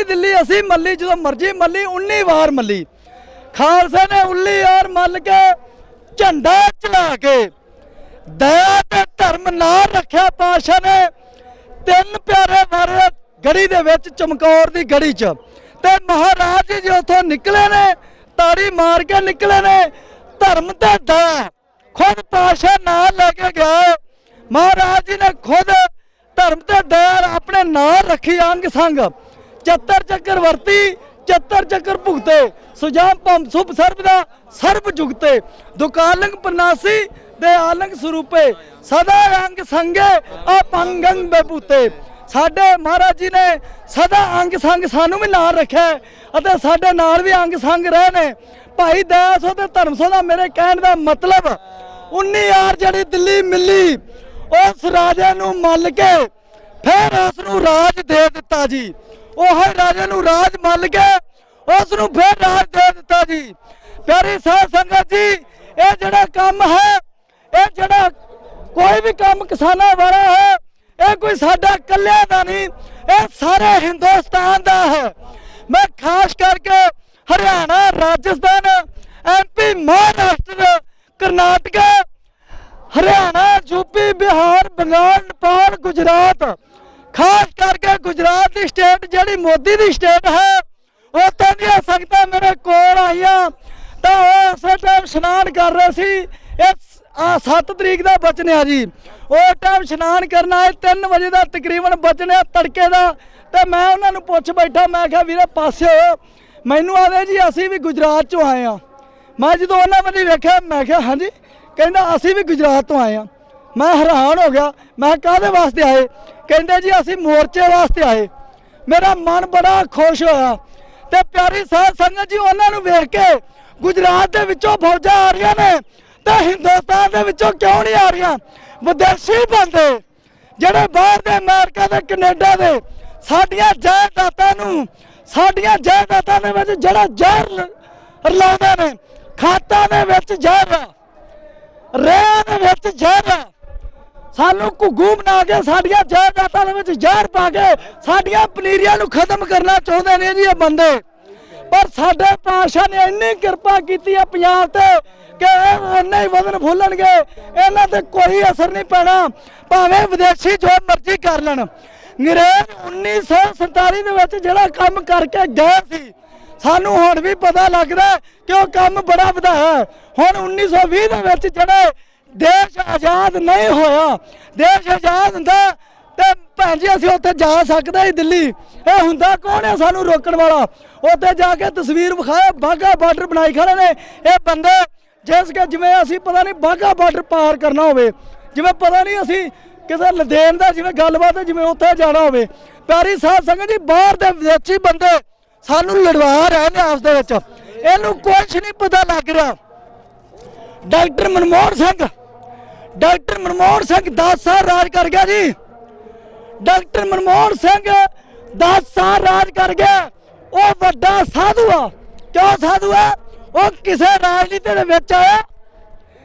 ਦਿੱਲੀ ਅਸੀਂ ਮੱਲੀ, ਜਦੋਂ ਮਰਜ਼ੀ ਮੱਲੀ, 19 ਵਾਰ ਮੱਲੀ। ਖਾਲਸੇ ਨੇ 19 ਵਾਰ ਮੱਲ ਕੇ ਝੰਡਾ ਚਲਾ ਕੇ ਦਇਆ ਤੇ ਧਰਮ ਨਾਲ ਰੱਖਿਆ। ਪਾਤਸ਼ਾਹ ਨੇ 3 ਪਿਆਰੇ ਮਾਰੇ ਗੜੀ ਦੇ ਵਿੱਚ, ਚਮਕੌਰ ਦੀ ਗੜੀ 'ਚ, ਤੇ ਮਹਾਰਾਜ ਜੀ ਉੱਥੋਂ ਨਿਕਲੇ ਨੇ, ਤਾੜੀ ਮਾਰ ਕੇ ਨਿਕਲੇ ਨੇ। ਧਰਮ ਤੇ ਦਇਆ ਖੁਦ ਪਾਤਸ਼ਾਹ ਨਾਲ ਲੈ ਕੇ ਗਿਆ। ਮਹਾਰਾਜ ਜੀ ਨੇ ਖੁਦ ਧਰਮ ਤੇ ਦਇਆ ਆਪਣੇ ਨਾਲ ਰੱਖੀ ਅੰਗ ਸੰਗ। 74 ਚੱਕਰ ਵਰਤੀ, 74 ਚੱਕਰ ਭੁਗਤੇ, ਸੁਜਾਮ ਭਮ ਸੁਭ ਸਰਬ ਦਾ ਸਰਬ ਜੁਗਤੇ, ਦੁਕਾਲੰਗ ਪ੍ਰਨਾਸੀ ਦੇ ਆਲੰਗ ਸਰੂਪੇ, ਸਦਾ ਅੰਗ ਸੰਗੇ ਆਪੰਗੰਗ ਬੇਬੂਤੇ। ਸਾਡੇ ਮਹਾਰਾਜ ਜੀ ਨੇ ਸਦਾ ਅੰਗ ਸੰਗ ਸਾਨੂੰ ਵੀ ਨਾਲ ਰੱਖਿਆ, ਅਤੇ ਸਾਡੇ ਨਾਲ ਵੀ ਅੰਗ ਸੰਗ ਰਹੇ ਨੇ। ਭਾਈ ਦਇਆ ਸੋ ਤੇ ਧਰਮ ਸੋ ਦਾ ਮੇਰੇ ਕਹਿਣ ਦਾ ਮਤਲਬ 19 ਵਾਰ ਜਿਹੜੀ ਦਿੱਲੀ ਮਿਲੀ, ਉਸ ਰਾਜੇ ਨੂੰ ਮੱਲ ਕੇ ਫਿਰ ਉਸ ਨੂੰ ਰਾਜ ਦੇ ਦਿੱਤਾ ਜੀ। ਉਹ ਰਾਜੇ ਨੂੰ ਰਾਜ ਮੱਲ ਕੇ ਉਸ ਨੂੰ ਫਿਰ ਰਾਜ ਦੇ ਦਿੱਤਾ ਜੀ। ਪਿਆਰੀ ਸਾਧ ਸੰਗਤ ਜੀ, ਇਹ ਜਿਹੜਾ ਕੰਮ ਹੈ, ਇਹ ਜਿਹੜਾ ਕੋਈ ਵੀ ਕੰਮ ਕਿਸਾਨਾਂ ਵਾਲਾ ਹੈ, ਇਹ ਕੋਈ ਸਾਡਾ ਇਕੱਲਿਆਂ ਦਾ ਨਹੀਂ, ਇਹ ਸਾਰੇ ਹਿੰਦੁਸਤਾਨ ਦਾ ਹੈ। ਮੈਂ ਖਾਸ ਕਰਕੇ ਹਰਿਆਣਾ, ਰਾਜਸਥਾਨ, MP, ਮਹਾਰਾਸ਼ਟਰ, ਕਰਨਾਟਕ, ਹਰਿਆਣਾ, ਯੂਪੀ, ਬਿਹਾਰ, ਬੰਗਾਲ, ਨੇਪਾਲ, ਗੁਜਰਾਤ, ਖਾਸ ਕਰਕੇ ਗੁਜਰਾਤ ਦੀ ਸਟੇਟ ਜਿਹੜੀ ਮੋਦੀ ਦੀ ਸਟੇਟ ਹੈ, ਉੱਥੋਂ ਦੀਆਂ ਸੰਗਤਾਂ ਮੇਰੇ ਕੋਲ ਆਈਆਂ ਤਾਂ ਉਹ ਉਸੇ ਟਾਈਮ ਇਸ਼ਨਾਨ ਕਰ ਰਹੇ ਸੀ। ਇਹ 7 ਤਰੀਕ ਦਾ ਬਚਨਿਆ ਜੀ, ਉਹ ਟਾਈਮ ਇਸ਼ਨਾਨ ਕਰਨਾ ਹੈ 3 ਵਜੇ ਦਾ ਤਕਰੀਬਨ ਬਚਨਿਆ ਤੜਕੇ ਦਾ। ਤੇ ਮੈਂ ਉਹਨਾਂ ਨੂੰ ਪੁੱਛ ਬੈਠਾ, ਮੈਂ ਕਿਹਾ ਵੀਰੇ ਪਾਸੇ ਹੋ। ਮੈਨੂੰ ਆਦੇ ਜੀ ਅਸੀਂ ਵੀ ਗੁਜਰਾਤ ਚੋਂ ਆਏ ਆ। ਮੈਂ ਜਦੋਂ ਉਹਨਾਂ ਵੱਲ ਵੇਖਿਆ, ਮੈਂ ਕਿਹਾ ਹਾਂਜੀ। ਕਹਿੰਦਾ ਅਸੀਂ ਵੀ ਗੁਜਰਾਤ ਤੋਂ ਆਏ ਆ। ਮੈਂ ਹੈਰਾਨ ਹੋ ਗਿਆ, ਮੈਂ ਕਾਹਦੇ ਵਾਸਤੇ ਆਏ? ਕਹਿੰਦੇ ਜੀ ਅਸੀਂ ਮੋਰਚੇ ਵਾਸਤੇ ਆਏ। ਮੇਰਾ ਮਨ ਬੜਾ ਖੁਸ਼ ਹੋਇਆ। ਤੇ ਪਿਆਰੀ ਸਾਧ ਸੰਗਤ ਜੀ, ਉਹਨਾਂ ਨੂੰ ਵੇਖ ਕੇ ਗੁਜਰਾਤ ਦੇ ਵਿੱਚੋਂ ਫੌਜਾਂ ਆ ਰਹੀਆਂ ਨੇ, ਤੇ ਹਿੰਦੁਸਤਾਨ ਦੇ ਵਿੱਚੋਂ ਕਿਉਂ ਨਹੀਂ ਆ ਰਹੀਆਂ? ਵਿਦੇਸ਼ੀ ਬੰਦੇ ਜਿਹੜੇ ਬਾਹਰ ਦੇ ਅਮਰੀਕਾ ਦੇ, ਕੈਨੇਡਾ ਦੇ, ਸਾਡੀਆਂ ਜਾਇਦਾਦਾਂ ਨੂੰ, ਸਾਡੀਆਂ ਜਾਇਦਾਦਾਂ ਦੇ ਵਿੱਚ ਜਿਹੜਾ ਜ਼ਹਿਰ ਰਲਾਉਂਦੇ ਨੇ, ਖਾਤਾਂ ਦੇ ਵਿੱਚ ਜ਼ਹਿਰ, ਰੇਹਾਂ ਦੇ ਵਿੱਚ ਜ਼ਹਿਰ, ਸਾਨੂੰ ਘੁੱਗੂ ਬਣਾ ਕੇ ਸਾਡੀਆਂ ਜਾਇਦਾਦਾਂ ਦੇ ਵਿੱਚ ਜ਼ਹਿਰ ਪਾ ਕੇ ਸਾਡੀਆਂ ਪਨੀਰੀਆਂ ਨੂੰ ਖਤਮ ਕਰਨਾ ਚਾਹੁੰਦੇ ਨੇ ਜੀ ਇਹ ਬੰਦੇ। ਪਰ ਸਾਡੇ ਪਾਤਸ਼ਾਹ ਨੇ ਇੰਨੀ ਕਿਰਪਾ ਕੀਤੀ ਹੈ ਪੰਜਾਬ ਤੇ ਕਿ ਇਹ ਇੰਨੇ ਹੀ ਵਧਣ ਫੁੱਲਣਗੇ, ਇਹਨਾਂ ਤੇ ਕੋਈ ਅਸਰ ਨਹੀਂ ਪੈਣਾ, ਭਾਵੇਂ ਵਿਦੇਸ਼ੀ ਜੋ ਮਰਜ਼ੀ ਕਰ ਲੈਣ। ਅੰਗਰੇਜ਼ 1947 ਦੇ ਵਿੱਚ ਜਿਹੜਾ ਕੰਮ ਕਰਕੇ ਗਏ ਸੀ, ਸਾਨੂੰ ਹੁਣ ਵੀ ਪਤਾ ਲੱਗਦਾ ਕਿ ਉਹ ਕੰਮ ਬੜਾ ਵਧਾਇਆ। ਹੁਣ 1920 ਦੇ ਵਿੱਚ ਜਿਹੜੇ ਦੇਸ਼ ਆਜ਼ਾਦ ਨਹੀਂ ਹੋਇਆ, ਦੇਸ਼ ਆਜ਼ਾਦ ਹੁੰਦਾ ਤੇ ਭੈਣ ਜੀ ਅਸੀਂ ਉੱਥੇ ਜਾ ਸਕਦੇ ਸੀ ਦਿੱਲੀ। ਇਹ ਹੁੰਦਾ ਕੌਣ ਹੈ ਸਾਨੂੰ ਰੋਕਣ ਵਾਲਾ? ਉੱਥੇ ਜਾ ਕੇ ਤਸਵੀਰ ਵਿਖਾਏ, ਬਾਘਾ ਬਾਰਡਰ ਬਣਾਈ ਖੜੇ ਨੇ ਇਹ ਬੰਦੇ, ਜਿਸ ਕੇ ਜਿਵੇਂ ਅਸੀਂ ਪਤਾ ਨਹੀਂ ਬਾਘਾ ਬਾਰਡਰ ਪਾਰ ਕਰਨਾ ਹੋਵੇ, ਜਿਵੇਂ ਪਤਾ ਨਹੀਂ ਅਸੀਂ ਕਿਸੇ ਲਦੇਨ ਦਾ ਜਿਵੇਂ ਗੱਲਬਾਤ ਹੈ, ਜਿਵੇਂ ਉੱਥੇ ਜਾਣਾ ਹੋਵੇ। ਪਿਆਰੀ ਸਾਧ ਸੰਗਤ ਜੀ, ਬਾਹਰ ਦੇ ਵਿਦੇਸ਼ੀ ਬੰਦੇ ਸਾਨੂੰ ਲੜਵਾ ਰਹੇ ਨੇ ਆਪਸ ਦੇ ਵਿੱਚ, ਇਹਨੂੰ ਕੁਛ ਨਹੀਂ ਪਤਾ ਲੱਗ ਰਿਹਾ। ਡਾਕਟਰ ਮਨਮੋਹਨ ਸਿੰਘ 10 ਸਾਲ ਰਾਜ ਕਰ ਗਿਆ ਜੀ। ਡਾਕਟਰ ਮਨਮੋਹਨ ਸਿੰਘ 10 ਸਾਲ ਰਾਜ ਕਰ ਗਿਆ। ਉਹ ਵੱਡਾ ਸਾਧੂ ਆ। ਕਿਉਂ ਸਾਧੂ ਆ? ਉਹ ਕਿਸੇ ਰਾਜਨੀਤੀ ਦੇ ਵਿੱਚ ਆਇਆ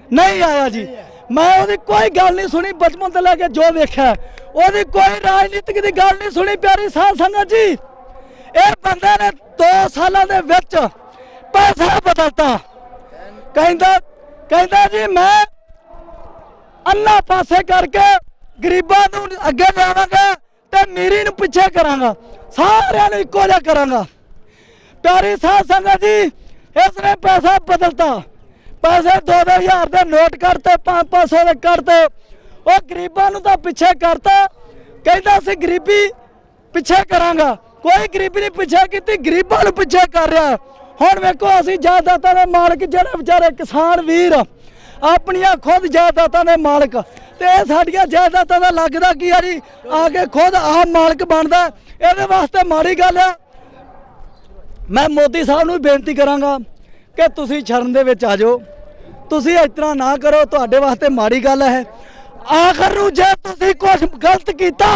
ਨਹੀਂ ਆਇਆ ਜੀ। ਮੈਂ ਉਹਦੀ ਕੋਈ ਗੱਲ ਨਹੀਂ ਸੁਣੀ ਬਚਪਨ ਤੋਂ ਲੈ ਕੇ ਜੋ ਵੇਖਿਆ, ਉਹਦੀ ਕੋਈ ਰਾਜਨੀਤਿਕ ਦੀ ਗੱਲ ਨਹੀਂ ਸੁਣੀ। ਪਿਆਰੀ ਸਾਧ ਸੰਗਤ ਜੀ, ਇਹ ਬੰਦੇ ਨੇ 2 ਸਾਲਾਂ ਦੇ ਵਿੱਚ ਪੈਸਾ ਬਦਲਤਾ। ਕਹਿੰਦਾ ਜੀ ਮੈਂ ਅੰਨਾ ਪਾਸੇ ਕਰਕੇ ਗਰੀਬਾਂ ਨੂੰ ਅੱਗੇ ਲਿਆਵਾਂਗਾ ਤੇ ਮੇਰੀ ਨੂੰ ਪਿੱਛੇ ਕਰਾਂਗਾ, ਸਾਰਿਆਂ ਨੂੰ ਇੱਕੋ ਜਿਹਾ ਕਰਾਂਗਾ। ਪਿਆਰੀ ਸਾਧ ਸੰਗਤ ਜੀ, ਇਸ ਨੇ ਪੈਸਾ ਬਦਲਤਾ, ਪੈਸੇ 2-2 ਦੇ ਨੋਟ ਕਰਤੇ, 500 ਦੇ ਕਰਤੇ, ਉਹ ਗਰੀਬਾਂ ਨੂੰ ਤਾਂ ਪਿੱਛੇ ਕਰਤਾ। ਕਹਿੰਦਾ ਸੀ ਗਰੀਬੀ ਪਿੱਛੇ ਕਰਾਂਗਾ, ਕੋਈ ਗਰੀਬੀ ਨਹੀਂ ਪਿੱਛੇ ਕੀਤੀ, ਗਰੀਬਾਂ ਨੂੰ ਪਿੱਛੇ ਕਰ ਰਿਹਾ। ਹੁਣ ਵੇਖੋ ਅਸੀਂ ਜਾਇਦਾਦਾਂ ਦੇ ਮਾਲਕ, ਜਿਹੜੇ ਵਿਚਾਰੇ ਕਿਸਾਨ ਵੀਰ ਆਪਣੀਆਂ ਖੁਦ ਜਾਇਦਾਦਾਂ ਦੇ ਮਾਲਕ, ਤੇ ਇਹ ਸਾਡੀਆਂ ਜਾਇਦਾਦਾਂ ਦਾ ਲੱਗਦਾ ਕੀ ਆ ਜੀ, ਆ ਕੇ ਖੁਦ ਆਪ ਮਾਲਕ ਬਣਦਾ। ਇਹਦੇ ਵਾਸਤੇ ਮਾੜੀ ਗੱਲ ਆ। ਮੈਂ ਮੋਦੀ ਸਾਹਿਬ ਨੂੰ ਬੇਨਤੀ ਕਰਾਂਗਾ ਕਿ ਤੁਸੀਂ ਸ਼ਰਨ ਦੇ ਵਿੱਚ ਆ ਜਾਓ, ਤੁਸੀਂ ਇਸ ਤਰ੍ਹਾਂ ਨਾ ਕਰੋ, ਤੁਹਾਡੇ ਵਾਸਤੇ ਮਾੜੀ ਗੱਲ ਹੈ। ਆਖਰ ਨੂੰ ਜੇ ਤੁਸੀਂ ਕੁਝ ਗਲਤ ਕੀਤਾ,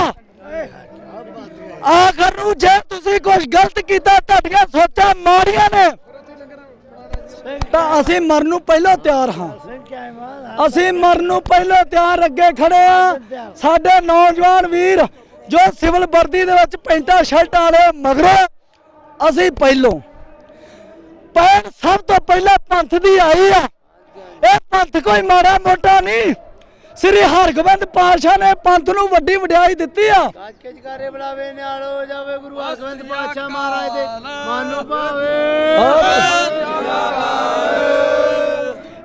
ਆਖਰ ਨੂੰ ਜੇ ਤੁਸੀਂ ਕੁਝ ਗਲਤ ਕੀਤਾ, ਤੁਹਾਡੀਆਂ ਸੋਚਾਂ ਮਾੜੀਆਂ ਨੇ, ਤਾਂ ਅਸੀਂ ਮਰਨ ਨੂੰ ਪਹਿਲਾਂ ਤਿਆਰ ਹਾਂ। ਅਸੀਂ ਮਰਨ ਨੂੰ ਪਹਿਲਾਂ ਤਿਆਰ, ਅੱਗੇ ਖੜੇ ਆ। ਸਾਡੇ ਨੌਜਵਾਨ ਵੀਰ ਜੋ ਸਿਵਲ ਵਰਦੀ ਦੇ ਵਿੱਚ ਪੈਂਟਾਂ ਸ਼ਰਟਾਂ ਵਾਲੇ ਮਗਰੋਂ, ਅਸੀਂ ਪਹਿਲੋਂ ਪੈਣ ਸਭ ਤੋਂ ਪਹਿਲਾਂ ਪੰਥ ਦੀ ਆਈ ਆ। ਇਹ ਪੰਥ ਕੋਈ ਮਾੜਾ ਮੋਟਾ ਨਹੀਂ। ਸ੍ਰੀ ਹਰਗੋਬਿੰਦ ਪਾਤਸ਼ਾਹ ਨੇ ਪੰਥ ਨੂੰ ਵੱਡੀ ਵਡਿਆਈ ਦਿੱਤੀ ਆ। ਜਗਾਰੇ ਬੁਲਾਵੇ ਨਿਆਲ ਹੋ ਜਾਵੇ, ਗੁਰੂ ਹਰਗੋਬਿੰਦ ਪਾਤਸ਼ਾਹ ਮਹਾਰਾਜ ਦੇ ਮਨ ਨੂੰ ਭਾਵੇ।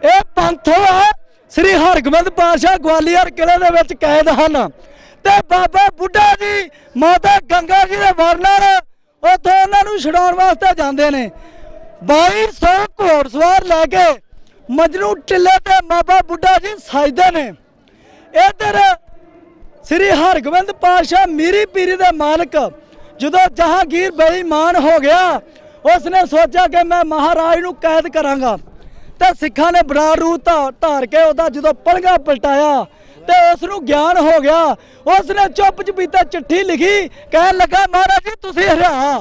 ਇਹ ਪੰਥ ਆ। ਸ੍ਰੀ ਹਰਗੋਬਿੰਦ ਪਾਤਸ਼ਾਹ ਗਵਾਲੀਅਰ ਕਿਲੇ ਦੇ ਵਿੱਚ ਕੈਦ ਹਨ, ਤੇ ਬਾਬਾ ਬੁੱਢਾ ਜੀ ਮਾਤਾ ਗੰਗਾ ਜੀ ਦੇ ਵਰਨਰ ਉੱਥੋਂ ਉਹਨਾਂ ਨੂੰ ਛਡਾਉਣ ਵਾਸਤੇ ਜਾਂਦੇ ਨੇ। 2200 ਘੋੜਸਵਾਰ ਲੈ ਕੇ ਮਜਨੂ ਟਿੱਲੇ ਤੇ ਬਾਬਾ ਬੁੱਢਾ ਜੀ ਸਜਦੇ ਨੇ। ਇੱਧਰ ਸ੍ਰੀ ਹਰਗੋਬਿੰਦ ਪਾਤਸ਼ਾਹ ਮੀਰੀ ਪੀਰੀ ਦੇ ਮਾਲਕ ਜਦੋਂ ਜਹਾਂਗੀਰ ਬੇਈਮਾਨ ਹੋ ਗਿਆ, ਉਸਨੇ ਸੋਚਿਆ ਕਿ ਮੈਂ ਮਹਾਰਾਜ ਨੂੰ ਕੈਦ ਕਰਾਂਗਾ, ਤੇ ਸਿੱਖਾਂ ਨੇ ਬੜਾ ਰੂਪ ਧਾਰ ਕੇ ਉਹਦਾ ਜਦੋਂ ਪਲਗਾ ਪਲਟਾਇਆ ਤੇ ਉਸ ਨੂੰ ਗਿਆਨ ਹੋ ਗਿਆ। ਉਸਨੇ ਚੁੱਪ ਚਪੀਤਾ ਚਿੱਠੀ ਲਿਖੀ, ਕਹਿਣ ਲੱਗਾ ਮਹਾਰਾਜ ਜੀ ਤੁਸੀਂ ਹਰਿਆ।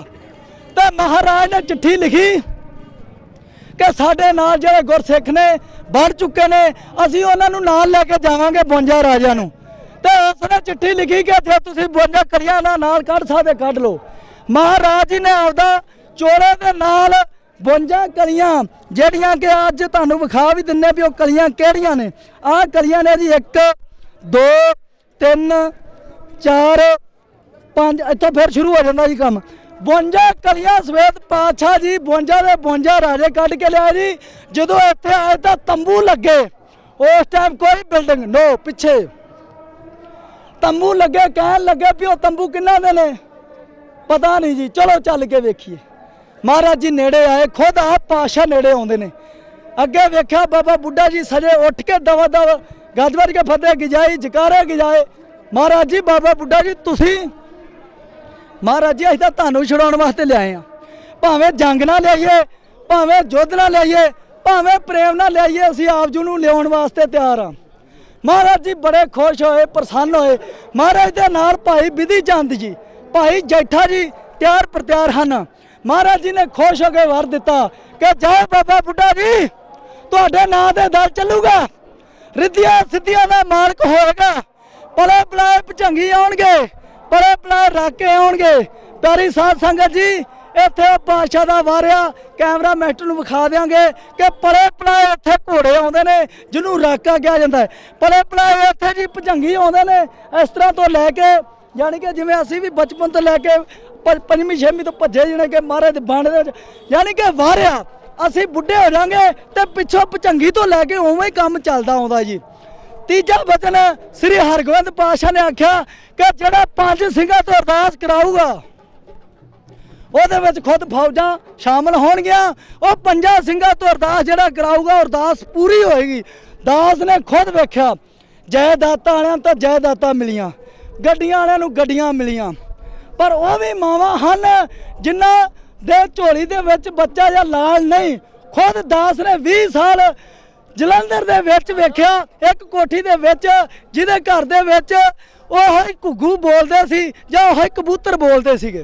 ਤੇ ਮਹਾਰਾਜ ਨੇ ਚਿੱਠੀ ਲਿਖੀ ਕਿ ਸਾਡੇ ਨਾਲ ਜਿਹੜੇ ਗੁਰਸਿੱਖ ਨੇ ਬਣ ਚੁੱਕੇ ਨੇ, ਅਸੀਂ ਉਹਨਾਂ ਨੂੰ ਨਾਲ ਲੈ ਕੇ ਜਾਵਾਂਗੇ 52 ਰਾਜਿਆਂ ਨੂੰ। ਤੇ ਉਸਨੇ ਚਿੱਠੀ ਲਿਖੀ ਕਿ ਜੇ ਤੁਸੀਂ 52 ਕਲੀਆਂ ਨਾਲ ਕੱਢ ਸਕਦੇ ਕੱਢ ਲਓ। ਮਹਾਰਾਜ ਜੀ ਨੇ ਆਪਦਾ ਚੋਲੇ ਦੇ ਨਾਲ 52 ਕਲੀਆਂ, ਜਿਹੜੀਆਂ ਕਿ ਅੱਜ ਤੁਹਾਨੂੰ ਵਿਖਾ ਵੀ ਦਿੰਨੇ ਵੀ ਉਹ ਕਲੀਆਂ ਕਿਹੜੀਆਂ ਨੇ। ਆਹ ਕਲੀਆਂ ਨੇ ਜੀ 1 2 3 4 5, ਇੱਥੋਂ ਫਿਰ ਸ਼ੁਰੂ ਹੋ ਜਾਂਦਾ ਜੀ ਕੰਮ। 52 ਕਲੀਆਂ ਸਮੇਤ ਪਾਤਸ਼ਾਹ ਜੀ 52 ਦੇ 52 ਰਾਜੇ ਕੱਢ ਕੇ ਲਿਆ ਜੀ। ਜਦੋਂ ਇੱਥੇ ਆਏ ਤਾਂ ਤੰਬੂ ਲੱਗੇ, ਉਸ ਟਾਈਮ ਕੋਈ ਬਿਲਡਿੰਗ ਨੋ, ਪਿੱਛੇ ਤੰਬੂ ਲੱਗੇ। ਕਹਿਣ ਲੱਗੇ ਵੀ ਉਹ ਤੰਬੂ ਕਿੰਨਾ ਦੇ ਨੇ, ਪਤਾ ਨਹੀਂ ਜੀ, ਚਲੋ ਚੱਲ ਕੇ ਵੇਖੀਏ। ਮਹਾਰਾਜ ਜੀ ਨੇੜੇ ਆਏ, ਖੁਦ ਆਪ ਪਾਤਸ਼ਾਹ ਨੇੜੇ ਆਉਂਦੇ ਨੇ। ਅੱਗੇ ਵੇਖਿਆ ਬਾਬਾ ਬੁੱਢਾ ਜੀ ਸਜੇ ਉੱਠ ਕੇ ਦਵਾ ਦਵ ਗੱਜ ਵੱਜ ਕੇ ਫਤਿਹ ਗਿਜਾਈ, ਜਕਾਰੇ ਗਿਜਾਏ। ਮਹਾਰਾਜ ਜੀ ਬਾਬਾ ਬੁੱਢਾ ਜੀ ਤੁਸੀਂ, ਮਹਾਰਾਜ ਜੀ ਅਸੀਂ ਤਾਂ ਤੁਹਾਨੂੰ ਛੁਡਾਉਣ ਵਾਸਤੇ ਲਿਆਏ ਆ। ਭਾਵੇਂ ਜੰਗ ਨਾ ਲਿਆਈਏ, ਭਾਵੇਂ ਯੁੱਧ ਨਾ ਲਿਆਈਏ, ਭਾਵੇਂ ਪ੍ਰੇਮ ਨਾ ਲਿਆਈਏ, ਅਸੀਂ ਆਪ ਜੀ ਨੂੰ ਲਿਆਉਣ ਵਾਸਤੇ ਤਿਆਰ ਆ। ਮਹਾਰਾਜ ਜੀ ਬੜੇ ਖੁਸ਼ ਹੋਏ, ਪ੍ਰਸੰਨ ਹੋਏ। ਮਹਾਰਾਜ ਦੇ ਨਾਲ ਭਾਈ ਬਿਧੀ ਚੰਦ ਜੀ, ਭਾਈ ਜੈਠਾ ਜੀ ਤਿਆਰ ਪ੍ਰਤਿਆਰ ਹਨ। ਮਹਾਰਾਜ ਜੀ ਨੇ ਖੁਸ਼ ਹੋ ਕੇ ਵਰ ਦਿੱਤਾ ਕਿ ਜੈ ਬਾਬਾ ਬੁੱਢਾ ਜੀ, ਤੁਹਾਡੇ ਨਾਂ ਦੇ ਦਰ ਚੱਲੂਗਾ, ਰਿੱਧੀਆਂ ਸਿੱਧੀਆਂ ਦਾ ਮਾਲਕ ਹੋਏਗਾ, ਪਲੇ ਪਲਾਏ ਭਜੰਗੀ ਆਉਣਗੇ, ਪਲੇ ਪਲਾਏ ਰਾਕੇ ਆਉਣਗੇ। ਪਿਆਰੀ ਸਾਧ ਸੰਗਤ ਜੀ, ਇੱਥੇ ਪਾਤਸ਼ਾਹ ਦਾ ਵਾਰਿਆ ਕੈਮਰਾ ਮੈਸਟਰ ਨੂੰ ਵਿਖਾ ਦਿਆਂਗੇ ਕਿ ਪਲੇ ਪਲਾਏ ਇੱਥੇ ਘੋੜੇ ਆਉਂਦੇ ਨੇ, ਜਿਹਨੂੰ ਰਾਕਾ ਕਿਹਾ ਜਾਂਦਾ ਹੈ। ਪਲੇ ਪਲਾਏ ਇੱਥੇ ਜੀ ਭਜੰਗੀ ਆਉਂਦੇ ਨੇ। ਇਸ ਤਰ੍ਹਾਂ ਤੋਂ ਲੈ ਕੇ ਯਾਨੀ ਕਿ ਜਿਵੇਂ ਅਸੀਂ ਵੀ ਬਚਪਨ ਤੋਂ ਲੈ ਕੇ 5ਵੀਂ 6ਵੀਂ ਤੋਂ ਭੱਜੇ ਜਿਹੜੇ ਕਿ ਮਹਾਰਾਜ ਦੇ ਬਾਣ ਦੇ ਵਿੱਚ ਯਾਨੀ ਕਿ ਵਾਰਿਆ, ਅਸੀਂ ਬੁੱਢੇ ਹੋ ਜਾਾਂਗੇ ਤੇ ਪਿੱਛੋਂ ਭਜੰਗੀ ਤੋਂ ਲੈ ਕੇ ਉਵੇਂ ਹੀ ਕੰਮ ਚੱਲਦਾ ਆਉਂਦਾ ਜੀ। ਤੀਜਾ ਵਚਨ ਸ੍ਰੀ ਹਰਗੋਬਿੰਦ ਪਾਤਸ਼ਾਹ ਨੇ ਆਖਿਆ ਕਿ ਜਿਹੜਾ 5 ਸਿੰਘਾਂ ਤੋਂ ਅਰਦਾਸ ਕਰਾਊਗਾ, ਉਹਦੇ ਵਿੱਚ ਖੁਦ ਫੌਜਾਂ ਸ਼ਾਮਲ ਹੋਣਗੀਆਂ। ਉਹ 5 ਸਿੰਘਾਂ ਤੋਂ ਅਰਦਾਸ ਜਿਹੜਾ ਕਰਾਊਗਾ, ਅਰਦਾਸ ਪੂਰੀ ਹੋਏਗੀ। ਦਾਸ ਨੇ ਖੁਦ ਵੇਖਿਆ, ਜਾਇਦਾਦਾਂ ਵਾਲਿਆਂ ਤੋਂ ਜਾਇਦਾਦਾਂ ਮਿਲੀਆਂ, ਗੱਡੀਆਂ ਵਾਲਿਆਂ ਨੂੰ ਗੱਡੀਆਂ ਮਿਲੀਆਂ, ਪਰ ਉਹ ਵੀ ਮਾਵਾਂ ਹਨ ਜਿਨ੍ਹਾਂ ਦੇ ਝੋਲੀ ਦੇ ਵਿੱਚ ਬੱਚਾ ਜਾਂ ਲਾਲ ਨਹੀਂ। ਖੁਦ ਦਾਸ ਨੇ 20 ਸਾਲ ਜਲੰਧਰ ਦੇ ਵਿੱਚ ਵੇਖਿਆ, ਇੱਕ ਕੋਠੀ ਦੇ ਵਿੱਚ, ਜਿਹਦੇ ਘਰ ਦੇ ਵਿੱਚ ਉਹ ਹੀ ਘੁੱਗੂ ਬੋਲਦੇ ਸੀ ਜਾਂ ਉਹ ਹੀ ਕਬੂਤਰ ਬੋਲਦੇ ਸੀਗੇ।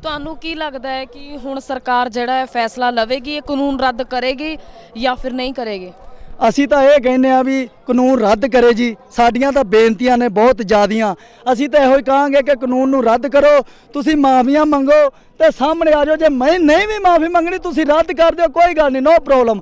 ਤੁਹਾਨੂੰ ਕੀ ਲੱਗਦਾ ਹੈ ਕਿ ਹੁਣ ਸਰਕਾਰ ਜਿਹੜਾ ਹੈ ਫੈਸਲਾ ਲਵੇਗੀ, ਇਹ ਕਾਨੂੰਨ ਰੱਦ ਕਰੇਗੀ ਜਾਂ ਫਿਰ ਨਹੀਂ ਕਰੇਗੀ? ਅਸੀਂ ਤਾਂ ਇਹ ਕਹਿੰਦੇ ਆ ਵੀ ਕਾਨੂੰਨ ਰੱਦ ਕਰੇ ਜੀ। ਸਾਡੀਆਂ ਤਾਂ ਬੇਨਤੀਆਂ ਨੇ ਬਹੁਤ ਜ਼ਿਆਦੀਆਂ। ਅਸੀਂ ਤਾਂ ਇਹੋ ਹੀ ਕਹਾਂਗੇ ਕਿ ਕਾਨੂੰਨ ਨੂੰ ਰੱਦ ਕਰੋ, ਤੁਸੀਂ ਮਾਫੀਆਂ ਮੰਗੋ ਤੇ ਸਾਹਮਣੇ ਆ ਜਾਓ। ਜੇ ਮੈਂ ਨਹੀਂ ਵੀ ਮਾਫੀ ਮੰਗਣੀ ਤੁਸੀਂ ਰੱਦ ਕਰ ਦਿਓ, ਕੋਈ ਗੱਲ ਨਹੀਂ, ਨੋ ਪ੍ਰੋਬਲਮ।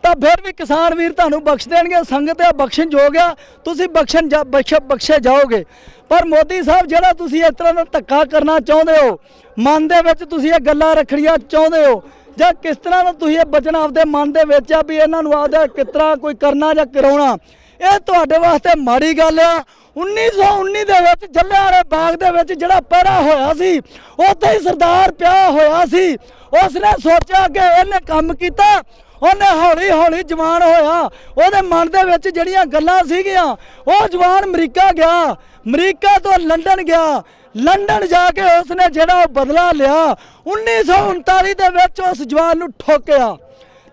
ਤਾਂ ਫਿਰ ਵੀ ਕਿਸਾਨ ਵੀਰ ਤੁਹਾਨੂੰ ਬਖਸ਼ ਦੇਣਗੇ। ਸੰਗਤ ਆ ਬਖਸ਼ਣ ਯੋਗ ਆ, ਤੁਸੀਂ ਬਖਸ਼ੇ ਜਾਓਗੇ। ਪਰ ਮੋਦੀ ਸਾਹਿਬ ਜਿਹੜਾ ਤੁਸੀਂ ਇਸ ਤਰ੍ਹਾਂ ਦਾ ਧੱਕਾ ਕਰਨਾ ਚਾਹੁੰਦੇ ਹੋ, ਮਨ ਦੇ ਵਿੱਚ ਤੁਸੀਂ ਇਹ ਗੱਲਾਂ ਰੱਖਣੀਆਂ ਚਾਹੁੰਦੇ ਹੋ, ਜਾਂ ਕਿਸ ਤਰ੍ਹਾਂ ਦਾ ਤੁਸੀਂ ਇਹ ਬਚਨ ਆਪਦੇ ਮਨ ਦੇ ਵਿੱਚ ਆ ਵੀ ਇਹਨਾਂ ਨੂੰ ਆਪਦਾ ਕਿਸ ਤਰ੍ਹਾਂ ਕੋਈ ਕਰਨਾ ਜਾਂ ਕਰਾਉਣਾ, ਇਹ ਤੁਹਾਡੇ ਵਾਸਤੇ ਮਾੜੀ ਗੱਲ ਆ। 1919 ਦੇ ਵਿੱਚ ਜੱਲਿਆਂਵਾਲੇ ਬਾਗ ਦੇ ਵਿੱਚ ਜਿਹੜਾ ਪਹਿਰਾ ਹੋਇਆ ਸੀ, ਉੱਥੇ ਹੀ ਸਰਦਾਰ ਪਿਆ ਹੋਇਆ ਸੀ। ਉਸਨੇ ਸੋਚਿਆ ਕਿ ਇਹਨੇ ਕੰਮ ਕੀਤਾ, ਉਹਨੇ ਹੌਲੀ ਹੌਲੀ ਜਵਾਨ ਹੋਇਆ। ਉਹਦੇ ਮਨ ਦੇ ਵਿੱਚ ਜਿਹੜੀਆਂ ਗੱਲਾਂ ਸੀਗੀਆਂ, ਉਹ ਜਵਾਨ ਅਮਰੀਕਾ ਗਿਆ, ਅਮਰੀਕਾ ਤੋਂ ਲੰਡਨ ਗਿਆ, ਲੰਡਨ ਜਾ ਕੇ ਉਸਨੇ ਜਿਹੜਾ ਬਦਲਾ ਲਿਆ। 1939 ਦੇ ਵਿੱਚ ਉਸ ਜਵਾਨ ਨੂੰ ਠੋਕਿਆ,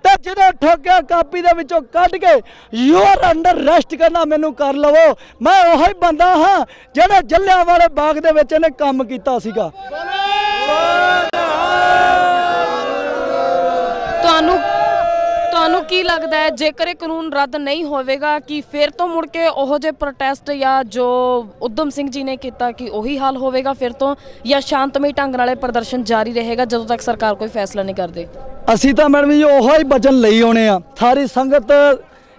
ਤੇ ਜਦੋਂ ਠੋਕਿਆ ਕਾਪੀ ਦੇ ਵਿੱਚੋਂ ਕੱਢ ਕੇ ਯੂ ਆਰ ਅੰਡਰ ਅਰੈਸਟ ਕਰਨਾ, ਮੈਨੂੰ ਕਰ ਲਵੋ, ਮੈਂ ਉਹੀ ਬੰਦਾ ਹਾਂ ਜਿਹੜਾ ਜੱਲਿਆਂਵਾਲੇ ਬਾਗ ਦੇ ਵਿੱਚ ਇਹਨੇ ਕੰਮ ਕੀਤਾ ਸੀਗਾ। ਤੁਹਾਨੂੰ ਕੀ ਲੱਗਦਾ ਹੈ ਜੇਕਰ ਇਹ ਕਾਨੂੰਨ ਰੱਦ ਨਹੀਂ ਹੋਵੇਗਾ ਕਿ ਫਿਰ ਤੋਂ ਮੁੜ ਕੇ ਉਹੋ ਜਿਹੇ ਪ੍ਰੋਟੈਸਟ ਜਾਂ ਜੋ ਉਦਮ ਸਿੰਘ ਜੀ ਨੇ ਕੀਤਾ ਕਿ ਉਹੀ ਹਾਲ ਹੋਵੇਗਾ ਫਿਰ ਤੋਂ, ਜਾਂ ਸ਼ਾਂਤਮਈ ਢੰਗ ਨਾਲ ਇਹ ਪ੍ਰਦਰਸ਼ਨ ਜਾਰੀ ਰਹੇਗਾ ਜਦੋਂ ਤੱਕ ਸਰਕਾਰ ਕੋਈ ਫੈਸਲਾ ਨਹੀਂ ਕਰਦੇ? ਅਸੀਂ ਤਾਂ ਮੈਡਮ ਜੀ ਉਹੋ ਹੀ ਵਚਨ ਲਈ ਆਉਣੇ ਆ। ਸਾਰੀ ਸੰਗਤ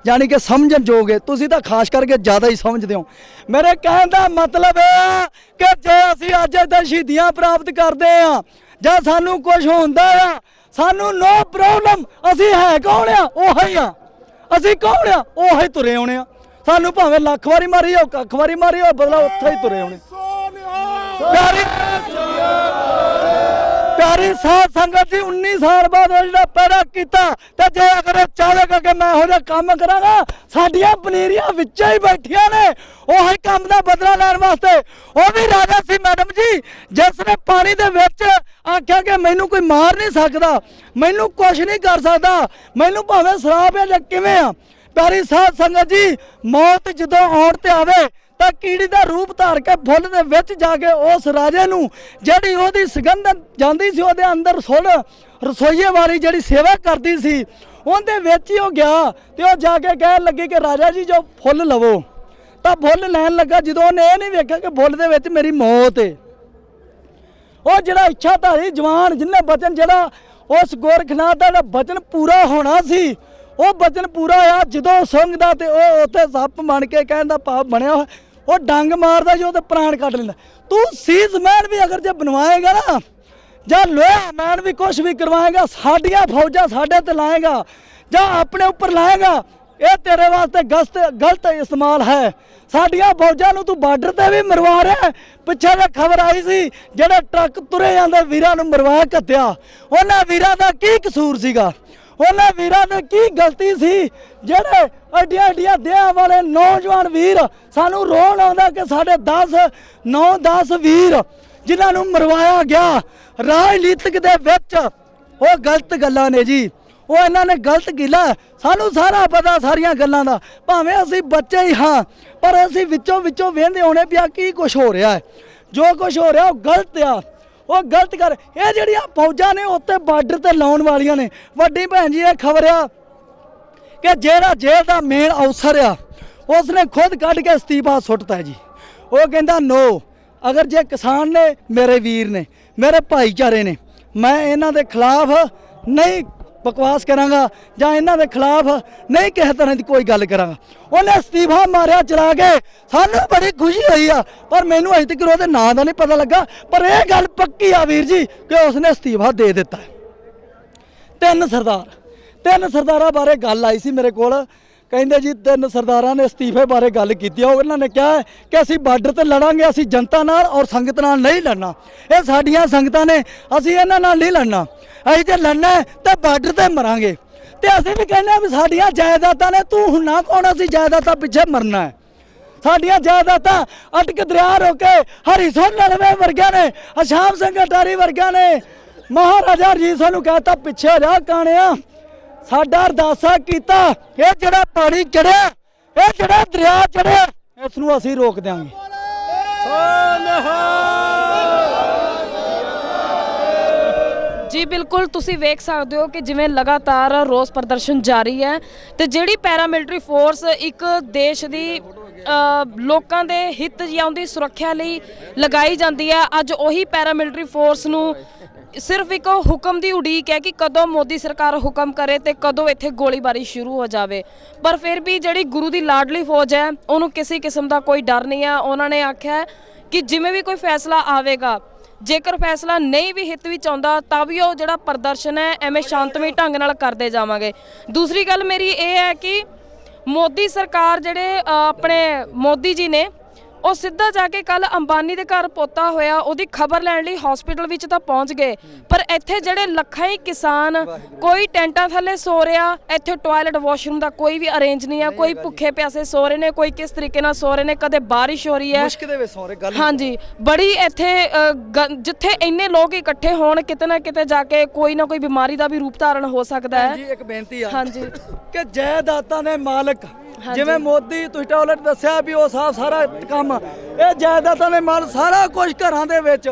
ਯਾਨੀ ਕਿ ਸਮਝਣ ਯੋਗ ਹੈ, ਤੁਸੀਂ ਤਾਂ ਖਾਸ ਕਰਕੇ ਜ਼ਿਆਦਾ ਹੀ ਸਮਝਦੇ ਹੋ। ਮੇਰੇ ਕਹਿਣ ਦਾ ਮਤਲਬ ਇਹ ਕਿ ਜੇ ਅਸੀਂ ਅੱਜ ਇੱਥੇ ਸ਼ਹੀਦੀਆਂ ਪ੍ਰਾਪਤ ਕਰਦੇ ਆ ਜਾਂ ਸਾਨੂੰ ਕੁਝ ਹੁੰਦਾ ਆ, ਸਾਨੂੰ ਨੋ ਪ੍ਰੋਬਲਮ। ਅਸੀਂ ਹੈ ਕੌਣ ਆ? ਉਹੀ ਆ। ਅਸੀਂ ਕੌਣ ਆ? ਉਹੀ ਤੁਰੇ ਆਉਣੇ ਆ। ਸਾਨੂੰ ਭਾਵੇਂ ਲੱਖ ਵਾਰੀ ਮਾਰੀ ਹੋ, ਕੱਖ ਵਾਰੀ ਮਾਰੀ ਹੋ, ਬਦਲਾ ਉੱਥੇ ਹੀ ਤੁਰੇ ਆਉਣੇ। ਪਿਆਰੀ ਸਾਧ ਸੰਗਤ ਜੀ, 19 ਸਾਲ ਬਾਅਦ ਉਹ ਜਿਹੜਾ ਪੈਦਾ ਕੀਤਾ, ਤੇ ਜੇ ਅਗਰ ਚਾਹੇਗਾ ਕਿ ਮੈਂ ਇਹੋ ਜਿਹਾ ਕੰਮ ਕਰਾਂਗਾ, ਸਾਡੀਆਂ ਪਨੀਰੀਆਂ ਵਿੱਚ ਹੀ ਬੈਠੀਆਂ ਨੇ ਉਹੀ ਕੰਮ ਦਾ ਬਦਲਾ ਲੈਣ ਵਾਸਤੇ। ਉਹ ਵੀ ਰਾਜਾ ਸੀ ਮੈਡਮ ਜੀ, ਜਿਸ ਨੇ ਪਾਣੀ ਦੇ ਵਿੱਚ ਆਖਿਆ ਕਿ ਮੈਨੂੰ ਕੋਈ ਮਾਰ ਨਹੀਂ ਸਕਦਾ, ਮੈਨੂੰ ਕੁਛ ਨਹੀਂ ਕਰ ਸਕਦਾ, ਮੈਨੂੰ ਭਾਵੇਂ ਸ਼ਰਾਬ ਹੈ ਜਾਂ ਕਿਵੇਂ ਆ। ਪਿਆਰੀ ਸਾਧ ਸੰਗਤ ਜੀ, ਮੌਤ ਜਦੋਂ ਆਉਣ ਤੇ ਆਵੇ ਤਾਂ ਕੀੜੀ ਦਾ ਰੂਪ ਧਾਰ ਕੇ ਫੁੱਲ ਦੇ ਵਿੱਚ ਜਾ ਕੇ ਉਸ ਰਾਜੇ ਨੂੰ ਜਿਹੜੀ ਉਹਦੀ ਸੁਗੰਧ ਜਾਂਦੀ ਸੀ ਉਹਦੇ ਅੰਦਰ ਸੁਣ, ਰਸੋਈਏ ਵਾਲੀ ਜਿਹੜੀ ਸੇਵਾ ਕਰਦੀ ਸੀ, ਉਹਦੇ ਵਿੱਚ ਹੀ ਉਹ ਗਿਆ ਤੇ ਉਹ ਜਾ ਕੇ ਕਹਿਣ ਲੱਗੀ ਕਿ ਰਾਜਾ ਜੀ ਜੋ ਫੁੱਲ ਲਵੋ। ਤਾਂ ਫੁੱਲ ਲੈਣ ਲੱਗਾ, ਜਦੋਂ ਉਹਨੇ ਇਹ ਨਹੀਂ ਵੇਖਿਆ ਕਿ ਫੁੱਲ ਦੇ ਵਿੱਚ ਮੇਰੀ ਮੌਤ ਹੈ। ਉਹ ਜਿਹੜਾ ਇੱਛਾਧਾਰੀ ਜਵਾਨ ਜਿਹਨੇ ਬਚਨ ਜਿਹੜਾ ਉਸ ਗੋਰਖਨਾਥ ਦਾ ਜਿਹੜਾ ਬਚਨ ਪੂਰਾ ਹੋਣਾ ਸੀ, ਉਹ ਬਚਨ ਪੂਰਾ ਆ। ਜਦੋਂ ਸੁੰਘਦਾ ਤੇ ਉਹ ਉੱਥੇ ਸੱਪ ਬਣ ਕੇ ਕਹਿੰਦਾ ਪਾਪ ਬਣਿਆ, ਉਹ ਡੰਗ ਮਾਰਦਾ ਜੀ, ਉਹਦੇ ਪ੍ਰਾਣ ਕੱਢ ਲੈਂਦਾ। ਤੂੰ ਸੀਸ ਮਹਿਲ ਵੀ ਅਗਰ ਜੇ ਬਣਵਾਏਗਾ ਨਾ, ਜਾਂ ਲੋਹਾ ਮੈਨ ਵੀ ਕੁਛ ਵੀ ਕਰਵਾਏਗਾ, ਸਾਡੀਆਂ ਫੌਜਾਂ ਸਾਡੇ ਤੇ ਲਾਏਗਾ ਜਾਂ ਆਪਣੇ ਉੱਪਰ ਲਾਏਗਾ, ਇਹ ਤੇਰੇ ਵਾਸਤੇ ਗਲਤ ਇਸਤੇਮਾਲ ਹੈ। ਸਾਡੀਆਂ ਫੌਜਾਂ ਨੂੰ ਤੂੰ ਬਾਰਡਰ ਤੇ ਵੀ ਮਰਵਾ ਰਿਹਾ। ਪਿੱਛੇ ਜੇ ਖਬਰ ਆਈ ਸੀ ਜਿਹੜੇ ਟਰੱਕ ਤੁਰੇ ਜਾਂਦੇ ਵੀਰਾਂ ਨੂੰ ਮਰਵਾ ਘੱਤਿਆ, ਉਹਨਾਂ ਵੀਰਾਂ ਦਾ ਕੀ ਕਸੂਰ ਸੀਗਾ? ਉਹਨਾਂ ਵੀਰਾਂ ਦੀ ਕੀ ਗਲਤੀ ਸੀ ਜਿਹੜੇ ਐਡੀਆਂ ਦੇਹਾਂ ਵਾਲੇ ਨੌਜਵਾਨ ਵੀਰ? ਸਾਨੂੰ ਰੋਣ ਆਉਂਦਾ ਕਿ ਸਾਡੇ 9-10 ਵੀਰ ਜਿਨ੍ਹਾਂ ਨੂੰ ਮਰਵਾਇਆ ਗਿਆ ਰਾਜਨੀਤਿਕ ਦੇ ਵਿੱਚ, ਉਹ ਗਲਤ ਗੱਲਾਂ ਨੇ ਜੀ। ਉਹ ਇਹਨਾਂ ਨੇ ਗਲਤ ਕੀਤਾ, ਸਾਨੂੰ ਸਾਰਾ ਪਤਾ ਸਾਰੀਆਂ ਗੱਲਾਂ ਦਾ, ਭਾਵੇਂ ਅਸੀਂ ਬੱਚੇ ਹੀ ਹਾਂ, ਪਰ ਅਸੀਂ ਵਿੱਚੋਂ ਵੇਖਦੇ ਹੋਣੇ ਪਿਆ ਕੀ ਕੁਛ ਹੋ ਰਿਹਾ ਹੈ। ਜੋ ਕੁਛ ਹੋ ਰਿਹਾ ਉਹ ਗਲਤ ਆ, ਉਹ ਗਲਤ ਕਰ। ਇਹ ਜਿਹੜੀਆਂ ਫੌਜਾਂ ਨੇ ਉੱਤੇ ਬਾਰਡਰ ਤੇ ਲਾਉਣ ਵਾਲੀਆਂ ਨੇ, ਵੱਡੀ ਭੈਣ ਜੀ ਇਹ ਖਬਰ ਆ ਕਿ ਜਿਹੜਾ ਜੇਲ੍ਹ ਦਾ ਮੇਨ ਅਫਸਰ ਆ ਉਸਨੇ ਖੁਦ ਕੱਢ ਕੇ ਅਸਤੀਫਾ ਸੁੱਟਤਾ ਜੀ। ਉਹ ਕਹਿੰਦਾ ਨੋ, ਅਗਰ ਜੇ ਕਿਸਾਨ ਨੇ, ਮੇਰੇ ਵੀਰ ਨੇ, ਮੇਰੇ ਭਾਈਚਾਰੇ ਨੇ, ਮੈਂ ਇਹਨਾਂ ਦੇ ਖਿਲਾਫ ਨਹੀਂ ਬਕਵਾਸ ਕਰਾਂਗਾ ਜਾਂ ਇਹਨਾਂ ਦੇ ਖਿਲਾਫ ਨਹੀਂ ਕਿਸੇ ਤਰ੍ਹਾਂ ਦੀ ਕੋਈ ਗੱਲ ਕਰਾਂਗਾ। ਉਹਨੇ ਅਸਤੀਫਾ ਮਾਰਿਆ ਚਲਾ ਕੇ। ਸਾਨੂੰ ਬੜੀ ਖੁਸ਼ੀ ਹੋਈ ਆ, ਪਰ ਮੈਨੂੰ ਅਜੇ ਤੱਕ ਉਹਦੇ ਨਾਂ ਦਾ ਨਹੀਂ ਪਤਾ ਲੱਗਾ, ਪਰ ਇਹ ਗੱਲ ਪੱਕੀ ਆ ਵੀਰ ਜੀ ਕਿ ਉਸਨੇ ਅਸਤੀਫਾ ਦੇ ਦਿੱਤਾ। ਤਿੰਨ ਸਰਦਾਰਾਂ ਬਾਰੇ ਗੱਲ ਆਈ ਸੀ ਮੇਰੇ ਕੋਲ, ਕਹਿੰਦੇ ਜੀ 3 ਸਰਦਾਰਾਂ ਨੇ ਅਸਤੀਫੇ ਬਾਰੇ ਗੱਲ ਕੀਤੀ। ਉਹਨਾਂ ਨੇ ਕਿਹਾ ਕਿ ਅਸੀਂ ਬਾਰਡਰ ਤੇ ਲੜਾਂਗੇ, ਅਸੀਂ ਜਨਤਾ ਨਾਲ ਔਰ ਸੰਗਤ ਨਾਲ ਨਹੀਂ ਲੜਨਾ। ਇਹ ਸਾਡੀਆਂ ਸੰਗਤਾਂ ਨੇ, ਅਸੀਂ ਇਹਨਾਂ ਨਾਲ ਨਹੀਂ ਲੜਨਾ। ਅਸੀਂ ਜੇ ਲੜਨਾ ਤਾਂ ਬਾਰਡਰ ਤੇ ਮਰਾਂਗੇ। ਤੇ ਅਸੀਂ ਵੀ ਕਹਿੰਦੇ ਆ ਵੀ ਸਾਡੀਆਂ ਜਾਇਦਾਦਾਂ ਨੇ, ਤੂੰ ਹੁਣ ਨਾ ਕੌਣ ਅਸੀਂ ਜਾਇਦਾਦਾਂ ਪਿੱਛੇ ਮਰਨਾ ਹੈ। ਸਾਡੀਆਂ ਜਾਇਦਾਦਾਂ ਅਟਕ ਦਰਿਆ ਰੋਕੇ ਹਰੀ ਸਿੰਘ ਨਲਵੇ ਵਰਗਿਆਂ ਨੇ, ਅਸ਼ਾਮ ਸਿੰਘ ਅਟਾਰੀ ਵਰਗਿਆਂ ਨੇ, ਮਹਾਰਾਜਾ ਰਣਜੀਤ ਸਿੰਘ ਨੂੰ ਕਹਿਤਾ ਪਿੱਛੇ ਜਾ ਕਾਣਿਆ, ਸਾਡਾ ਅਰਦਾਸਾ ਕੀਤਾ, ਇਹ ਜਿਹੜਾ ਪਾਣੀ ਚੜਿਆ, ਇਹ ਜਿਹੜਾ ਦਰਿਆ ਚੜਿਆ, ਇਸ ਨੂੰ ਅਸੀਂ ਰੋਕ ਦਿਆਂਗੇ। ਜੀ ਬਿਲਕੁਲ ਤੁਸੀਂ ਵੇਖ ਸਕਦੇ ਹੋ ਕਿ ਜਿਵੇਂ ਲਗਾਤਾਰ ਰੋਸ ਪ੍ਰਦਰਸ਼ਨ ਜਾਰੀ ਹੈ ਤੇ ਜਿਹੜੀ ਪੈਰਾਮਿਲਟਰੀ ਫੋਰਸ ਇੱਕ ਦੇਸ਼ ਦੀ ਲੋਕਾਂ ਦੇ ਹਿੱਤ ਜਾਂ ਉਹਦੀ ਸੁਰੱਖਿਆ ਲਈ ਲਗਾਈ ਜਾਂਦੀ ਹੈ, ਅੱਜ ਉਹੀ ਪੈਰਾਮਿਲਟਰੀ ਫੋਰਸ ਨੂੰ ਸਿਰਫ ਇੱਕ ਹੁਕਮ ਦੀ ਉਡੀਕ ਹੈ ਕਿ ਕਦੋਂ ਮੋਦੀ ਸਰਕਾਰ ਹੁਕਮ ਕਰੇ ਤੇ ਕਦੋਂ ਇੱਥੇ ਗੋਲੀਬਾਰੀ ਸ਼ੁਰੂ ਹੋ ਜਾਵੇ। ਪਰ ਫਿਰ ਵੀ ਜਿਹੜੀ ਗੁਰੂ ਦੀ ਲਾਡਲੀ ਫੌਜ ਹੈ ਉਹਨੂੰ ਕਿਸੇ ਕਿਸਮ ਦਾ ਕੋਈ ਡਰ ਨਹੀਂ ਹੈ। ਉਹਨਾਂ ਨੇ ਆਖਿਆ ਕਿ ਜਿਵੇਂ ਵੀ ਕੋਈ ਫੈਸਲਾ ਆਵੇਗਾ, ਜੇਕਰ ਫੈਸਲਾ ਨਹੀਂ ਵੀ ਹਿੱਤ ਵਿੱਚ ਆਉਂਦਾ ਤਾਂ ਵੀ ਉਹ ਜਿਹੜਾ ਪ੍ਰਦਰਸ਼ਨ ਹੈ ਐਵੇਂ ਸ਼ਾਂਤਮਈ ਢੰਗ ਨਾਲ ਕਰਦੇ ਜਾਵਾਂਗੇ। ਦੂਸਰੀ ਗੱਲ ਮੇਰੀ ਇਹ ਹੈ ਕਿ ਮੋਦੀ ਸਰਕਾਰ ਜਿਹੜੇ ਆਪਣੇ ਮੋਦੀ ਜੀ ਨੇ ਉਹ ਸਿੱਧਾ ਜਾ ਕੇ ਕੱਲ ਅੰਬਾਨੀ ਦੇ ਘਰ ਪੋਤਾ ਹੋਇਆ ਉਹਦੀ ਖਬਰ ਲੈਣ ਲਈ ਹਸਪੀਟਲ ਵਿੱਚ ਤਾਂ ਪਹੁੰਚ ਗਏ, ਪਰ ਇੱਥੇ ਜਿਹੜੇ ਲੱਖਾਂ ਹੀ ਕਿਸਾਨ ਕੋਈ ਟੈਂਟਾਂ ਥੱਲੇ ਸੋ ਰਿਹਾ, ਇੱਥੇ ਟਾਇਲਟ ਵਾਸ਼ਰੂਮ ਦਾ ਕੋਈ ਵੀ ਅਰੇਂਜ ਨਹੀਂ ਹੈ, ਕੋਈ ਭੁੱਖੇ ਪਿਆਸੇ ਸੋ ਰਹੇ ਨੇ, ਕੋਈ ਕਿਸ ਤਰੀਕੇ ਨਾਲ ਸੋ ਰਹੇ ਨੇ, ਕਦੇ ਬਾਰਿਸ਼ ਹੋ ਰਹੀ ਹੈ ਮੁਸ਼ਕਿਲ ਦੇ ਵਿੱਚ ਸੋ ਰਹੇ ਗੱਲ ਹਾਂਜੀ ਬੜੀ ਇੱਥੇ ਜਿੱਥੇ ਇੰਨੇ ਲੋਕ ਇਕੱਠੇ ਹੋਣ ਕਿਤੇ ਨਾ ਕਿਤੇ ਜਾ ਕੇ ਕੋਈ ਨਾ ਕੋਈ ਬਿਮਾਰੀ ਦਾ ਵੀ ਰੂਪ ਧਾਰਨ ਹੋ ਸਕਦਾ ਹੈ। ਜੀ ਇੱਕ ਬੇਨਤੀ ਆ ਹਾਂਜੀ ਕਿ ਜਾਇਦਾਦਾਂ ਦੇ ਮਾਲਕ ਜਿਵੇਂ ਮੋਦੀ ਤੁਸੀਂ ਟਾਇਲਟ ਦੱਸਿਆ ਵੀ ਉਹ ਸਾਰਾ ਕੰਮ ਇਹ ਜਾਇਦਾਦਾਂ ਦੇ ਮਾਲ ਸਾਰਾ ਕੁਝ ਘਰਾਂ ਦੇ ਵਿੱਚ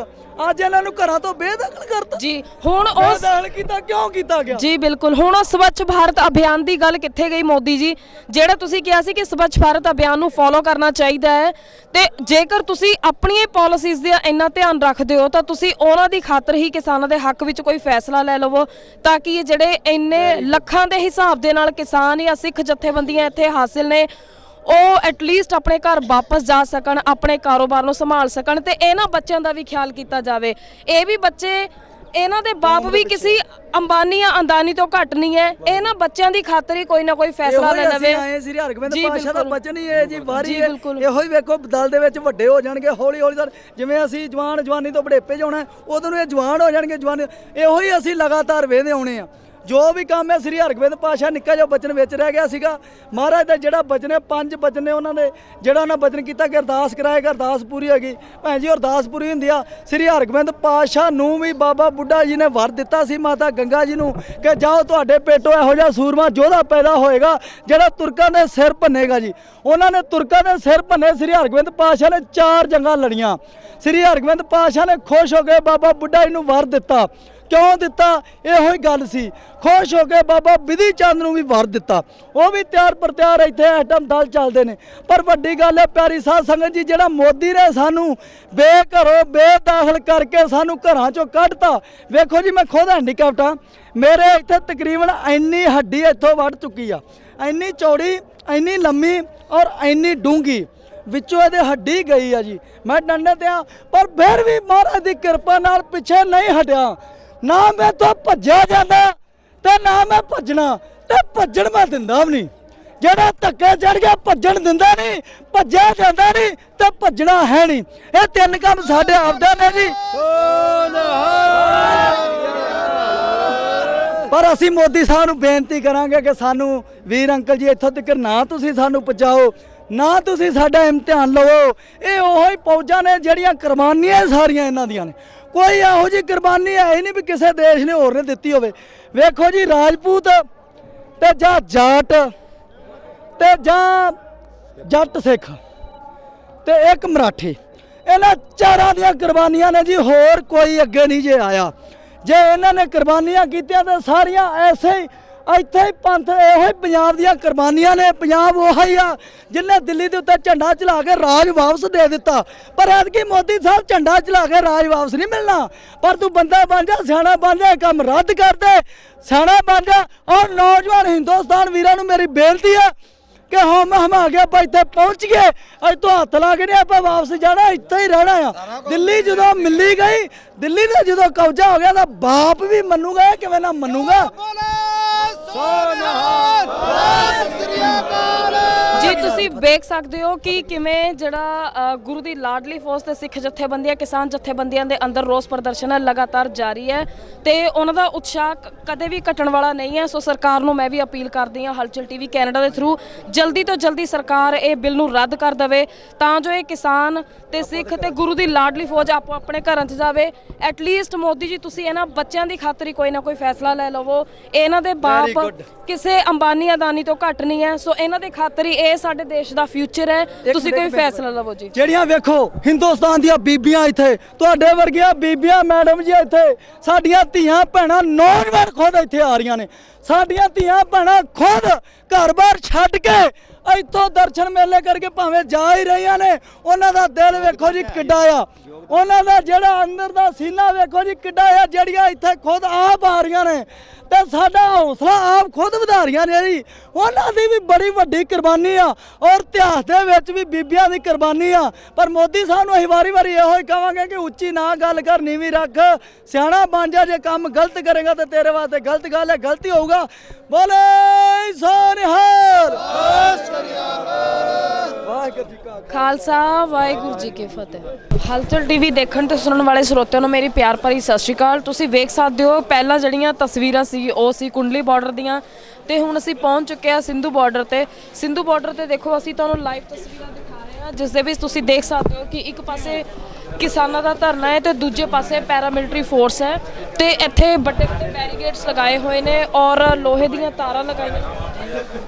ਅੱਜ ਇਹਨਾਂ ਨੂੰ ਘਰਾਂ ਤੋਂ ਬੇਦਖਲ ਕਰਤਾ ਜੀ। ਹੁਣ ਉਸ ਬੇਦਖਲ ਕੀਤਾ ਕਿਉਂ ਕੀਤਾ ਗਿਆ ਜੀ ਬਿਲਕੁਲ ਹੁਣ ਉਹ ਸਵੱਛ ਭਾਰਤ ਅਭਿਆਨ ਦੀ ਗੱਲ ਕਿੱਥੇ ਗਈ ਮੋਦੀ ਜੀ? ਜਿਹੜਾ ਤੁਸੀਂ ਕਿਹਾ ਸੀ ਕਿ ਸਵੱਛ ਭਾਰਤ ਅਭਿਆਨ ਨੂੰ ਫੋਲੋ ਕਰਨਾ ਚਾਹੀਦਾ ਹੈ ਤੇ ਜੇਕਰ ਤੁਸੀਂ ਆਪਣੀਆਂ ਪਾਲਿਸੀਜ਼ ਦਾ ਇੰਨਾ ਧਿਆਨ ਰੱਖਦੇ ਹੋ ਤਾਂ ਤੁਸੀਂ ਉਹਨਾਂ ਦੀ ਖਾਤਰ ਹੀ ਕਿਸਾਨਾਂ ਦੇ ਹੱਕ ਵਿੱਚ ਕੋਈ ਫੈਸਲਾ ਲੈ ਲਵੋ ਤਾਂ ਕਿ ਇਹ ਜਿਹੜੇ ਇੰਨੇ ਲੱਖਾਂ ਦੇ ਹਿਸਾਬ ਦੇ ਨਾਲ ਕਿਸਾਨ ਜਾਂ ਸਿੱਖ ਜਥੇਬੰਦੀਆਂ ਇੱਥੇ ਹਾਸਿਲ ਨੇ ਉਹ ਐਟਲੀਸਟ ਆਪਣੇ ਘਰ ਵਾਪਸ ਜਾ ਸਕਣ, ਆਪਣੇ ਕਾਰੋਬਾਰ ਨੂੰ ਸੰਭਾਲ ਸਕਣ ਤੇ ਇਹਨਾਂ ਬੱਚਿਆਂ ਦਾ ਵੀ ਖਿਆਲ ਕੀਤਾ ਜਾਵੇ। ਇਹ ਵੀ ਬੱਚੇ ਇਹਨਾਂ ਦੇ ਬਾਪ ਵੀ ਕਿਸੇ ਅੰਬਾਨੀ ਜਾਂ ਅੰਦਾਨੀ ਤੋਂ ਘੱਟ ਨਹੀਂ ਹੈ, ਇਹਨਾਂ ਬੱਚਿਆਂ ਦੀ ਖਾਤਰ ਹੀ ਕੋਈ ਨਾ ਕੋਈ ਫੈਸਲਾ ਲੈ ਲਵੇ। ਆਏ ਸ੍ਰੀ ਹਰਗੋਬਿੰਦ ਪਾਤਸ਼ਾਹ ਦਾ ਬਚਨ ਹੀ ਹੈ ਜੀ ਬਾਰੀ ਹੈ, ਇਹੋ ਹੀ ਵੇਖੋ ਦਲ ਦੇ ਵਿੱਚ ਵੱਡੇ ਹੋ ਜਾਣਗੇ ਹੌਲੀ ਹੌਲੀ ਜਿਵੇਂ ਅਸੀਂ ਜਵਾਨੀ ਤੋਂ ਬੁਢੇਪੇ ਜਾਣਾ ਉਦੋਂ ਨੂੰ ਇਹ ਜਵਾਨ ਹੋ ਜਾਣਗੇ, ਜਵਾਨ ਇਹੋ ਹੀ ਅਸੀਂ ਲਗਾਤਾਰ ਵੇਖਦੇ ਆਉਣੇ ਆ। ਜੋ ਵੀ ਕੰਮ ਹੈ ਸ੍ਰੀ ਹਰਗੋਬਿੰਦ ਪਾਤਸ਼ਾਹ ਨਿੱਕਾ ਜਿਹਾ ਬਚਨ ਵਿੱਚ ਰਹਿ ਗਿਆ ਸੀਗਾ, ਮਹਾਰਾਜ ਦਾ ਜਿਹੜਾ ਬਚਨ ਹੈ 5 ਬਚਨ ਨੇ ਉਹਨਾਂ ਦੇ ਜਿਹੜਾ ਉਹਨਾਂ ਬਚਨ ਕੀਤਾ ਕਿ ਅਰਦਾਸ ਕਰਾਏਗਾ ਅਰਦਾਸ ਪੂਰੀ ਹੋ ਗਈ। ਭੈਣ ਜੀ ਅਰਦਾਸ ਪੂਰੀ ਹੁੰਦੀ ਆ। ਸ੍ਰੀ ਹਰਗੋਬਿੰਦ ਪਾਤਸ਼ਾਹ ਨੂੰ ਵੀ ਬਾਬਾ ਬੁੱਢਾ ਜੀ ਨੇ ਵਰ ਦਿੱਤਾ ਸੀ ਮਾਤਾ ਗੰਗਾ ਜੀ ਨੂੰ ਕਿ ਜਾਓ ਤੁਹਾਡੇ ਪੇਟੋਂ ਇਹੋ ਜਿਹਾ ਸੂਰਮਾ ਯੋਧਾ ਪੈਦਾ ਹੋਏਗਾ ਜਿਹੜਾ ਤੁਰਕਾਂ ਦੇ ਸਿਰ ਭੰਨੇਗਾ ਜੀ। ਉਹਨਾਂ ਨੇ ਤੁਰਕਾਂ ਦੇ ਸਿਰ ਭੰਨੇ। ਸ੍ਰੀ ਹਰਗੋਬਿੰਦ ਪਾਤਸ਼ਾਹ ਨੇ 4 ਜੰਗਾਂ ਲੜੀਆਂ। ਸ੍ਰੀ ਹਰਗੋਬਿੰਦ ਪਾਤਸ਼ਾਹ ਨੇ ਖੁਸ਼ ਹੋ ਕੇ ਬਾਬਾ ਬੁੱਢਾ ਜੀ ਨੂੰ ਵਰ ਦਿੱਤਾ। ਕਿਉਂ ਦਿੱਤਾ? ਇਹੋ ਹੀ ਗੱਲ ਸੀ। ਖੁਸ਼ ਹੋ ਕੇ ਬਾਬਾ ਬਿਧੀ ਚੰਦ ਨੂੰ ਵੀ ਵਰ ਦਿੱਤਾ। ਉਹ ਵੀ ਤਿਆਰ ਪ੍ਰਤਿਆਰ ਇੱਥੇ ਐਟਮ ਦਲ ਚੱਲਦੇ ਨੇ। ਪਰ ਵੱਡੀ ਗੱਲ ਹੈ ਪਿਆਰੀ ਸਾਧ ਸੰਗਤ ਜੀ, ਜਿਹੜਾ ਮੋਦੀ ਨੇ ਸਾਨੂੰ ਬੇਘਰੋਂ ਬੇਦਾਖਲ ਕਰਕੇ ਸਾਨੂੰ ਘਰਾਂ ਚੋਂ ਕੱਢਤਾ। ਵੇਖੋ ਜੀ ਮੈਂ ਖੁਦ ਹੈਂਡੀਕੈਪਟ ਹਾਂ, ਮੇਰੇ ਇੱਥੇ ਤਕਰੀਬਨ ਇੰਨੀ ਹੱਡੀ ਇੱਥੋਂ ਵੱਢ ਚੁੱਕੀ ਆ, ਇੰਨੀ ਚੌੜੀ, ਇੰਨੀ ਲੰਮੀ ਔਰ ਇੰਨੀ ਡੂੰਘੀ, ਵਿੱਚੋਂ ਇਹਦੇ ਹੱਡੀ ਗਈ ਆ ਜੀ। ਮੈਂ ਡੰਡੇ ਤੇ ਆ ਪਰ ਫਿਰ ਵੀ ਮਹਾਰਾਜ ਦੀ ਕਿਰਪਾ ਨਾਲ ਪਿੱਛੇ ਨਹੀਂ ਹਟਿਆ। ਨਾ ਮੈਂ ਤੋਂ ਭੱਜਿਆ ਜਾਂਦਾ ਤੇ ਨਾ ਮੈਂ ਭੱਜਣਾ, ਤੇ ਭੱਜਣ ਮੈਂ ਦਿੰਦਾ ਵੀ ਨਹੀਂ। ਜਿਹੜਾ ਧੱਕੇ ਚੜ ਗਿਆ ਭੱਜਣ ਦਿੰਦਾ ਨਹੀਂ, ਭੱਜਿਆ ਜਾਂਦਾ ਨਹੀਂ ਤੇ ਭੱਜਣਾ ਹੈ ਨਹੀਂ। ਇਹ 3 ਕੰਮ ਸਾਡੇ ਆਪਦੇ ਨੇ ਜੀ। ਪਰ ਅਸੀਂ ਮੋਦੀ ਸਾਹਿਬ ਨੂੰ ਬੇਨਤੀ ਕਰਾਂਗੇ ਕਿ ਸਾਨੂੰ ਵੀਰ ਅੰਕਲ ਜੀ ਇੱਥੋਂ ਤੱਕ ਨਾ ਤੁਸੀਂ ਸਾਨੂੰ ਪਹੁੰਚਾਓ, ਨਾ ਤੁਸੀਂ ਸਾਡਾ ਇਮਤਿਹਾਨ ਲਵੋ। ਇਹ ਉਹੀ ਫੌਜਾਂ ਨੇ ਜਿਹੜੀਆਂ ਕੁਰਬਾਨੀਆਂ ਸਾਰੀਆਂ ਇਹਨਾਂ ਦੀਆਂ ਨੇ। ਕੋਈ ਇਹੋ ਜਿਹੀ ਕੁਰਬਾਨੀ ਹੈ ਹੀ ਨਹੀਂ ਵੀ ਕਿਸੇ ਦੇਸ਼ ਨੇ ਹੋਰ ਨੇ ਦਿੱਤੀ ਹੋਵੇ। ਵੇਖੋ ਜੀ ਰਾਜਪੂਤ ਤੇ ਜਾਂ ਜਾਟ ਤੇ ਜਾਂ ਜੱਟ ਸਿੱਖ ਤੇ ਇੱਕ ਮਰਾਠੀ, ਇਹਨਾਂ 4 ਦੀਆਂ ਕੁਰਬਾਨੀਆਂ ਨੇ ਜੀ, ਹੋਰ ਕੋਈ ਅੱਗੇ ਨਹੀਂ ਜੇ ਆਇਆ। ਜੇ ਇਹਨਾਂ ਨੇ ਕੁਰਬਾਨੀਆਂ ਕੀਤੀਆਂ ਤਾਂ ਸਾਰੀਆਂ ਐਸੇ ਹੀ ਇੱਥੇ ਹੀ ਪੰਥ ਇਹੋ ਹੀ ਪੰਜਾਬ ਦੀਆਂ ਕੁਰਬਾਨੀਆਂ ਨੇ। ਪੰਜਾਬ ਉਹ ਹੀ ਆ ਜਿਹਨੇ ਦਿੱਲੀ ਦੇ ਉੱਤੇ ਝੰਡਾ ਚਲਾ ਕੇ ਰਾਜ ਵਾਪਸ ਦੇ ਦਿੱਤਾ। ਪਰ ਐਤਕੀ ਮੋਦੀ ਸਾਹਿਬ ਝੰਡਾ ਚਲਾ ਕੇ ਰਾਜ ਵਾਪਸ ਨਹੀਂ ਮਿਲਣਾ। ਪਰ ਤੂੰ ਬੰਦਾ ਬਣ ਜਾ, ਸਿਆਣਾ ਬਣ ਜਾ, ਕੰਮ ਰੱਦ ਕਰ ਦੇ, ਸਿਆਣਾ ਬਣ ਜਾ। ਔਰ ਨੌਜਵਾਨ ਹਿੰਦੁਸਤਾਨ ਵੀਰਾਂ ਨੂੰ ਮੇਰੀ ਬੇਨਤੀ ਆ ਕਿ ਹਮ ਆ ਗਏ ਆਪਾਂ ਇੱਥੇ ਪਹੁੰਚ ਗਏ, ਅੱਜ ਤੋਂ ਹੱਥ ਲਾ ਕੇ ਨਹੀਂ ਆਪਾਂ ਵਾਪਸ ਜਾਣਾ, ਇੱਥੇ ਹੀ ਰਹਿਣਾ ਆ। ਦਿੱਲੀ ਜਦੋਂ ਮਿਲੀ ਗਈ, ਦਿੱਲੀ ਦਾ ਜਦੋਂ ਕਬਜ਼ਾ ਹੋ ਗਿਆ ਤਾਂ ਬਾਪ ਵੀ ਮੰਨੂਗਾ, ਕਿਵੇਂ ਨਾ ਮੰਨੂਗਾ। ਜੀ ਤੁਸੀਂ ਵੇਖ ਸਕਦੇ ਹੋ ਕਿ ਕਿਵੇਂ ਜਿਹੜਾ ਗੁਰੂ ਦੀ ਲਾਡਲੀ ਫੌਜ ਤੇ ਸਿੱਖ ਜਥੇਬੰਦੀਆਂ ਕਿਸਾਨ ਜਥੇਬੰਦੀਆਂ ਦੇ ਅੰਦਰ ਰੋਸ ਪ੍ਰਦਰਸ਼ਨ ਹੈ ਲਗਾਤਾਰ ਜਾਰੀ ਹੈ ਤੇ ਉਹਨਾਂ ਦਾ ਉਤਸ਼ਾਹ ਕਦੇ ਵੀ ਘਟਣ ਵਾਲਾ ਨਹੀਂ ਹੈ। ਸੋ ਸਰਕਾਰ ਨੂੰ ਮੈਂ ਵੀ ਅਪੀਲ ਕਰਦੀ ਹਾਂ ਹਲਚਲ ਟੀਵੀ ਕੈਨੇਡਾ ਦੇ ਥਰੂ ਜਲਦੀ ਤੋਂ ਜਲਦੀ ਸਰਕਾਰ ਇਹ ਬਿੱਲ ਨੂੰ ਰੱਦ ਕਰ ਦੇਵੇ ਤਾਂ ਜੋ ਇਹ ਕਿਸਾਨ ਤੇ ਸਿੱਖ ਤੇ ਗੁਰੂ ਦੀ ਲਾਡਲੀ ਫੌਜ ਆਪੋ ਆਪਣੇ ਘਰਾਂ 'ਚ ਜਾਵੇ। ਐਟਲੀਸਟ ਮੋਦੀ ਜੀ ਤੁਸੀਂ ਇਹਨਾਂ ਬੱਚਿਆਂ ਦੀ ਖਾਤਰ ਹੀ ਕੋਈ ਨਾ ਕੋਈ ਫੈਸਲਾ ਲੈ ਲਵੋ। ਇਹਨਾਂ ਦੇ ਬਾਪ ਕਿਸੇ ਅੰਬਾਨੀ ਅਦਾਨੀ ਤੋਂ ਘੱਟ ਨਹੀਂ ਹੈ। ਸੋ ਇਹਨਾਂ ਦੇ ਖਾਤਰ ਹੀ ਇਹ ਸਾਡੇ ਦੇਸ਼ ਦਾ ਫਿਊਚਰ ਹੈ, ਤੁਸੀਂ ਕੋਈ ਫੈਸਲਾ ਲਵੋ ਜੀ। ਜਿਹੜੀਆਂ ਵੇਖੋ ਹਿੰਦੁਸਤਾਨ ਦੀਆਂ ਬੀਬੀਆਂ ਇੱਥੇ, ਤੁਹਾਡੇ ਵਰਗੀਆਂ ਬੀਬੀਆਂ ਮੈਡਮ ਜੀ ਇੱਥੇ, ਸਾਡੀਆਂ ਧੀਆਂ ਭੈਣਾਂ ਨੌਜਵਾਨ ਖੁਦ ਇੱਥੇ ਆ ਰਹੀਆਂ ਨੇ। ਸਾਡੀਆਂ ਧੀਆਂ ਭੈਣਾਂ ਖੁਦ ਘਰ-ਬਾਰ ਛੱਡ ਕੇ ਇੱਥੋਂ ਦਰਸ਼ਨ ਮੇਲੇ ਕਰਕੇ ਭਾਵੇਂ ਜਾ ਹੀ ਰਹੀਆਂ ਨੇ। ਉਹਨਾਂ ਦਾ ਦਿਲ ਵੇਖੋ ਜੀ ਕਿੱਡਾ ਆ, ਉਹਨਾਂ ਦਾ ਜਿਹੜਾ ਅੰਦਰ ਦਾ ਸੀਨਾ ਵੇਖੋ ਜੀ ਕਿੱਡਾ ਆ, ਜਿਹੜੀਆਂ ਇੱਥੇ ਖੁਦ ਆਪ ਆ ਰਹੀਆਂ ਨੇ ਤੇ ਸਾਡਾ ਹੌਸਲਾ ਆਪ ਖੁਦ ਵਧਾ ਰਹੀਆਂ ਨੇ ਜੀ। ਉਹਨਾਂ ਦੀ ਵੀ ਬੜੀ ਵੱਡੀ ਕੁਰਬਾਨੀ ਆ ਔਰ ਇਤਿਹਾਸ ਦੇ ਵਿੱਚ ਵੀ ਬੀਬੀਆਂ ਦੀ ਕੁਰਬਾਨੀ ਆ। ਪਰ ਮੋਦੀ ਸਾਹਿਬ ਨੂੰ ਅਸੀਂ ਵਾਰੀ-ਵਾਰੀ ਇਹੋ ਹੀ ਕਹਾਂਗੇ ਕਿ ਉੱਚੀ ਨਾ ਗੱਲ ਕਰ, ਨੀਵੀਂ ਰੱਖ, ਸਿਆਣਾ ਬਣ ਜਾ। ਜੇ ਕੰਮ ਗਲਤ ਕਰੇਗਾ ਤੇ ਤੇਰੇ ਵਾਸਤੇ ਗਲਤ ਗੱਲ ਹੈ, ਗਲਤੀ ਹੋਊਗਾ। ਬੋਲੇ ਸੋ ਨਿਹਾਲ, ਵਾਹਿਗੁਰੂ ਜੀ ਕਾ ਖਾਲਸਾ, ਵਾਹਿਗੁਰੂ ਜੀ ਕੀ ਫਤਿਹ। ਹਲਚਲ ਟੀਵੀ ਦੇਖਣ ਤੇ ਸੁਣਨ ਵਾਲੇ ਸਰੋਤਿਆਂ ਨੂੰ ਮੇਰੀ ਪਿਆਰ ਭਰੀ ਸਤਿ ਸ਼੍ਰੀ ਅਕਾਲ। ਤੁਸੀਂ ਵੇਖ ਸਕਦੇ ਹੋ ਪਹਿਲਾਂ ਜਿਹੜੀਆਂ ਤਸਵੀਰਾਂ ਸੀ ਉਹ ਸੀ ਕੁੰਡਲੀ ਬਾਰਡਰ ਦੀਆਂ, ਤੇ ਹੁਣ ਅਸੀਂ ਪਹੁੰਚ ਚੁੱਕੇ ਹਾਂ ਸਿੰਧੂ ਬਾਰਡਰ ਤੇ। ਸਿੰਧੂ ਬਾਰਡਰ ਤੇ ਦੇਖੋ ਅਸੀਂ ਤੁਹਾਨੂੰ ਲਾਈਵ ਤਸਵੀਰਾਂ ਦਿਖਾ ਰਹੇ ਹਾਂ, ਜਿਸ ਦੇ ਵਿੱਚ ਤੁਸੀਂ ਦੇਖ ਸਕਦੇ ਹੋ ਕਿ ਇੱਕ ਪਾਸੇ ਕਿਸਾਨਾਂ ਦਾ ਧਰਨਾ ਹੈ ਤੇ ਦੂਜੇ ਪਾਸੇ ਪੈਰਾਮਿਲਟਰੀ ਫੋਰਸ ਹੈ, ਤੇ ਇੱਥੇ ਵੱਡੇ ਵੱਡੇ ਬੈਰੀਗੇਡਸ ਲਗਾਏ ਹੋਏ ਨੇ ਔਰ ਲੋਹੇ ਦੀਆਂ ਤਾਰਾਂ ਲਗਾਈਆਂ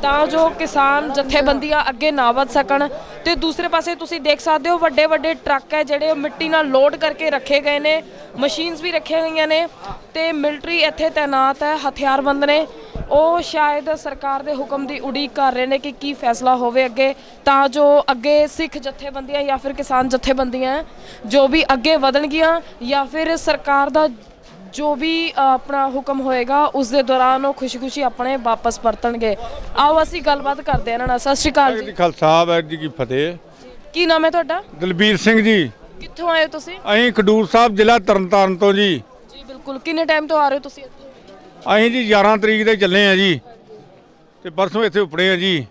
ਤਾਂ ਜੋ ਕਿਸਾਨ ਜਥੇਬੰਦੀਆਂ ਅੱਗੇ ਨਾ ਵਧ ਸਕਣ। ਤੇ ਦੂਸਰੇ ਪਾਸੇ ਤੁਸੀਂ ਦੇਖ ਸਕਦੇ ਹੋ ਵੱਡੇ ਵੱਡੇ ਟਰੱਕ ਹੈ ਜਿਹੜੇ ਮਿੱਟੀ ਨਾਲ ਲੋਡ ਕਰਕੇ ਰੱਖੇ ਗਏ ਨੇ, ਮਸ਼ੀਨਸ ਵੀ ਰੱਖੀਆਂ ਗਈਆਂ ਨੇ, ਤੇ ਮਿਲਟਰੀ ਇੱਥੇ ਤੈਨਾਤ ਹੈ, ਹਥਿਆਰਬੰਦ ਨੇ। ਉਹ ਸ਼ਾਇਦ ਸਰਕਾਰ ਦੇ ਹੁਕਮ ਦੀ ਉਡੀਕ ਕਰ ਰਹੇ ਨੇ ਕਿ ਕੀ ਫੈਸਲਾ ਹੋਵੇ ਅੱਗੇ, ਤਾਂ ਜੋ ਅੱਗੇ ਸਿੱਖ ਜਥੇਬੰਦੀਆਂ ਜਾਂ ਫਿਰ ਕਿਸਾਨ ਜਥੇਬੰਦੀਆਂ ਜੋ ਵੀ ਅੱਗੇ ਵਧਣਗੀਆਂ ਜਾਂ ਫਿਰ ਸਰਕਾਰ ਦਾ ਜੋ ਵੀ ਆਪਣਾ ਹੁਕਮ ਹੋਏਗਾ ਉਸ ਦੇ ਦੌਰਾਨ ਉਹ ਖੁਸ਼ੀ-ਖੁਸ਼ੀ ਆਪਣੇ ਵਾਪਸ ਪਰਤਣਗੇ। ਆਓ ਅਸੀਂ ਗੱਲਬਾਤ ਕਰਦੇ ਹਾਂ ਇਹਨਾਂ ਨਾਲ। ਸਤਿ ਸ਼੍ਰੀ ਅਕਾਲ ਜੀ। ਖਾਲਸਾ, ਵਾਹਿਗੁਰੂ ਜੀ ਕੀ ਫਤਿਹ। ਕੀ ਨਾਮ ਹੈ ਤੁਹਾਡਾ? ਦਲਬੀਰ ਸਿੰਘ ਜੀ। ਕਿੱਥੋਂ ਆਏ ਹੋ ਤੁਸੀਂ? ਅਸੀਂ ਖਡੂਰ ਸਾਹਿਬ, ਜ਼ਿਲ੍ਹਾ ਤਰਨਤਾਰਨ ਤੋਂ ਜੀ। ਜੀ ਬਿਲਕੁਲ। ਕਿੰਨੇ ਟਾਈਮ ਤੋਂ ਆ ਰਹੇ ਹੋ ਤੁਸੀਂ ਇੱਥੇ? ਅਸੀਂ ਜੀ 11 ਤਰੀਕ ਦੇ ਚੱਲੇ ਆ ਜੀ, ਤੇ ਪਰਸੋਂ ਇੱਥੇ ਉਪੜੇ ਆ ਜੀ।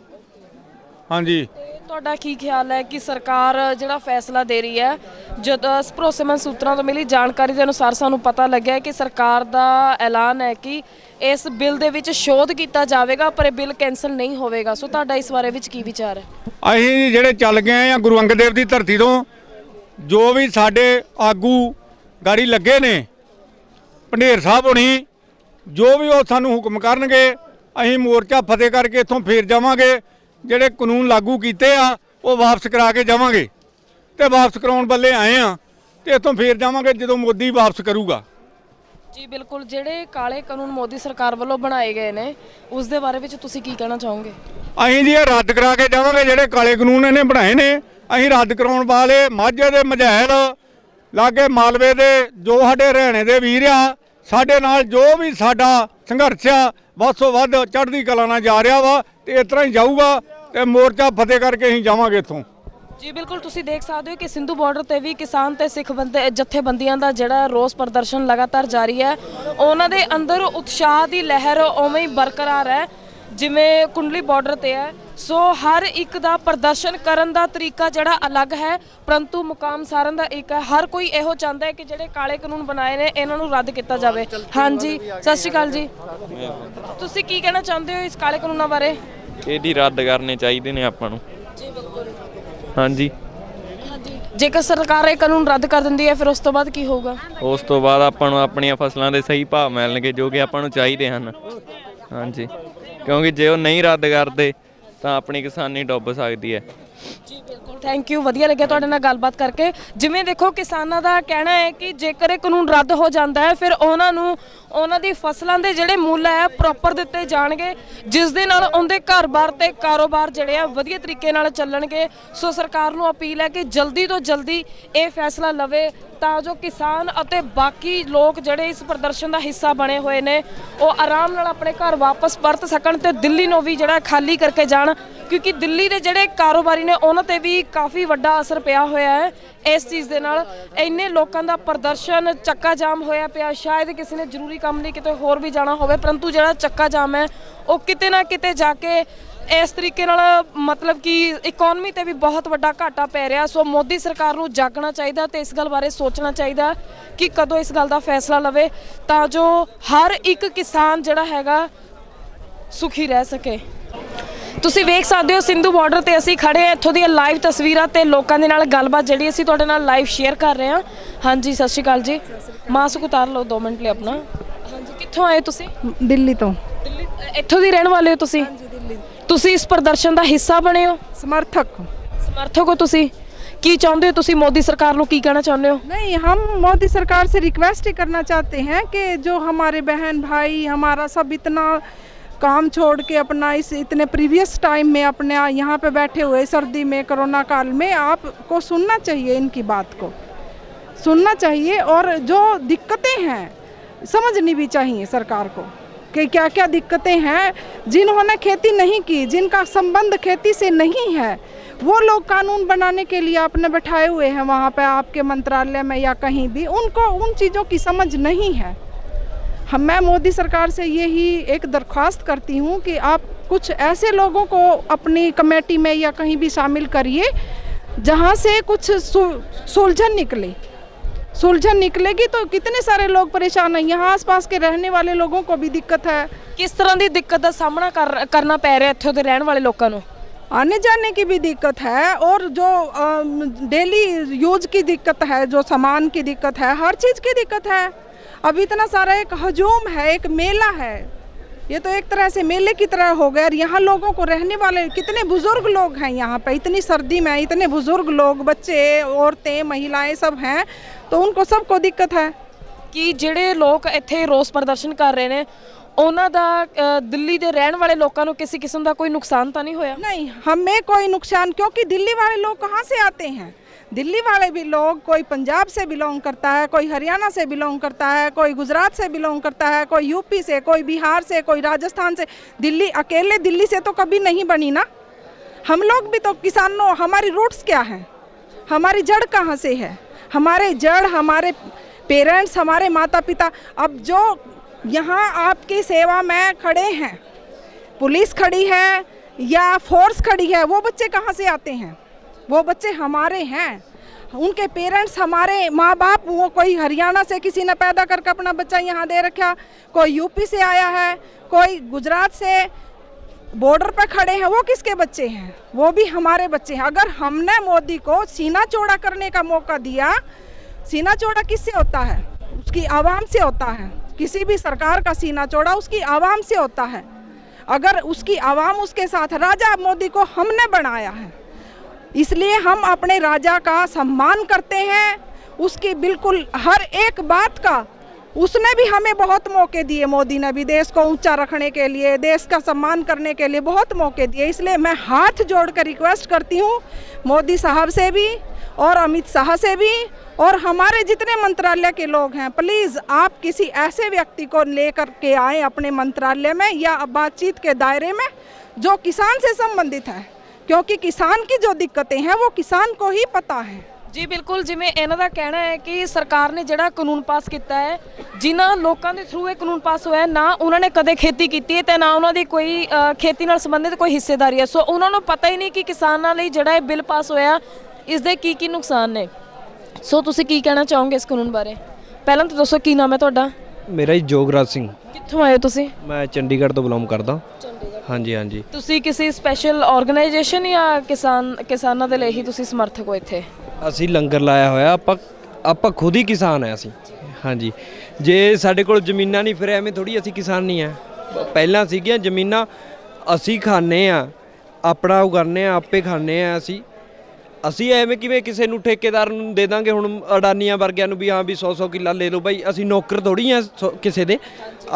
ਹਾਂਜੀ। ਤੁਹਾਡਾ ਕੀ ਖਿਆਲ ਹੈ ਕਿ ਸਰਕਾਰ ਜਿਹੜਾ ਫੈਸਲਾ ਦੇ ਰਹੀ ਹੈ, ਜਦ ਭਰੋਸੇਮੰਦ ਸੂਤਰਾਂ ਤੋਂ ਮਿਲੀ ਜਾਣਕਾਰੀ ਦੇ ਅਨੁਸਾਰ ਸਾਨੂੰ ਪਤਾ ਲੱਗਿਆ ਕਿ ਸਰਕਾਰ ਦਾ ਐਲਾਨ ਹੈ ਕਿ ਇਸ ਬਿੱਲ ਦੇ ਵਿੱਚ ਸ਼ੋਧ ਕੀਤਾ ਜਾਵੇਗਾ ਪਰ ਇਹ ਬਿੱਲ ਕੈਂਸਲ ਨਹੀਂ ਹੋਵੇਗਾ। ਸੋ ਤੁਹਾਡਾ ਇਸ ਬਾਰੇ ਵਿੱਚ ਕੀ ਵਿਚਾਰ ਹੈ? ਅਸੀਂ ਜਿਹੜੇ ਚੱਲ ਗਏ ਆ ਗੁਰੂ ਅੰਗਦ ਦੇਵ ਦੀ ਧਰਤੀ ਤੋਂ, ਜੋ ਵੀ ਸਾਡੇ ਆਗੂ ਗਾੜੀ ਲੱਗੇ ਨੇ, ਭੰਡੇਰ ਸਾਹਿਬ ਹੋਣੀ, ਜੋ ਵੀ ਉਹ ਸਾਨੂੰ ਹੁਕਮ ਕਰਨਗੇ ਅਸੀਂ ਮੋਰਚਾ ਫਤਿਹ ਕਰਕੇ ਇੱਥੋਂ ਫੇਰ ਜਾਵਾਂਗੇ। ਜਿਹੜੇ ਕਾਨੂੰਨ ਲਾਗੂ ਕੀਤੇ ਆ ਉਹ ਵਾਪਸ ਕਰਾ ਕੇ ਜਾਵਾਂਗੇ, ਤੇ ਵਾਪਸ ਕਰਾਉਣ ਬੱਲੇ ਆਏ ਆ, ਤੇ ਇੱਥੋਂ ਫੇਰ ਜਾਵਾਂਗੇ ਜਦੋਂ ਮੋਦੀ ਵਾਪਸ ਕਰੂਗਾ। ਜੀ ਬਿਲਕੁਲ। ਜਿਹੜੇ ਕਾਲੇ ਕਾਨੂੰਨ ਮੋਦੀ ਸਰਕਾਰ ਵੱਲੋਂ ਬਣਾਏ ਗਏ ਨੇ ਉਸ ਦੇ ਬਾਰੇ ਵਿੱਚ ਤੁਸੀਂ ਕੀ ਕਹਿਣਾ ਚਾਹੋਗੇ? ਅਸੀਂ ਜੀ ਇਹ ਰੱਦ ਕਰਾ ਕੇ ਜਾਵਾਂਗੇ। ਜਿਹੜੇ ਕਾਲੇ ਕਾਨੂੰਨ ਇਹਨੇ ਬਣਾਏ ਨੇ ਅਸੀਂ ਰੱਦ ਕਰਾਉਣ ਵਾਲੇ ਮਾਝੇ ਦੇ ਮਝੈਲ ਲਾਗੇ ਮਾਲਵੇ ਦੇ ਜੋ ਸਾਡੇ ਹਰਿਆਣੇ ਦੇ ਵੀਰ ਆ, ਸਾਡੇ ਨਾਲ ਜੋ ਵੀ ਸਾਡਾ ਸੰਘਰਸ਼ ਆ ਵੱਧ ਤੋਂ ਵੱਧ ਚੜ੍ਹਦੀ ਕਲਾ ਨਾਲ ਜਾ ਰਿਹਾ ਵਾ, ਤੇ ਇਸ ਤਰ੍ਹਾਂ ਹੀ ਜਾਊਗਾ, ਤੇ ਮੋਰਚਾ ਫਤਿਹ ਕਰਕੇ ਅਸੀਂ ਜਾਵਾਂਗੇ ਇੱਥੋਂ। ਜੀ ਬਿਲਕੁਲ। ਤੁਸੀਂ ਦੇਖ ਸਕਦੇ ਹੋ ਕਿ ਸਿੰਧੂ ਬਾਰਡਰ ਤੇ ਵੀ ਕਿਸਾਨ ਤੇ ਸਿੱਖ ਜਥੇਬੰਦੀਆਂ ਦਾ ਜਿਹੜਾ ਰੋਸ ਪ੍ਰਦਰਸ਼ਨ ਲਗਾਤਾਰ ਜਾਰੀ ਹੈ। ਉਹਨਾਂ ਦੇ ਅੰਦਰ ਉਤਸ਼ਾਹ ਦੀ ਲਹਿਰ ਉਵੇਂ ਹੀ ਬਰਕਰਾਰ ਹੈ ਜਿਵੇਂ ਕੁੰਡਲੀ ਬਾਰਡਰ ਤੇ ਹੈ। ਸੋ ਹਰ ਇੱਕ ਦਾ ਪ੍ਰਦਰਸ਼ਨ ਕਰਨ ਦਾ ਤਰੀਕਾ ਜਿਹੜਾ ਅਲੱਗ ਹੈ, ਪਰੰਤੂ ਮੁਕਾਮ ਸਾਰਨ ਦਾ ਇੱਕ ਹੈ। ਹਰ ਕੋਈ ਇਹੋ ਚਾਹੁੰਦਾ ਹੈ ਕਿ ਜਿਹੜੇ ਕਾਲੇ ਕਾਨੂੰਨ ਬਣਾਏ ਨੇ ਇਹਨਾਂ ਨੂੰ ਰੱਦ ਕੀਤਾ ਜਾਵੇ। ਹਾਂਜੀ, ਸਤਿ ਸ਼੍ਰੀ ਅਕਾਲ ਜੀ। ਤੁਸੀਂ ਕੀ ਕਹਿਣਾ ਚਾਹੁੰਦੇ ਹੋ ਇਸ ਕਾਲੇ ਕਾਨੂੰਨਾਂ ਬਾਰੇ? ਇਹਦੀ ਰੱਦ ਕਰਨੇ ਚਾਹੀਦੇ ਨੇ ਆਪਾਂ ਨੂੰ। ਜੀ ਬਿਲਕੁਲ। ਹਾਂਜੀ। ਜੇਕਰ ਸਰਕਾਰ ਇਹ ਕਾਨੂੰਨ ਰੱਦ ਕਰ ਦਿੰਦੀ ਹੈ ਫਿਰ ਉਸ ਤੋਂ ਬਾਅਦ ਕੀ ਹੋਊਗਾ? ਉਸ ਤੋਂ ਬਾਅਦ ਆਪਾਂ ਨੂੰ ਆਪਣੀਆਂ ਫਸਲਾਂ ਦੇ ਸਹੀ ਭਾਅ ਮਿਲਣਗੇ ਜੋ ਕਿ ਆਪਾਂ ਨੂੰ ਚਾਹੀਦੇ ਹਨ। ਹਾਂਜੀ, ਕਿਉਂਕਿ ਜੇ ਉਹ ਨਹੀਂ ਰੱਦ ਕਰਦੇ ਤਾਂ ਆਪਣੀ ਕਿਸਾਨੀ ਡੁੱਬ ਸਕਦੀ ਹੈ। ਜੀ ਬਿਲਕੁਲ। Thank you. ਵਧੀਆ ਲੱਗਿਆ ਤੁਹਾਡੇ ਨਾਲ ਗੱਲਬਾਤ ਕਰਕੇ। ਜਿਵੇਂ ਦੇਖੋ ਕਿਸਾਨਾਂ ਦਾ ਕਹਿਣਾ ਹੈ ਕਿ ਜੇਕਰ ਇਹ ਕਾਨੂੰਨ ਰੱਦ ਹੋ ਜਾਂਦਾ ਹੈ ਫਿਰ ਉਹਨਾਂ ਨੂੰ ਉਹਨਾਂ ਦੀ ਫਸਲਾਂ ਦੇ ਜਿਹੜੇ ਮੁੱਲ ਹੈ ਪ੍ਰੋਪਰ ਦਿੱਤੇ ਜਾਣਗੇ, ਜਿਸ ਦੇ ਨਾਲ ਉਹਦੇ ਘਰ-ਬਾਰ ਤੇ ਕਾਰੋਬਾਰ ਜਿਹੜੇ ਆ ਵਧੀਆ ਤਰੀਕੇ ਨਾਲ ਚੱਲਣਗੇ। ਸੋ ਸਰਕਾਰ ਨੂੰ ਅਪੀਲ ਹੈ ਕਿ ਜਲਦੀ ਤੋਂ ਜਲਦੀ ਇਹ ਫੈਸਲਾ ਲਵੇ ਤਾਂ ਜੋ ਕਿਸਾਨ ਅਤੇ ਬਾਕੀ ਲੋਕ ਜਿਹੜੇ ਇਸ ਪ੍ਰਦਰਸ਼ਨ ਦਾ ਹਿੱਸਾ ਬਣੇ ਹੋਏ ਨੇ ਉਹ ਆਰਾਮ ਨਾਲ ਆਪਣੇ ਘਰ ਵਾਪਸ ਪਰਤ ਸਕਣ ਤੇ ਦਿੱਲੀ ਨੂੰ ਵੀ ਜਿਹੜਾ ਖਾਲੀ ਕਰਕੇ ਜਾਣ, ਕਿਉਂਕਿ ਦਿੱਲੀ ਦੇ ਜਿਹੜੇ ਕਾਰੋਬਾਰੀ ਨੇ ਉਹਨਾਂ ਤੇ ਵੀ ਕਾਫੀ ਵੱਡਾ ਅਸਰ ਪਿਆ ਹੋਇਆ ਹੈ ਇਸ ਚੀਜ਼ ਦੇ ਨਾਲ। ਇੰਨੇ ਲੋਕਾਂ ਦਾ ਪ੍ਰਦਰਸ਼ਨ, ਚੱਕਾ ਜਾਮ ਹੋਇਆ ਪਿਆ। ਸ਼ਾਇਦ ਕਿਸੇ ਨੇ ਜ਼ਰੂਰੀ ਕੰਮ ਲਈ ਕਿਤੇ ਹੋਰ ਵੀ ਜਾਣਾ ਹੋਵੇ, ਪਰੰਤੂ ਜਿਹੜਾ ਚੱਕਾ ਜਾਮ ਹੈ ਉਹ ਕਿਤੇ ਨਾ ਕਿਤੇ ਜਾ ਕੇ ਇਸ ਤਰੀਕੇ ਨਾਲ ਮਤਲਬ ਕਿ ਇਕਨੋਮੀ ਤੇ ਵੀ ਬਹੁਤ ਵੱਡਾ ਘਾਟਾ ਪੈ ਰਿਹਾ। ਸੋ ਮੋਦੀ ਸਰਕਾਰ ਨੂੰ ਜਾਗਣਾ ਚਾਹੀਦਾ ਤੇ ਇਸ ਗੱਲ ਬਾਰੇ ਸੋਚਣਾ ਚਾਹੀਦਾ ਕਿ ਕਦੋਂ ਇਸ ਗੱਲ ਦਾ ਫੈਸਲਾ ਲਵੇ ਤਾਂ ਜੋ ਹਰ ਇੱਕ ਕਿਸਾਨ ਜਿਹੜਾ ਹੈਗਾ ਸੁਖੀ ਰਹਿ ਸਕੇ। ਤੁਸੀਂ ਵੇਖ ਸਕਦੇ ਹੋ ਸਿੰਧੂ ਬਾਰਡਰ ਤੇ ਅਸੀਂ ਖੜੇ ਹਾਂ। ਇੱਥੋਂ ਦੀਆਂ ਲਾਈਵ ਤਸਵੀਰਾਂ ਤੇ ਲੋਕਾਂ ਦੇ ਨਾਲ ਗੱਲਬਾਤ ਜਿਹੜੀ ਅਸੀਂ ਤੁਹਾਡੇ ਨਾਲ ਲਾਈਵ ਸ਼ੇਅਰ ਕਰ ਰਹੇ ਹਾਂ। ਹਾਂਜੀ, ਸਤਿ ਸ਼੍ਰੀ ਅਕਾਲ ਜੀ। ਮਾਸਕ ਉਤਾਰ ਲਓ 2 ਮਿੰਟ ਲਈ ਆਪਣਾ। ਹਾਂਜੀ, ਕਿੱਥੋਂ ਆਏ ਤੁਸੀਂ? ਦਿੱਲੀ ਤੋਂ। ਦਿੱਲੀ ਇੱਥੋਂ ਦੀ ਰਹਿਣ ਵਾਲੇ ਹੋ ਤੁਸੀਂ? ਹਾਂਜੀ, ਦਿੱਲੀ। ਤੁਸੀਂ ਇਸ ਪ੍ਰਦਰਸ਼ਨ ਦਾ ਹਿੱਸਾ ਬਣੇ ਹੋ? समर्थक ਹੋ ਤੁਸੀਂ? ਕੀ ਚਾਹੁੰਦੇ ਹੋ ਤੁਸੀਂ ਮੋਦੀ ਸਰਕਾਰ ਨੂੰ ਕੀ ਕਹਿਣਾ ਚਾਹੁੰਦੇ ਹੋ? नहीं, हम मोदी सरकार से रिक्वेस्ट ही करना चाहते हैं कि जो हमारे बहन भाई हमारा सब इतना काम छोड़ के अपना इस इतने प्रीवियस टाइम में अपने यहाँ पे बैठे हुए सर्दी में कोरोना काल में आपको सुनना चाहिए, इनकी बात को सुनना चाहिए और जो दिक्कतें हैं समझनी भी चाहिए सरकार को कि क्या क्या दिक्कतें हैं। जिन्होंने खेती नहीं की, जिनका संबंध खेती से नहीं है, वो लोग कानून बनाने के लिए आपने बैठाए हुए हैं वहाँ पे आपके मंत्रालय में या कहीं भी, उनको उन चीज़ों की समझ नहीं है। मैं मोदी सरकार से यही एक दरख्वास्त करती हूँ कि आप कुछ ऐसे लोगों को अपनी कमेटी में या कहीं भी शामिल करिए जहाँ से कुछ सुलझन निकलेगी तो कितने सारे लोग परेशान हैं। यहाँ आसपास के रहने वाले लोगों को भी दिक्कत है। किस तरह की दिक्कत का सामना करना पै रहा है इत्थों दे रहने वाले लोगों को? आने जाने की भी दिक्कत है और जो डेली यूज की दिक्कत है, जो सामान की दिक्कत है, हर चीज़ की दिक्कत है। अब इतना सारा एक हजूम है, एक मेला है, ये तो एक तरह से मेले की तरह हो गया। और यहाँ लोगों को रहने वाले कितने बुजुर्ग लोग हैं यहाँ पे, इतनी सर्दी में इतने बुजुर्ग लोग, बच्चे, औरतें, महिलाएं सब हैं, तो उनको सबको दिक्कत है। कि ਜਿਹੜੇ ਲੋਕ ਇੱਥੇ ਰੋਸ ਪ੍ਰਦਰਸ਼ਨ ਕਰ ਰਹੇ ਨੇ ਉਹਨਾਂ ਦਾ ਦਿੱਲੀ ਦੇ ਰਹਿਣ ਵਾਲੇ ਲੋਕਾਂ ਨੂੰ ਕਿਸੇ ਕਿਸਮ ਦਾ ਕੋਈ ਨੁਕਸਾਨ ਤਾਂ ਨਹੀਂ ਹੋਇਆ? नहीं, हमें कोई नुकसान, क्योंकि दिल्ली वाले लोग कहाँ से आते हैं? दिल्ली वाले भी लोग, कोई पंजाब से बिलोंग करता है, कोई हरियाणा से बिलोंग करता है, कोई गुजरात से बिलोंग करता है, कोई यूपी से, कोई बिहार से, कोई राजस्थान से। दिल्ली अकेले दिल्ली से तो कभी नहीं बनी ना। हम लोग भी तो किसानों, हमारी रूट्स क्या हैं, हमारी जड़ कहाँ से है? हमारे जड़, हमारे पेरेंट्स, हमारे माता पिता। अब जो यहाँ आपकी सेवा में खड़े हैं, पुलिस खड़ी है या फोर्स खड़ी है, वो बच्चे कहाँ से आते हैं? वो बच्चे हमारे हैं, उनके पेरेंट्स हमारे माँ बाप। वो कोई हरियाणा से किसी ने पैदा करके अपना बच्चा यहाँ दे रखा, कोई यूपी से आया है, कोई गुजरात से बॉर्डर पर खड़े हैं, वो किसके बच्चे हैं? वो भी हमारे बच्चे हैं। अगर हमने मोदी को सीना चौड़ा करने का मौका दिया, सीना चौड़ा किससे होता है? उसकी आवाम से होता है। किसी भी सरकार का सीना चौड़ा उसकी आवाम से होता है। अगर उसकी आवाम उसके साथ, राजा मोदी को हमने बनाया है, इसलिए हम अपने राजा का सम्मान करते हैं, उसकी बिल्कुल हर एक बात का। उसने भी हमें बहुत मौके दिए, मोदी ने भी देश को ऊंचा रखने के लिए, देश का सम्मान करने के लिए बहुत मौके दिए। इसलिए मैं हाथ जोड़कर रिक्वेस्ट करती हूँ मोदी साहब से भी और अमित शाह से भी और हमारे जितने मंत्रालय के लोग हैं, प्लीज़ आप किसी ऐसे व्यक्ति को लेकर के आएँ अपने मंत्रालय में या बातचीत के दायरे में जो किसान से संबंधित है, क्योंकि किसान की जो दिक्कतें हैं वो किसान को ही पता है। जी बिल्कुल, जिवें इन्हां दा कहना है कि सरकार ने जिहड़ा कानून पास किया है, जिन्हां लोगों के थ्रू ये कानून पास होया, ना उन्होंने कदे खेती की है, ना उन्होंने कोई खेती नाल संबंधित कोई हिस्सेदारी है। सो उन्होंने पता ही नहीं कि किसानां लई जिहड़ा ये बिल पास होया इस दे की नुकसान ने। सो तुसीं की कहना चाहोगे इस कानून बारे? पहलां तो दसो की नाम है तुहाडा? मेरा जी जोगराज सिंह। कित्थों आए हो तुसीं? मैं चंडीगढ़ तो बिलोंग करदा। हाँ जी, हाँ जी। तुसीं किसी स्पैशल ऑर्गेनाइजेशन या किसानां दे ਲਈ ਹੀ ਤੁਸੀਂ ਸਮਰਥਕ ਹੋ ਇੱਥੇ? ਅਸੀਂ ਲੰਗਰ ਲਾਇਆ ਹੋਇਆ, ਆਪਾਂ ਖੁਦ ਹੀ ਕਿਸਾਨ ਹੈ ਅਸੀਂ। ਹਾਂਜੀ, ਜੇ ਸਾਡੇ ਕੋਲ ਜ਼ਮੀਨਾਂ ਨਹੀਂ ਫਿਰ ਐਵੇਂ ਥੋੜੀ ਅਸੀਂ ਕਿਸਾਨ ਨਹੀਂ ਆ। ਪਹਿਲਾਂ ਸੀਗੀਆਂ ਜ਼ਮੀਨਾਂ, ਅਸੀਂ ਖਾਂਦੇ ਆ, ਆਪਣਾ ਉਗਾਉਂਦੇ ਆ, ਆਪੇ ਖਾਂਦੇ ਆ। ਅਸੀਂ ਐਵੇਂ ਕਿਵੇਂ ਕਿਸੇ ਨੂੰ ਠੇਕੇਦਾਰ ਨੂੰ ਦੇ ਦਾਂਗੇ? ਹੁਣ ਅਡਾਨੀਆਂ ਵਰਗਿਆਂ ਨੂੰ ਵੀ ਹਾਂ ਵੀ 100 ਕਿੱਲਾ ਲੈ ਲਓ ਬਾਈ, ਅਸੀਂ ਨੌਕਰ ਥੋੜੀ ਆ ਕਿਸੇ ਦੇ,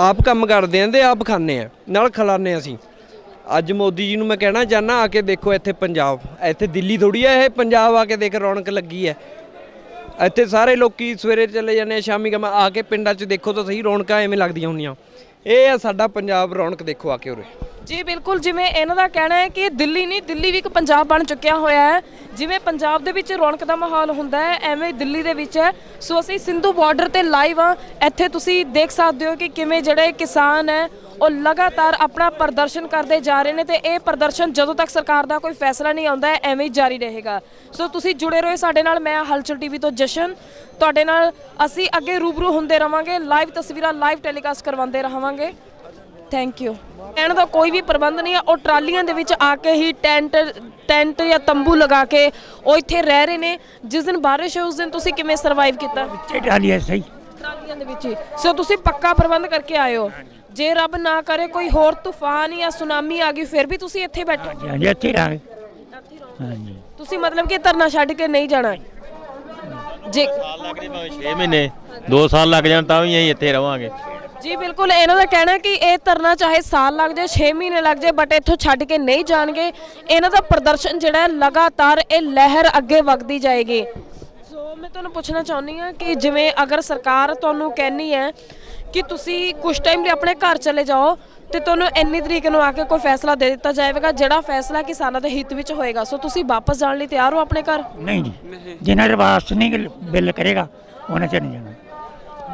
ਆਪ ਕੰਮ ਕਰਦੇ ਆਂ ਤੇ ਆਪ ਖਾਂਦੇ ਆ, ਨਾਲ ਖਿਲਾਉਂਦੇ ਅਸੀਂ। ਅੱਜ ਮੋਦੀ ਜੀ ਨੂੰ ਮੈਂ ਕਹਿਣਾ ਚਾਹੁੰਦਾ, ਆ ਕੇ ਦੇਖੋ ਇੱਥੇ ਪੰਜਾਬ, ਇੱਥੇ ਦਿੱਲੀ ਥੋੜੀ ਹੈ ਇਹ, ਪੰਜਾਬ ਆ ਕੇ ਦੇਖ, ਰੌਣਕ ਲੱਗੀ ਹੈ ਇੱਥੇ। ਸਾਰੇ ਲੋਕੀ ਸਵੇਰੇ ਚਲੇ ਜਾਂਦੇ ਆ, ਸ਼ਾਮੀ ਕੰਮ ਆ ਕੇ ਪਿੰਡਾਂ 'ਚ ਦੇਖੋ ਤਾਂ ਸਹੀ, ਰੌਣਕਾਂ ਐਵੇਂ ਲੱਗਦੀਆਂ ਹੁੰਦੀਆਂ। ਇਹ ਆ ਸਾਡਾ ਪੰਜਾਬ, ਰੌਣਕ ਦੇਖੋ ਆ ਕੇ ਉਰੇ। ਜੀ ਬਿਲकुल, ਜਿਵੇਂ ਇਹਨਾਂ ਦਾ ਕਹਿਣਾ ਹੈ ਕਿ ਦਿੱਲੀ ਨਹੀਂ, ਦਿੱਲੀ ਵੀ ਇੱਕ ਪੰਜਾਬ ਬਣ ਚੁੱਕਿਆ ਹੋਇਆ ਹੈ। ਜਿਵੇਂ ਪੰਜਾਬ ਦੇ ਵਿੱਚ ਰੌਣਕ ਦਾ ਮਾਹੌਲ ਹੁੰਦਾ ਹੈ, ਐਵੇਂ ਦਿੱਲੀ ਦੇ ਵਿੱਚ ਹੈ। ਸੋ ਅਸੀਂ ਸਿੰਧੂ ਬਾਰਡਰ ਤੇ ਲਾਈਵ ਆ, ਇੱਥੇ ਤੁਸੀਂ ਦੇਖ ਸਕਦੇ ਹੋ ਕਿ ਕਿਵੇਂ ਜਿਹੜੇ ਕਿਸਾਨ ਹੈ ਉਹ ਲਗਾਤਾਰ ਆਪਣਾ ਪ੍ਰਦਰਸ਼ਨ ਕਰਦੇ ਜਾ ਰਹੇ ਨੇ ਤੇ ਇਹ ਪ੍ਰਦਰਸ਼ਨ ਜਦੋਂ ਤੱਕ ਸਰਕਾਰ ਦਾ ਕੋਈ ਫੈਸਲਾ ਨਹੀਂ ਆਉਂਦਾ ਐਵੇਂ ਹੀ ਜਾਰੀ ਰਹੇਗਾ। ਸੋ ਤੁਸੀਂ ਜੁੜੇ ਰਹੋ ਸਾਡੇ ਨਾਲ। ਮੈਂ ਹਲਚਲ ਟੀਵੀ ਤੋਂ ਜਸ਼ਨ, ਤੁਹਾਡੇ ਨਾਲ ਅਸੀਂ ਅੱਗੇ ਰੂਬਰੂ ਹੁੰਦੇ ਰਵਾਂਗੇ, ਲਾਈਵ ਤਸਵੀਰਾਂ ਲਾਈਵ ਟੈਲੀਕਾਸਟ ਕਰਵਾਉਂਦੇ ਰਹਾਂਗੇ। Thank you. रहने का कोई भी प्रबंध नहीं है, और ट्रालियां दे विच आके ही टेंट या तंबू लगा के वो इत्थे रह रहे ने। जिस दिन बारिश है उस दिन तुसी किवें सर्वाइव कीता? ट्रालियां सही ट्रालियां दे विच ही। सो तुसी पक्का प्रबंध करके आए हो? ਜੇ ਰੱਬ ਨਾ ਕਰੇ ਕੋਈ ਹੋਰ ਤੂਫਾਨ ਜਾਂ ਸੁਨਾਮੀ ਆ ਗਈ ਫਿਰ ਵੀ ਤੁਸੀਂ ਇੱਥੇ ਬੈਠੋ? ਹਾਂਜੀ ਇੱਥੇ ਰਹਾਂਗੇ। ਹਾਂਜੀ ਤੁਸੀਂ ਮਤਲਬ ਕਿ ਧਰਨਾ ਛੱਡ ਕੇ ਨਹੀਂ ਜਾਣਾ? ਜੇ ਸਾਲ ਲੱਗ ਜੇ ਭਾਵੇਂ 6 ਮਹੀਨੇ 2 ਸਾਲ ਲੱਗ ਜਾਣ ਤਾਂ ਵੀ ਅਸੀਂ ਇੱਥੇ ਰਵਾਂਗੇ। ਜੀ ਬਿਲਕੁਲ, ਇਹਨਾਂ ਦਾ ਕਹਿਣਾ ਕਿ ਇਹ ਧਰਨਾ ਚਾਹੇ ਸਾਲ ਲੱਗ ਜਾਏ 6 ਮਹੀਨੇ ਲੱਗ ਜਾਏ ਬਟ ਇੱਥੋਂ ਛੱਡ ਕੇ ਨਹੀਂ ਜਾਣਗੇ। ਇਹਨਾਂ ਦਾ ਪ੍ਰਦਰਸ਼ਨ ਜਿਹੜਾ ਹੈ ਲਗਾਤਾਰ ਇਹ ਲਹਿਰ ਅੱਗੇ ਵਗਦੀ ਜਾਏਗੀ। ਸੋ ਮੈਂ ਤੁਹਾਨੂੰ ਪੁੱਛਣਾ ਚਾਹੁੰਦੀ ਹਾਂ ਕਿ ਜਿਵੇਂ ਅਗਰ ਸਰਕਾਰ ਤੁਹਾਨੂੰ ਕਹਿੰਦੀ ਹੈ ਕਿ ਤੁਸੀਂ ਕੁਝ ਟਾਈਮ ਲਈ ਆਪਣੇ ਘਰ ਚਲੇ ਜਾਓ ਤੇ ਤੁਹਾਨੂੰ ਇੰਨੀ ਤਰੀਕ ਨੂੰ ਆ ਕੇ ਕੋਈ ਫੈਸਲਾ ਦੇ ਦਿੱਤਾ ਜਾਏਗਾ ਜਿਹੜਾ ਫੈਸਲਾ ਕਿਸਾਨਾਂ ਦੇ ਹਿੱਤ ਵਿੱਚ ਹੋਏਗਾ, ਸੋ ਤੁਸੀਂ ਵਾਪਸ ਜਾਣ ਲਈ ਤਿਆਰ ਹੋ ਆਪਣੇ ਘਰ? ਨਹੀਂ ਜੀ, ਜਿਨ੍ਹਾਂ ਦੇ ਵਾਪਸ ਨਹੀਂ ਬਿੱਲ ਕਰੇਗਾ ਉਹਨਾਂ ਚ ਨਹੀਂ ਜਾਣਾ।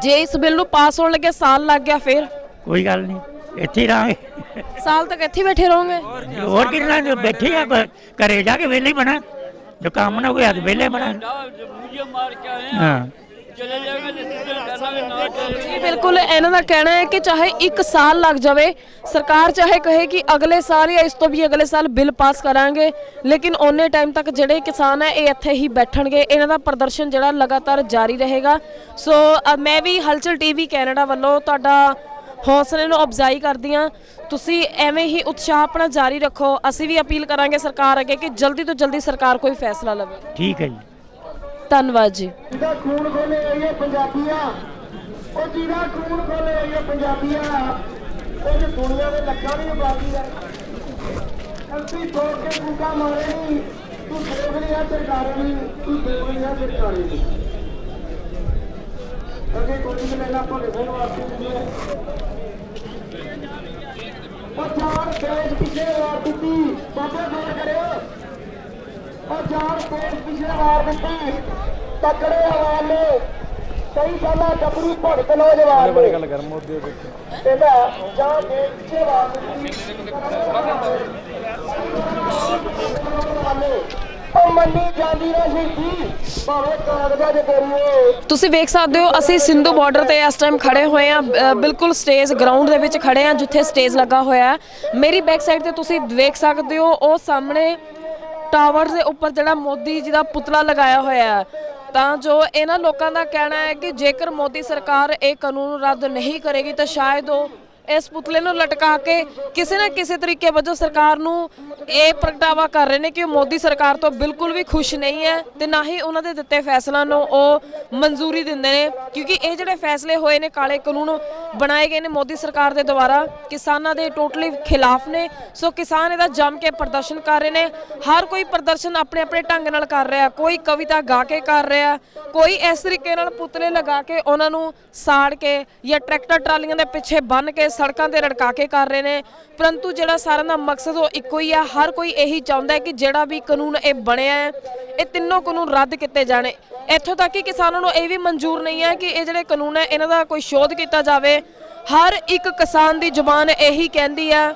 ਜੇ ਇਸ ਬਿੱਲ ਨੂੰ ਪਾਸ ਹੋਣ ਲੱਗੇ ਸਾਲ ਲੱਗ ਗਿਆ ਫਿਰ? ਕੋਈ ਗੱਲ ਨਹੀਂ, ਇੱਥੇ ਹੀ ਰਹਾਂਗੇ। ਸਾਲ ਤੱਕ ਇੱਥੇ ਬੈਠੇ ਰਹੋਗੇ? ਹੋਰ ਕਿੰਨਾ ਬੈਠੇ ਆ, ਘਰੇ ਜਾ ਕੇ ਵਿਹਲੇ ਹੀ ਬਣਾ, ਜੋ ਕੰਮ ਨਾ ਹੋਇਆ ਤਾਂ ਵਿਹਲੇ ਬਣਾ। ਹਾਂ ਜੀ ਬਿਲਕੁਲ, ਇਹਨਾਂ ਦਾ ਕਹਿਣਾ ਹੈ ਕਿ ਚਾਹੇ 1 ਸਾਲ ਲੱਗ ਜਾਵੇ, ਸਰਕਾਰ ਚਾਹੇ ਕਹੇ ਕਿ ਅਗਲੇ ਸਾਲ ਜਾਂ ਇਸ ਤੋਂ ਵੀ ਅਗਲੇ ਸਾਲ ਬਿੱਲ ਪਾਸ ਕਰਾਂਗੇ, ਲੇਕਿਨ ਉਹਨੇ ਟਾਈਮ ਤੱਕ ਜਿਹੜੇ ਕਿਸਾਨ ਹੈ ਇਹ ਇੱਥੇ ਹੀ ਬੈਠਣਗੇ। ਇਹਨਾਂ ਦਾ ਪ੍ਰਦਰਸ਼ਨ ਜਿਹੜਾ ਲਗਾਤਾਰ ਜਾਰੀ ਰਹੇਗਾ। ਸੋ ਮੈਂ ਵੀ ਹਲਚਲ ਟੀਵੀ ਕੈਨੇਡਾ ਵੱਲੋਂ ਤੁਹਾਡਾ ਹੌਸਲੇ ਨੂੰ ਅਫਜ਼ਾਈ ਕਰਦੀ ਹਾਂ। ਤੁਸੀਂ ਐਵੇਂ ਹੀ ਉਤਸ਼ਾਹ ਆਪਣਾ ਜਾਰੀ ਰੱਖੋ। ਅਸੀਂ ਵੀ ਅਪੀਲ ਕਰਾਂਗੇ ਸਰਕਾਰ ਅੱਗੇ ਕਿ ਜਲਦੀ ਤੋਂ ਜਲਦੀ ਸਰਕਾਰ ਕੋਈ ਫੈਸਲਾ ਲਵੇ। ਠੀਕ ਹੈ ਜੀ, ਧੰਨਵਾਦ ਜੀ। ਜਿਹਦਾ ਖੂਨ ਖੋਲੇ ਹੋਈਏ ਪੰਜਾਬੀਆਂ, ਉਹ ਜਿਹਦਾ ਖੂਨ ਖੋਲੇ ਹੋਈਏ ਪੰਜਾਬੀਆਂ, ਉਹ ਦੁਨੀਆ ਦੇ ਲੱਖਾਂ ਦੀ ਆਬਾਦੀ ਹੈ। ਅਸੀਂ ਸੋਚ ਕੇ ਫੂਕਾ ਮਾਰੇ ਨਹੀਂ, ਤੂੰ ਦੇਖ ਲਿਆ ਸਰਕਾਰਾਂ ਨਹੀਂ, ਤੂੰ ਦੇਖ ਲਿਆ ਸਰਕਾਰਾਂ ਨਹੀਂ। ਅੱਗੇ ਕੋਈ ਨਹੀਂ ਲੈਣਾ ਭਲੇ ਹੋਣ ਵਾਸਤੇ ਦਿੰਦੇ ਉਹ ਚਾਰ ਦੇਸ਼ ਪਿੱਛੇ ਵਾਰ ਦਿੱਤੀ ਬਾਬੇ ਫੋਨ ਕਰਿਓ। ਉਹ ਚਾਰ ਦੇਸ਼ ਪਿੱਛੇ ਵਾਰ ਦਿੱਤੀ ਤਕੜੇ ਹਵਾਲੇ ਕਈ ਸਾਲਾਂ ਗੱਭਰੂ ਭਗਤ ਨੌਜਵਾਨ ਬੜੀ ਗੱਲ ਕਰ ਮੋਦੀ ਦੇ ਕਹਿੰਦਾ ਚਾਰ ਦੇਸ਼ ਪਿੱਛੇ ਵਾਰ ਦਿੱਤੀ ਉਹ ਮੰਨੀ ਜਾਂਦੀ ਨਾ ਸੀ ਭਾਵੇਂ ਕਾਗਜ਼ਾਂ 'ਚ ਕਰੀਏ। ਤੁਸੀਂ ਵੇਖ ਸਕਦੇ ਹੋ ਅਸੀਂ ਸਿੰਧੂ ਬਾਰਡਰ ਤੇ ਇਸ ਟਾਈਮ ਖੜੇ ਹੋਏ ਆ, ਬਿਲਕੁਲ ਸਟੇਜ ਗਰਾਊਂਡ ਦੇ ਵਿੱਚ ਖੜੇ ਆ ਜਿੱਥੇ ਸਟੇਜ ਲੱਗਾ ਹੋਇਆ ਹੈ। ਮੇਰੀ ਬੈਕ ਸਾਈਡ ਤੇ ਤੁਸੀਂ ਵੇਖ ਸਕਦੇ ਹੋ ਉਹ ਸਾਹਮਣੇ ਟਾਵਰ ਦੇ ਉੱਪਰ ਜਿਹੜਾ ਮੋਦੀ ਜੀ ਦਾ ਪੁਤਲਾ ਲਗਾਇਆ ਹੋਇਆ ਹੈ। ਤਾਂ ਜੋ ਇਹਨਾਂ ਲੋਕਾਂ ਦਾ ਕਹਿਣਾ ਹੈ ਕਿ ਜੇਕਰ ਮੋਦੀ ਸਰਕਾਰ ਇਹ ਕਾਨੂੰਨ ਰੱਦ ਨਹੀਂ ਕਰੇਗੀ ਤਾਂ ਸ਼ਾਇਦ ਉਹ ਇਸ ਪੁਤਲੇ ਨੂੰ ਲਟਕਾ ਕੇ ਕਿਸੇ ਨਾ ਕਿਸੇ ਤਰੀਕੇ ਵਜੋਂ ਸਰਕਾਰ ਨੂੰ ਇਹ ਪ੍ਰਗਟਾਵਾ ਕਰ ਰਹੇ ਨੇ ਕਿ ਉਹ ਮੋਦੀ ਸਰਕਾਰ ਤੋਂ ਬਿਲਕੁਲ ਵੀ ਖੁਸ਼ ਨਹੀਂ ਹੈ ਤੇ ਨਾ ਹੀ ਉਹਨਾਂ ਦੇ ਦਿੱਤੇ ਫੈਸਲਿਆਂ ਨੂੰ ਉਹ ਮਨਜ਼ੂਰੀ ਦਿੰਦੇ ਨੇ, ਕਿਉਂਕਿ ਇਹ ਜਿਹੜੇ ਫੈਸਲੇ ਹੋਏ ਨੇ, ਕਾਲੇ ਕਾਨੂੰਨ ਬਣਾਏ ਗਏ ਨੇ ਮੋਦੀ ਸਰਕਾਰ ਦੇ ਦੁਆਰਾ, ਕਿਸਾਨਾਂ ਦੇ ਟੋਟਲੀ ਖਿਲਾਫ ਨੇ। ਸੋ ਕਿਸਾਨ ਇਹਦਾ ਜੰਮ ਕੇ ਪ੍ਰਦਰਸ਼ਨ ਕਰ ਰਹੇ ਨੇ। ਹਰ ਕੋਈ ਪ੍ਰਦਰਸ਼ਨ ਆਪਣੇ ਆਪਣੇ ਢੰਗ ਨਾਲ ਕਰ ਰਿਹਾ, ਕੋਈ ਕਵਿਤਾ ਗਾ ਕੇ ਕਰ ਰਿਹਾ, ਕੋਈ ਇਸ ਤਰੀਕੇ ਨਾਲ ਪੁਤਲੇ ਲਗਾ ਕੇ ਉਹਨਾਂ ਨੂੰ ਸਾੜ ਕੇ ਜਾਂ ਟਰੈਕਟਰ ਟਰਾਲੀਆਂ ਦੇ ਪਿੱਛੇ ਬੰਨ੍ਹ ਕੇ ਸੜਕਾਂ ਤੇ ਰੜਕਾ ਕੇ ਕਰ ਰਹੇ ਨੇ। ਪਰੰਤੂ ਜਿਹੜਾ ਸਾਰਿਆਂ ਦਾ ਮਕਸਦ ਉਹ ਇੱਕੋ ਹੀ ਆ। ਹਰ ਕੋਈ ਇਹੀ ਚਾਹੁੰਦਾ ਹੈ ਕਿ ਜਿਹੜਾ ਵੀ ਕਾਨੂੰਨ ਇਹ ਬਣਿਆ ਹੈ ਇਹ ਤਿੰਨੋਂ ਕਾਨੂੰਨ ਰੱਦ ਕੀਤੇ ਜਾਣੇ। ਇੱਥੋਂ ਤੱਕ ਕਿ ਕਿਸਾਨਾਂ ਨੂੰ ਇਹ ਵੀ ਮਨਜ਼ੂਰ ਨਹੀਂ ਹੈ ਕਿ ਇਹ ਜਿਹੜੇ ਕਾਨੂੰਨ ਹੈ ਇਹਨਾਂ ਦਾ ਕੋਈ ਸ਼ੋਧ ਕੀਤਾ ਜਾਵੇ। ਹਰ ਇੱਕ ਕਿਸਾਨ ਦੀ ਜ਼ੁਬਾਨ ਇਹੀ ਕਹਿੰਦੀ ਹੈ।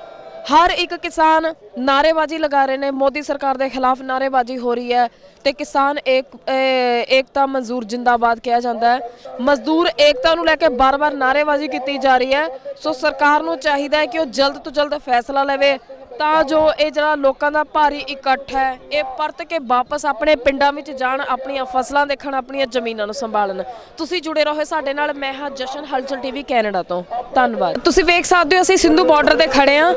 ਹਰ ਇੱਕ ਕਿਸਾਨ ਨਾਅਰੇਬਾਜ਼ੀ ਲਗਾ ਰਹੇ ਨੇ, ਮੋਦੀ ਸਰਕਾਰ ਦੇ ਖਿਲਾਫ ਨਾਅਰੇਬਾਜ਼ੀ ਹੋ ਰਹੀ ਹੈ ਤੇ ਕਿਸਾਨ ਏਕਤਾ ਮਜ਼ਦੂਰ ਜਿੰਦਾਬਾਦ ਕਿਹਾ ਜਾਂਦਾ ਹੈ। ਮਜ਼ਦੂਰ ਏਕਤਾ ਨੂੰ ਲੈ ਕੇ ਬਾਰ-ਬਾਰ ਨਾਅਰੇਬਾਜ਼ੀ ਕੀਤੀ ਜਾ ਰਹੀ ਹੈ। ਸੋ ਸਰਕਾਰ ਨੂੰ ਚਾਹੀਦਾ ਹੈ ਕਿ ਉਹ ਜਲਦ ਤੋਂ ਜਲਦ ਫੈਸਲਾ ਲਵੇ ਤਾਂ ਜੋ ਇਹ ਜਿਹੜਾ ਲੋਕਾਂ ਦਾ ਭਾਰੀ ਇਕੱਠ ਹੈ ਇਹ ਪਰਤ ਕੇ ਵਾਪਸ ਆਪਣੇ ਪਿੰਡਾਂ ਵਿੱਚ ਜਾਣ, ਆਪਣੀਆਂ ਫਸਲਾਂ ਦੇਖਣ, ਆਪਣੀਆਂ ਜ਼ਮੀਨਾਂ ਨੂੰ ਸੰਭਾਲਣ। ਤੁਸੀਂ ਜੁੜੇ ਰਹੋ ਸਾਡੇ ਨਾਲ। ਮੈਂ ਹਾਂ ਜਸ਼ਨ, ਹਲਚਲ ਟੀਵੀ ਕੈਨੇਡਾ ਤੋਂ। ਧੰਨਵਾਦ। ਤੁਸੀਂ ਵੇਖ ਸਕਦੇ ਹੋ ਅਸੀਂ ਸਿੰਧੂ ਬਾਰਡਰ ਤੇ ਖੜੇ ਹਾਂ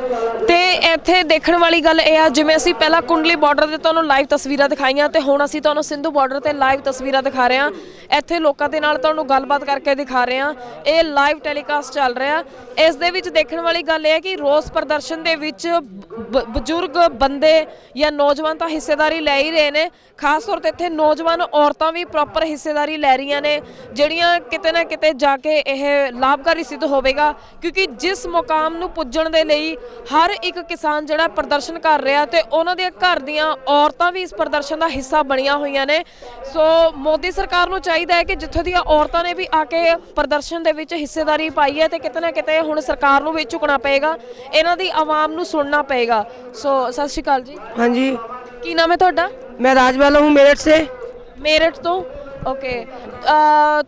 ਤੇ ਇੱਥੇ ਦੇਖਣ ਵਾਲੀ ਗੱਲ ਇਹ ਆ, ਜਿਵੇਂ ਅਸੀਂ ਪਹਿਲਾਂ ਕੁੰਡਲੀ ਬਾਰਡਰ ਤੇ ਤੁਹਾਨੂੰ ਲਾਈਵ ਤਸਵੀਰਾਂ ਦਿਖਾਈਆਂ ਤੇ ਹੁਣ ਅਸੀਂ ਤੁਹਾਨੂੰ ਸਿੰਧੂ ਬਾਰਡਰ ਤੇ ਲਾਈਵ ਤਸਵੀਰਾਂ ਦਿਖਾ ਰਹੇ ਹਾਂ। ਇੱਥੇ ਲੋਕਾਂ ਦੇ ਨਾਲ ਤੁਹਾਨੂੰ ਗੱਲਬਾਤ ਕਰਕੇ ਦਿਖਾ ਰਹੇ ਹਾਂ। ਇਹ ਲਾਈਵ ਟੈਲੀਕਾਸਟ ਚੱਲ ਰਿਹਾ। ਇਸ ਦੇ ਵਿੱਚ ਦੇਖਣ ਵਾਲੀ ਗੱਲ ਇਹ ਹੈ ਕਿ ਰੋਸ ਪ੍ਰਦਰਸ਼ਨ ਦੇ ਵਿੱਚ ਬਜ਼ੁਰਗ ਬੰਦੇ ਜਾਂ ਨੌਜਵਾਨ ਤਾਂ ਹਿੱਸੇਦਾਰੀ ਲੈ ਹੀ ਰਹੇ ਨੇ। ਖਾਸ ਤੌਰ ਤੇ ਇੱਥੇ ਨੌਜਵਾਨ ਔਰਤਾਂ ਵੀ ਪ੍ਰੋਪਰ ਹਿੱਸੇਦਾਰੀ ਲੈ ਰਹੀਆਂ ਨੇ, ਜਿਹੜੀਆਂ ਕਿਤੇ ਨਾ ਕਿਤੇ ਜਾ ਕੇ ਇਹ ਲਾਭਕਾਰੀ ਸਿੱਧ ਹੋਵੇਗਾ, ਕਿਉਂਕਿ ਜਿਸ ਮੁਕਾਮ ਨੂੰ ਪੁੱਜਣ ਦੇ ਲਈ ਹਰ ਇੱਕ ਕਿਸਾਨ ਜਿਹੜਾ ਪ੍ਰਦਰਸ਼ਨ ਕਰ ਰਿਹਾ ਤੇ ਉਹਨਾਂ ਦੇ ਘਰ ਦੀਆਂ ਔਰਤਾਂ ਵੀ ਇਸ ਪ੍ਰਦਰਸ਼ਨ ਦਾ ਹਿੱਸਾ ਬਣੀਆਂ ਹੋਈਆਂ ਨੇ। ਸੋ ਮੋਦੀ ਸਰਕਾਰ ਨੂੰ ਚਾਹੀਦਾ ਹੈ ਕਿ ਜਿੱਥੋਂ ਦੀਆਂ ਔਰਤਾਂ ਨੇ ਵੀ ਆ ਕੇ ਪ੍ਰਦਰਸ਼ਨ ਦੇ ਵਿੱਚ ਹਿੱਸੇਦਾਰੀ ਪਾਈ ਹੈ ਤੇ ਕਿਤੇ ਨਾ ਕਿਤੇ ਹੁਣ ਸਰਕਾਰ ਨੂੰ ਵੀ ਝੁਕਣਾ ਪਏਗਾ, ਇਹਨਾਂ ਦੀ ਆਵਾਮ ਨੂੰ ਸੁਣਨਾ ਪਏਗਾ। ਸੋ ਸਤਿ ਸ਼੍ਰੀ ਅਕਾਲ ਜੀ। हाँ जी, ਕੀ ਨਾਮ ਹੈ ਤੁਹਾਡਾ? मैं राजवाला हूँ मेरठ से। ਮੇਰਠ ਤੋਂ। ਓਕੇ,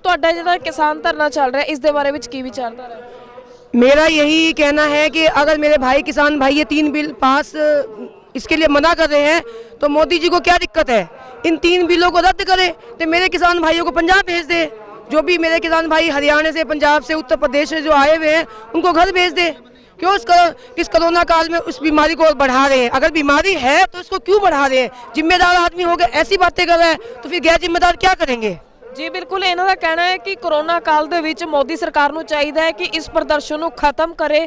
ਤੁਹਾਡਾ ਜਿਹੜਾ ਕਿਸਾਨ ਧਰਨਾ ਚੱਲ ਰਿਹਾ ਇਸ ਦੇ ਬਾਰੇ ਵਿੱਚ ਕੀ ਵਿਚਾਰਧਾਰਾ ਹੈ? मेरा यही कहना है कि अगर मेरे भाई किसान भाई ये 3 बिल पास इसके लिए मना कर रहे हैं तो मोदी जी को क्या दिक्कत है? इन 3 बिलों को रद्द करे तो मेरे किसान भाइयों को पंजाब भेज दे, जो भी मेरे किसान भाई हरियाणा से, पंजाब से, उत्तर प्रदेश से जो आए हुए हैं उनको घर भेज दे। क्यों इस कोरोना काल में उस बीमारी को बढ़ा रहे हैं? अगर बीमारी है तो इसको क्यों बढ़ा रहे हैं? जिम्मेदार आदमी हो गए ऐसी बातें कर रहे हैं तो फिर गैर जिम्मेदार क्या करेंगे? ਜੀ ਬਿਲਕੁਲ, ਇਹਨਾਂ ਦਾ ਕਹਿਣਾ ਹੈ ਕਿ ਕਰੋਨਾ ਕਾਲ ਦੇ ਵਿੱਚ ਮੋਦੀ ਸਰਕਾਰ ਨੂੰ ਚਾਹੀਦਾ ਹੈ ਕਿ ਇਸ ਪ੍ਰਦਰਸ਼ਨ ਨੂੰ ਖਤਮ ਕਰੇ,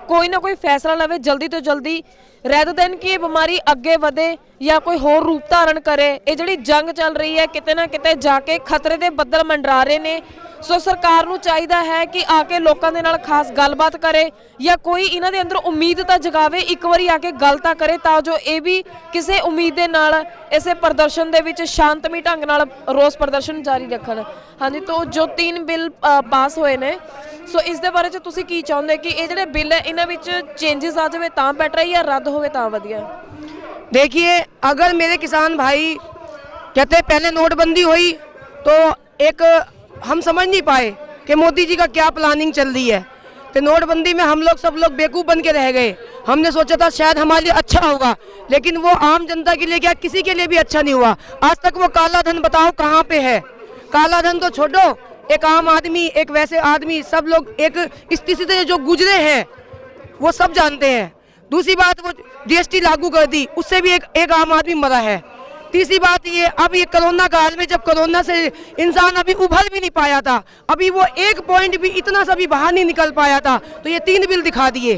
ਕੋਈ ਨਾ ਕੋਈ ਫੈਸਲਾ ਲਵੇ ਜਲਦੀ ਤੋਂ ਜਲਦੀ, ਰੈਦਰ ਦੈਨ ਕਿ ਇਹ ਬਿਮਾਰੀ ਅੱਗੇ ਵਧੇ ਜਾਂ ਕੋਈ ਹੋਰ ਰੂਪ ਧਾਰਨ ਕਰੇ। ਇਹ ਜਿਹੜੀ ਜੰਗ ਚੱਲ ਰਹੀ ਹੈ ਕਿਤੇ ਨਾ ਕਿਤੇ ਜਾ ਕੇ ਖਤਰੇ ਦੇ ਬੱਦਲ ਮੰਡਰਾ ਰਹੇ ਨੇ। ਸੋ ਸਰਕਾਰ ਨੂੰ ਚਾਹੀਦਾ ਹੈ ਕਿ ਆ ਕੇ ਲੋਕਾਂ ਦੇ ਨਾਲ ਖਾਸ ਗੱਲਬਾਤ ਕਰੇ ਜਾਂ ਕੋਈ ਇਹਨਾਂ ਦੇ ਅੰਦਰ ਉਮੀਦ ਤਾਂ ਜਗਾਵੇ, ਇੱਕ ਵਾਰੀ ਆ ਕੇ ਗੱਲ ਤਾਂ ਕਰੇ ਤਾਂ ਜੋ ਇਹ ਵੀ ਕਿਸੇ ਉਮੀਦ ਦੇ ਨਾਲ ਇਸੇ ਪ੍ਰਦਰਸ਼ਨ ਦੇ ਵਿੱਚ ਸ਼ਾਂਤਮਈ ਢੰਗ ਨਾਲ ਰੋਸ ਪ੍ਰਦਰਸ਼ਨ ਜਾਰੀ ਰੱਖਣ। ਹਾਂਜੀ, तो जो 3 ਬਿੱਲ ਪਾਸ ਹੋਏ ਨੇ, ਸੋ ਇਸ ਦੇ ਬਾਰੇ 'ਚ ਤੁਸੀਂ ਕੀ ਚਾਹੁੰਦੇ ਕਿ ਇਹ ਜਿਹੜੇ ਬਿੱਲ ਹੈ ਇਹਨਾਂ ਵਿੱਚ ਚੇਂजेस ਆ ਜਾਵੇ ਤਾਂ ਬੈਟਰ ਹੈ ਜਾਂ ਰੱਦ ਹੋਵੇ ਤਾਂ ਵਧੀਆ? देखिए, अगर मेरे किसान भाई कहते पहले नोटबंदी हुई तो एक हम समझ नहीं पाए कि मोदी जी का क्या प्लानिंग चल रही है। तो नोटबंदी में हम लोग सब लोग बेवकूफ़ बन के रह गए। हमने सोचा था शायद हमारे लिए अच्छा होगा, लेकिन वो आम जनता के लिए क्या, किसी के लिए भी अच्छा नहीं हुआ। आज तक वो काला धन बताओ कहाँ पे है? काला धन तो छोड़ो, एक आम आदमी, एक वैसे आदमी, सब लोग एक स्थिति से जो गुजरे हैं वो सब जानते हैं। दूसरी बात, वो GST लागू कर दी, उससे भी एक आम आदमी मरा है। तीसरी बात ये, अब ये कोरोना काल में जब कोरोना से इंसान अभी उभर भी नहीं पाया था, अभी वो 1 पॉइंट भी इतना सा भी बाहर नहीं निकल पाया था, तो ये 3 बिल दिखा दिए।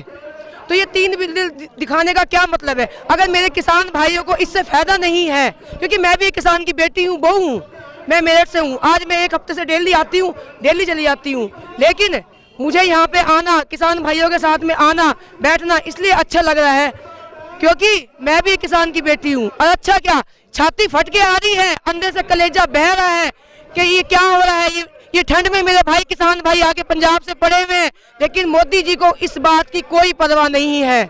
तो ये 3 बिल दिखाने का क्या मतलब है? अगर मेरे किसान भाइयों को इससे फ़ायदा नहीं है, क्योंकि मैं भी किसान की बेटी हूँ, बहू हूँ, मैं मेरठ से हूँ, आज मैं 1 हफ्ते से दिल्ली आती हूँ, दिल्ली चली जाती हूँ, लेकिन मुझे यहाँ पे आना, किसान भाइयों के साथ में आना बैठना इसलिए अच्छा लग रहा है क्योंकि मैं भी किसान की बेटी हूँ। और अच्छा क्या, छाती फट के आ रही है, अंदर से कलेजा बह रहा है कि ये क्या हो रहा है। ये ठंड में मेरे भाई किसान भाई आके पंजाब से पड़े हुए हैं, लेकिन मोदी जी को इस बात की कोई परवाह नहीं है।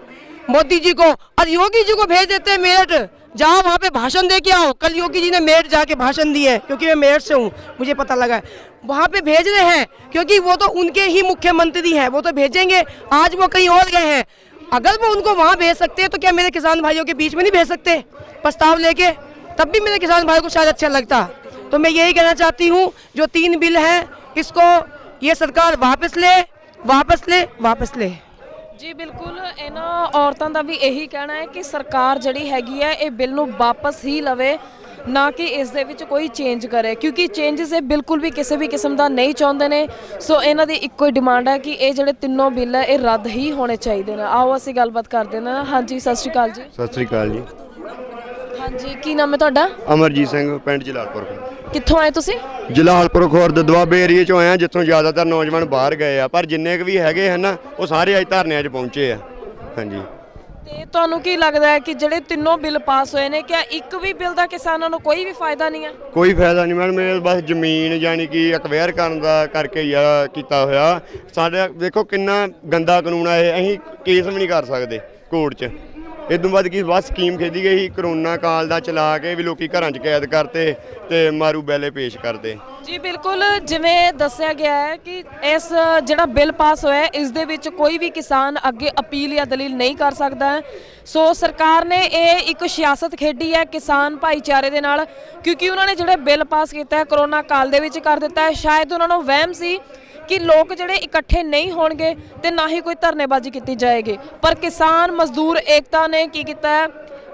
मोदी जी को और योगी जी को भेज देते हैं मेरठ, जाओ वहाँ पे भाषण दे के आओ। कल योगी जी ने मेरठ जाके भाषण दिए है, क्योंकि मैं मेरठ से हूँ, मुझे पता लगा है। वहाँ पे भेज रहे हैं क्योंकि वो तो उनके ही मुख्यमंत्री हैं, वो तो भेजेंगे। आज वो कहीं और गए हैं, अगर वो उनको वहाँ भेज सकते हैं तो क्या मेरे किसान भाइयों के बीच में नहीं भेज सकते प्रस्ताव लेके? तब भी मेरे किसान भाइयों को शायद अच्छा लगता। तो मैं यही कहना चाहती हूँ, जो 3 बिल हैं इसको ये सरकार वापस ले, वापस ले, वापस ले। ਜੀ ਬਿਲਕੁਲ, ਇਹਨਾਂ ਔਰਤਾਂ ਦਾ ਵੀ ਇਹੀ ਕਹਿਣਾ ਹੈ ਕਿ ਸਰਕਾਰ ਜਿਹੜੀ ਹੈਗੀ ਹੈ ਇਹ ਬਿੱਲ ਨੂੰ ਵਾਪਸ ਹੀ ਲਵੇ, ਨਾ ਕਿ ਇਸ ਦੇ ਵਿੱਚ ਕੋਈ ਚੇਂਜ ਕਰੇ, ਕਿਉਂਕਿ ਚੇਂਜਸ ਇਹ ਬਿਲਕੁਲ ਵੀ ਕਿਸੇ ਵੀ ਕਿਸਮ ਦਾ ਨਹੀਂ ਚਾਹੁੰਦੇ ਨੇ। ਸੋ ਇਹਨਾਂ ਦੀ ਇੱਕੋ ਹੀ ਡਿਮਾਂਡ ਹੈ ਕਿ ਇਹ ਜਿਹੜੇ ਤਿੰਨੋਂ ਬਿੱਲ ਹੈ ਇਹ ਰੱਦ ਹੀ ਹੋਣੇ ਚਾਹੀਦੇ ਨੇ। ਆਓ ਅਸੀਂ ਗੱਲਬਾਤ ਕਰਦੇ ਹਾਂ। ਹਾਂਜੀ, ਸਤਿ ਸ਼੍ਰੀ ਅਕਾਲ ਜੀ। ਸਤਿ ਸ਼੍ਰੀ ਅਕਾਲ ਜੀ। ਹਾਂਜੀ, ਕੀ ਨਾਮ ਹੈ ਤੁਹਾਡਾ? ਅਮਰਜੀਤ ਸਿੰਘ, ਪਿੰਡ ਜਲਾਲਪੁਰ। ਕਿੱਥੋਂ ਆਏ ਤੁਸੀਂ? ਜਲਾਲਪੁਰ ਖੁਰਦ ਦੁਆਬੇ ਏਰੀਏ ਚੋਂ ਆਏ ਆ, ਜਿੱਥੋਂ ਜ਼ਿਆਦਾਤਰ ਨੌਜਵਾਨ ਬਾਹਰ ਗਏ ਆ, ਪਰ ਜਿੰਨੇ ਕੁ ਵੀ ਹੈਗੇ ਹਨ ਉਹ ਸਾਰੇ ਅੱਜ ਧਰਨਿਆਂ 'ਚ ਪਹੁੰਚੇ ਆ। ਹਾਂਜੀ, ਤੇ ਤੁਹਾਨੂੰ ਕੀ ਲੱਗਦਾ ਹੈ ਕਿ ਜਿਹੜੇ ਤਿੰਨੋਂ ਬਿੱਲ ਪਾਸ ਹੋਏ ਨੇ, ਕਿਆ ਇੱਕ ਵੀ ਬਿੱਲ ਦਾ ਕਿਸਾਨਾਂ ਨੂੰ ਕੋਈ ਵੀ ਫਾਇਦਾ ਨਹੀਂ ਹੈ? ਕੋਈ ਫਾਇਦਾ ਨਹੀਂ ਮੈਡਮ, ਇਹ ਬਸ ਜ਼ਮੀਨ ਯਾਨੀ ਕਿ ਅਕਵਾਇਰ ਕਰਨ ਦਾ ਕਰਕੇ ਹੀ ਆ ਕੀਤਾ ਹੋਇਆ। ਸਾਡਾ ਦੇਖੋ ਕਿੰਨਾ ਗੰਦਾ ਕਾਨੂੰਨ ਆ ਇਹ, ਅਸੀਂ ਕੇਸ ਵੀ ਨਹੀਂ ਕਰ ਸਕਦੇ ਕੋਰਟ 'ਚ। ਇਹ ਤੋਂ ਬਾਅਦ ਕੀ ਬਸ ਸਕੀਮ ਖੇਡੀ ਗਈ ਕਰੋਨਾ ਕਾਲ ਦਾ ਚਲਾ ਕੇ ਵੀ ਲੋਕੀ ਘਰਾਂ 'ਚ ਕੈਦ ਕਰਤੇ ਤੇ ਮਾਰੂ ਬੈਲੇ ਪੇਸ਼ ਕਰਦੇ। ਜੀ ਬਿਲਕੁਲ, ਜਿਵੇਂ ਦੱਸਿਆ ਗਿਆ ਹੈ ਕਿ ਇਸ ਜਿਹੜਾ ਬਿੱਲ ਪਾਸ ਹੋਇਆ ਇਸ ਦੇ ਵਿੱਚ ਕੋਈ ਵੀ ਕਿਸਾਨ ਅੱਗੇ ਅਪੀਲ ਜਾਂ ਦਲੀਲ ਨਹੀਂ ਕਰ ਸਕਦਾ। ਸੋ ਸਰਕਾਰ ਨੇ ਇਹ ਇੱਕ ਸਿਆਸਤ ਖੇਡੀ ਹੈ ਕਿਸਾਨ ਭਾਈਚਾਰੇ ਦੇ ਨਾਲ, ਕਿਉਂਕਿ ਉਹਨਾਂ ਨੇ ਜਿਹੜੇ ਬਿੱਲ ਪਾਸ ਕੀਤਾ ਹੈ ਕਰੋਨਾ ਕਾਲ ਦੇ ਵਿੱਚ ਕਰ ਦਿੱਤਾ ਹੈ। ਸ਼ਾਇਦ ਉਹਨਾਂ ਨੂੰ ਵਹਿਮ ਸੀ ਕਿ ਲੋਕ ਜਿਹੜੇ ਇਕੱਠੇ ਨਹੀਂ ਹੋਣਗੇ ਤੇ ਨਾ ਹੀ ਕੋਈ ਧਰਨੇਬਾਜ਼ੀ ਕੀਤੀ ਜਾਏਗੀ, ਪਰ ਕਿਸਾਨ ਮਜ਼ਦੂਰ ਏਕਤਾ ਨੇ ਕੀ ਕੀਤਾ ਹੈ,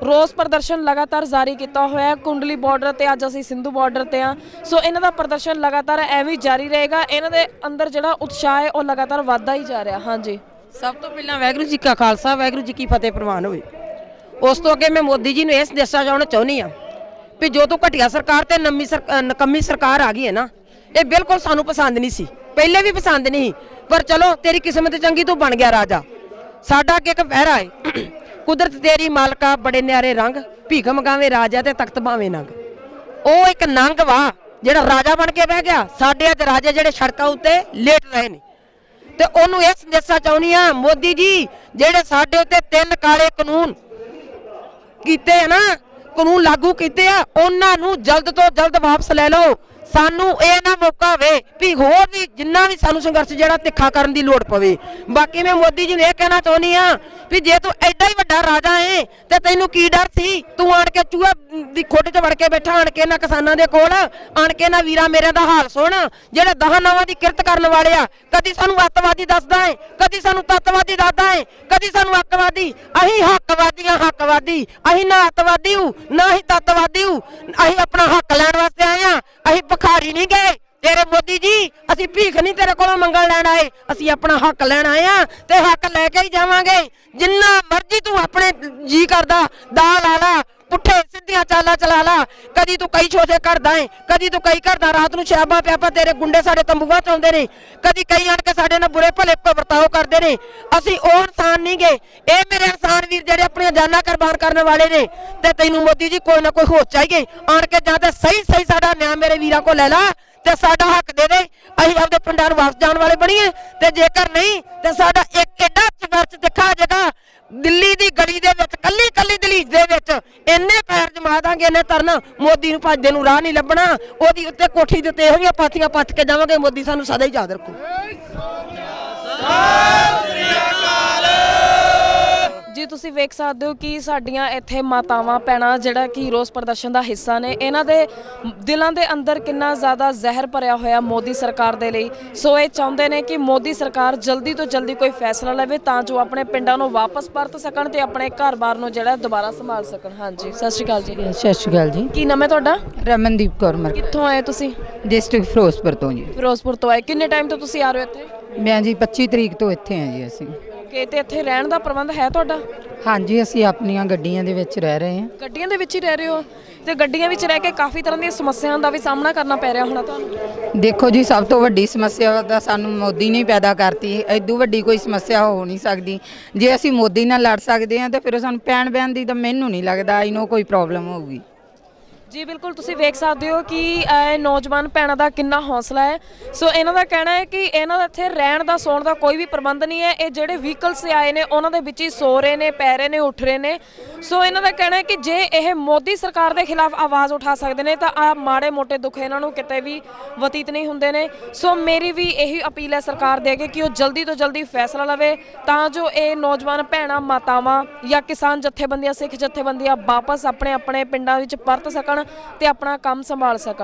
ਰੋਸ ਪ੍ਰਦਰਸ਼ਨ ਲਗਾਤਾਰ ਜਾਰੀ ਕੀਤਾ ਹੋਇਆ ਹੈ। ਕੁੰਡਲੀ ਬਾਰਡਰ ਤੇ ਅੱਜ ਅਸੀਂ ਸਿੰਧੂ ਬਾਰਡਰ ਤੇ ਆ। ਸੋ ਇਹਨਾਂ ਦਾ ਪ੍ਰਦਰਸ਼ਨ ਲਗਾਤਾਰ ਐਵੇਂ ਜਾਰੀ ਰਹੇਗਾ। ਇਹਨਾਂ ਦੇ ਅੰਦਰ ਜਿਹੜਾ ਉਤਸ਼ਾਹ ਹੈ ਉਹ ਲਗਾਤਾਰ ਵੱਧਦਾ ਹੀ ਜਾ ਰਿਹਾ। ਹਾਂਜੀ, ਸਭ ਤੋਂ ਪਹਿਲਾਂ ਵਾਹਿਗੁਰੂ ਜੀ ਕਾ ਖਾਲਸਾ, ਵਾਹਿਗੁਰੂ ਜੀ ਕੀ ਫਤਿਹ ਪ੍ਰਵਾਨ ਹੋਵੇ। ਉਸ ਤੋਂ ਅੱਗੇ ਮੈਂ ਮੋਦੀ ਜੀ ਨੂੰ ਇਸ ਦੱਸਣਾ ਚਾਹੁੰਦੀ ਹਾਂ ਵੀ ਜੋ ਤੋਂ ਘਟੀਆ ਸਰਕਾਰ ਤੇ ਨਕੰਮੀ ਸਰਕਾਰ ਆ ਗਈ ਹੈ ਨਾ, ਇਹ ਬਿਲਕੁਲ ਸਾਨੂੰ ਪਸੰਦ ਨਹੀਂ ਸੀ, ਪਹਿਲੇ ਵੀ ਪਸੰਦ ਨਹੀਂ, ਪਰ ਚਲੋ ਤੇਰੀ ਕਿਸਮਤ ਚੰਗੀ, ਤੂੰ ਬਣ ਗਿਆ ਰਾਜਾ। ਸਾਡਾ ਅੱਗੇ ਇੱਕ ਪਹਿਰਾ ਹੈ, ਕੁਦਰਤ ਤੇਰੀ ਮਾਲਕਾ ਬੜੇ ਨਿਆਰੇ ਰੰਗ, ਭੀਖ ਮੰਗਾਵੇ ਰਾਜਾ ਤੇ ਤਖਤ ਭਾਵੇਂ ਨੰਗ। ਉਹ ਇੱਕ ਨੰਗ ਵਾ ਜਿਹੜਾ ਰਾਜਾ ਬਣ ਕੇ ਬਹਿ ਗਿਆ। ਸਾਡੇ ਅੱਜ ਰਾਜੇ ਜਿਹੜੇ ਸੜਕਾਂ ਉੱਤੇ ਲੇਟ ਰਹੇ ਨੇ, ਤੇ ਉਹਨੂੰ ਇਹ ਸੰਦੇਸ਼ਾ ਚਾਹੁੰਦੀ ਆ, ਮੋਦੀ ਜੀ ਜਿਹੜੇ ਸਾਡੇ ਉੱਤੇ 3 ਕਾਲੇ ਕਾਨੂੰਨ ਕੀਤੇ ਆ ਨਾ, ਕਾਨੂੰਨ ਲਾਗੂ ਕੀਤੇ ਆ, ਉਹਨਾਂ ਨੂੰ ਜਲਦ ਤੋਂ ਜਲਦ ਵਾਪਸ ਲੈ ਲਓ। ਸਾਨੂੰ ਇਹ ਨਾ ਮੌਕਾ ਹੋਵੇ ਵੀ ਹੋਰ ਵੀ ਜਿੰਨਾ ਵੀ ਸਾਨੂੰ ਸੰਘਰਸ਼ ਜਿਹੜਾ ਤਿੱਖਾ ਕਰਨ ਦੀ ਲੋੜ ਪਵੇ। ਬਾਕੀ ਮੈਂ ਮੋਦੀ ਜੀ ਨੂੰ ਇਹ ਕਹਿਣਾ ਚਾਹੁੰਦੀ ਆ ਵੀ ਜੇ ਤੂੰ ਐਡਾ ਹੀ ਵੱਡਾ ਰਾਜਾ ਏ ਤੇ ਤੈਨੂੰ ਕੀ ਡਰ ਸੀ? ਤੂੰ ਆਣ ਕੇ ਚੂਹਾ ਦੀ ਖੁੱਡ 'ਚ ਵੜ ਕੇ ਬੈਠਾ, ਆਣ ਕੇ ਨਾ ਕਿਸਾਨਾਂ ਦੇ ਕੋਲ ਆਣ ਕੇ ਨਾ ਵੀਰਾਂ ਮੇਰੇ ਦਾ ਹਾਲ ਸੁਣ, ਜਿਹੜੇ 10 ਨਾਵਾਂ ਦੀ ਕਿਰਤ ਕਰਨ ਵਾਲੇ ਆ। ਕਦੀ ਸਾਨੂੰ ਅੱਤਵਾਦੀ ਦੱਸਦਾ ਏ, ਕਦੀ ਸਾਨੂੰ ਤੱਤਵਾਦੀ ਦੱਸਦਾ ਏ, ਕਦੀ ਸਾਨੂੰ ਅੱਤਵਾਦੀ। ਅਸੀਂ ਹੱਕਵਾਦੀਆਂ, ਹੱਕਵਾਦੀ। ਅਸੀਂ ਨਾ ਅੱਤਵਾਦੀ ਹੂ ਨਾ ਹੀ ਤੱਤਵਾਦੀ ਹੂ। ਅਸੀਂ ਆਪਣਾ ਹੱਕ ਲੈਣ ਵਾਸਤੇ ਆਏ ਆ, ਅਸੀਂ ਭਿਖਾਰੀ ਨਹੀਂ ਗਏ ਤੇਰੇ ਮੋਦੀ ਜੀ। ਅਸੀਂ ਭੀਖ ਨਹੀਂ ਤੇਰੇ ਕੋਲੋਂ ਮੰਗਣ ਲੈਣ ਆਏ, ਅਸੀਂ ਆਪਣਾ ਹੱਕ ਲੈਣ ਆਏ ਆ ਤੇ ਹੱਕ ਲੈ ਕੇ ਹੀ ਜਾਵਾਂਗੇ। ਜਿੰਨਾ ਮਰਜ਼ੀ ਤੂੰ ਆਪਣੇ ਜੀ ਕਰਦਾ ਦਾ ਲਾ ਲਾ, ਪੁੱਠੇ ਸਿੱਧੀਆਂ ਚਾਲਾਂ ਚਲਾ ਲਾ। ਕਦੀ ਤੂੰ ਕਈ ਛੋਟੇ ਕਰਦਾ ਏ, ਕਦੀ ਤੂੰ ਕਈ ਕਰਦਾ। ਰਾਤ ਨੂੰ ਸ਼ਰਾਬਾਂ ਪਿਆਪਾ ਤੇਰੇ ਗੁੰਡੇ ਸਾਡੇ ਤੰਬੂਆਂ ਚ ਆਉਂਦੇ ਨੇ, ਕਦੀ ਕਈ ਆਣ ਕੇ ਸਾਡੇ ਨਾਲ ਬੁਰੇ ਭਲੇ ਵਰਤਾਓ ਕਰਦੇ ਨੇ। ਅਸੀਂ ਉਹ ਇਨਸਾਨ ਨਹੀਂ ਗੇ। ਇਹ ਮੇਰੇ ਇਨਸਾਨ ਵੀਰ ਜਿਹੜੇ ਆਪਣੀਆਂ ਜਾਨਾਂ ਕੁਰਬਾਨ ਕਰਨ ਵਾਲੇ ਨੇ। ਤੇ ਤੈਨੂੰ ਮੋਦੀ ਜੀ ਕੋਈ ਨਾ ਕੋਈ ਹੋਸ਼ ਚਾਹੀਏ, ਆਣ ਕੇ ਜਾਂ ਤੇ ਸਹੀ ਸਹੀ ਸਾਡਾ ਨਿਆਂ ਮੇਰੇ ਵੀਰਾਂ ਕੋ ਲੈ ਲਾ ਤੇ ਸਾਡਾ ਹੱਕ ਦੇ ਦੇ। ਅਸੀਂ ਆਪਦੇ ਪਿੰਡਾਂ ਨੂੰ ਵਾਪਸ ਜਾਣ ਵਾਲੇ ਬਣੀਏ, ਤੇ ਜੇਕਰ ਨਹੀਂ ਤੇ ਸਾਡਾ ਇੱਕ ਐਡਾ ਸੰਘਰਸ਼ ਦਿਖਾ ਜਗਾ ਦਿੱਲੀ ਦੀ ਗਲੀ ਦੇ ਵਿੱਚ, ਕੱਲੀ ਕੱਲੀ ਦਲੀਜ ਦੇ ਵਿੱਚ ਇੰਨੇ ਪੈਰ ਜਮਾ ਦਾਂਗੇ, ਇੰਨੇ ਤਰਨ ਮੋਦੀ ਨੂੰ ਭੱਜਦੇ ਨੂੰ ਰਾਹ ਨਹੀਂ ਲੱਭਣਾ। ਉਹਦੀ ਉੱਤੇ ਕੋਠੀ ਦੇ ਉੱਤੇ ਇਹੋ ਜਿਹੀਆਂ ਪਾਥੀਆਂ ਪੱਥ ਕੇ ਜਾਵਾਂਗੇ। ਮੋਦੀ ਸਾਨੂੰ ਸਦਾ ਹੀ ਯਾਦ ਰੱਖੂ। ਜੀ ਤੁਸੀਂ ਵੇਖ ਸਕਦੇ ਹੋ ਕਿ ਸਾਡੀਆਂ ਇੱਥੇ ਮਾਤਾਵਾਂ ਭੈਣਾਂ ਜਿਹੜਾ ਕਿ ਰੋਸ ਪ੍ਰਦਰਸ਼ਨ ਦਾ ਹਿੱਸਾ ਨੇ, ਇਹਨਾਂ ਦੇ ਦਿਲਾਂ ਦੇ ਅੰਦਰ ਕਿੰਨਾ ਜ਼ਿਆਦਾ ਜ਼ਹਿਰ ਭਰਿਆ ਹੋਇਆ ਮੋਦੀ ਸਰਕਾਰ ਦੇ ਲਈ। ਸੋ ਇਹ ਚਾਹੁੰਦੇ ਨੇ ਕਿ ਮੋਦੀ ਸਰਕਾਰ ਜਲਦੀ ਤੋਂ ਜਲਦੀ ਕੋਈ ਫੈਸਲਾ ਲਵੇ ਤਾਂ ਜੋ ਆਪਣੇ ਪਿੰਡਾਂ ਨੂੰ ਵਾਪਸ ਪਰਤ ਸਕਣ ਤੇ ਆਪਣੇ ਘਰ-ਬਾਰ ਨੂੰ ਜਿਹੜਾ ਦੁਬਾਰਾ ਸੰਭਾਲ ਸਕਣ। ਹਾਂਜੀ, ਸਤਿ ਸ਼੍ਰੀ ਅਕਾਲ ਜੀ। ਸਤਿ ਸ਼੍ਰੀ ਅਕਾਲ ਜੀ। ਕੀ ਨਾਮ ਹੈ ਤੁਹਾਡਾ? ਰਮਨਦੀਪ ਕੌਰ ਮਰ। ਕਿੱਥੋਂ ਆਏ ਤੁਸੀਂ? ਡਿਸਟ੍ਰਿਕਟ ਫਿਰੋਜ਼ਪੁਰ ਤੋਂ ਜੀ। ਫਿਰੋਜ਼ਪੁਰ ਤੋਂ ਆਏ। ਕਿੰਨੇ ਟਾਈਮ ਤੋਂ ਤੁਸੀਂ ਆ ਰਹੇ ਹੋ ਇੱਥੇ? ਮੈਂ ਜੀ 25 ਤਰੀਕ ਤੋਂ ਇੱਥੇ ਹਾਂ ਜੀ ਅਸੀਂ। ਓਕੇ, ਤੇ ਇੱਥੇ ਰਹਿਣ ਦਾ ਪ੍ਰਬੰਧ ਹੈ ਤੁਹਾਡਾ? ਹਾਂਜੀ, ਅਸੀਂ ਆਪਣੀਆਂ ਗੱਡੀਆਂ ਦੇ ਵਿੱਚ ਰਹਿ ਰਹੇ ਹਾਂ। ਗੱਡੀਆਂ ਦੇ ਵਿੱਚ ਹੀ ਰਹਿ ਰਹੇ ਹੋ? ਤੇ ਗੱਡੀਆਂ ਵਿੱਚ ਰਹਿ ਕੇ ਕਾਫੀ ਤਰ੍ਹਾਂ ਦੀਆਂ ਸਮੱਸਿਆਵਾਂ ਦਾ ਵੀ ਸਾਹਮਣਾ ਕਰਨਾ ਪੈ ਰਿਹਾ ਹੋਣਾ ਤੁਹਾਨੂੰ। ਦੇਖੋ ਜੀ, ਸਭ ਤੋਂ ਵੱਡੀ ਸਮੱਸਿਆ ਤਾਂ ਸਾਨੂੰ ਮੋਦੀ ਨੇ ਪੈਦਾ ਕਰਤੀ। ਐਦੂ ਵੱਡੀ ਕੋਈ ਸਮੱਸਿਆ ਹੋ ਨਹੀਂ ਸਕਦੀ। ਜੇ ਅਸੀਂ ਮੋਦੀ ਨਾਲ ਲੜ ਸਕਦੇ ਹਾਂ ਤਾਂ ਫਿਰ ਸਾਨੂੰ ਪੈਣ ਬਹਿਣ ਦੀ ਤਾਂ ਮੈਨੂੰ ਨਹੀਂ ਲੱਗਦਾ ਇਹਨੂੰ ਕੋਈ ਪ੍ਰੋਬਲਮ ਹੋਊਗੀ। ਜੀ ਬਿਲਕੁਲ, ਤੁਸੀਂ ਵੇਖ ਸਕਦੇ ਹੋ ਕਿ ਇਹ ਨੌਜਵਾਨ ਭੈਣਾਂ ਦਾ ਕਿੰਨਾ ਹੌਸਲਾ ਹੈ। ਸੋ ਇਹਨਾਂ ਦਾ ਕਹਿਣਾ ਹੈ ਕਿ ਇਹਨਾਂ ਦਾ ਇੱਥੇ ਰਹਿਣ ਦਾ ਸੌਣ ਦਾ ਕੋਈ ਵੀ ਪ੍ਰਬੰਧ ਨਹੀਂ ਹੈ। ਇਹ ਜਿਹੜੇ ਵਹੀਕਲਸ ਆਏ ਨੇ ਉਹਨਾਂ ਦੇ ਵਿੱਚ ਹੀ ਸੋ ਰਹੇ ਨੇ, ਪੈ ਰਹੇ ਨੇ, ਉੱਠ ਰਹੇ ਨੇ। ਸੋ ਇਹਨਾਂ ਦਾ ਕਹਿਣਾ ਹੈ ਕਿ ਜੇ ਇਹ ਮੋਦੀ ਸਰਕਾਰ ਦੇ ਖਿਲਾਫ ਆਵਾਜ਼ ਉਠਾ ਸਕਦੇ ਨੇ ਤਾਂ ਆ ਮਾੜੇ ਮੋਟੇ ਦੁੱਖ ਇਹਨਾਂ ਨੂੰ ਕਿਤੇ ਵੀ ਬਤੀਤ ਨਹੀਂ ਹੁੰਦੇ ਨੇ। ਸੋ ਮੇਰੀ ਵੀ ਇਹੀ ਅਪੀਲ ਹੈ ਸਰਕਾਰ ਦੇ ਅੱਗੇ ਕਿ ਉਹ ਜਲਦੀ ਤੋਂ ਜਲਦੀ ਫੈਸਲਾ ਲਵੇ ਤਾਂ ਜੋ ਇਹ ਨੌਜਵਾਨ ਭੈਣਾਂ, ਮਾਤਾਵਾਂ ਜਾਂ ਕਿਸਾਨ ਜਥੇਬੰਦੀਆਂ, ਸਿੱਖ ਜਥੇਬੰਦੀਆਂ ਵਾਪਸ ਆਪਣੇ ਆਪਣੇ ਪਿੰਡਾਂ ਵਿੱਚ ਪਰਤ ਸਕਣ ਤੇ ਆਪਣਾ ਕੰਮ ਸੰਭਾਲ ਸਕਣ।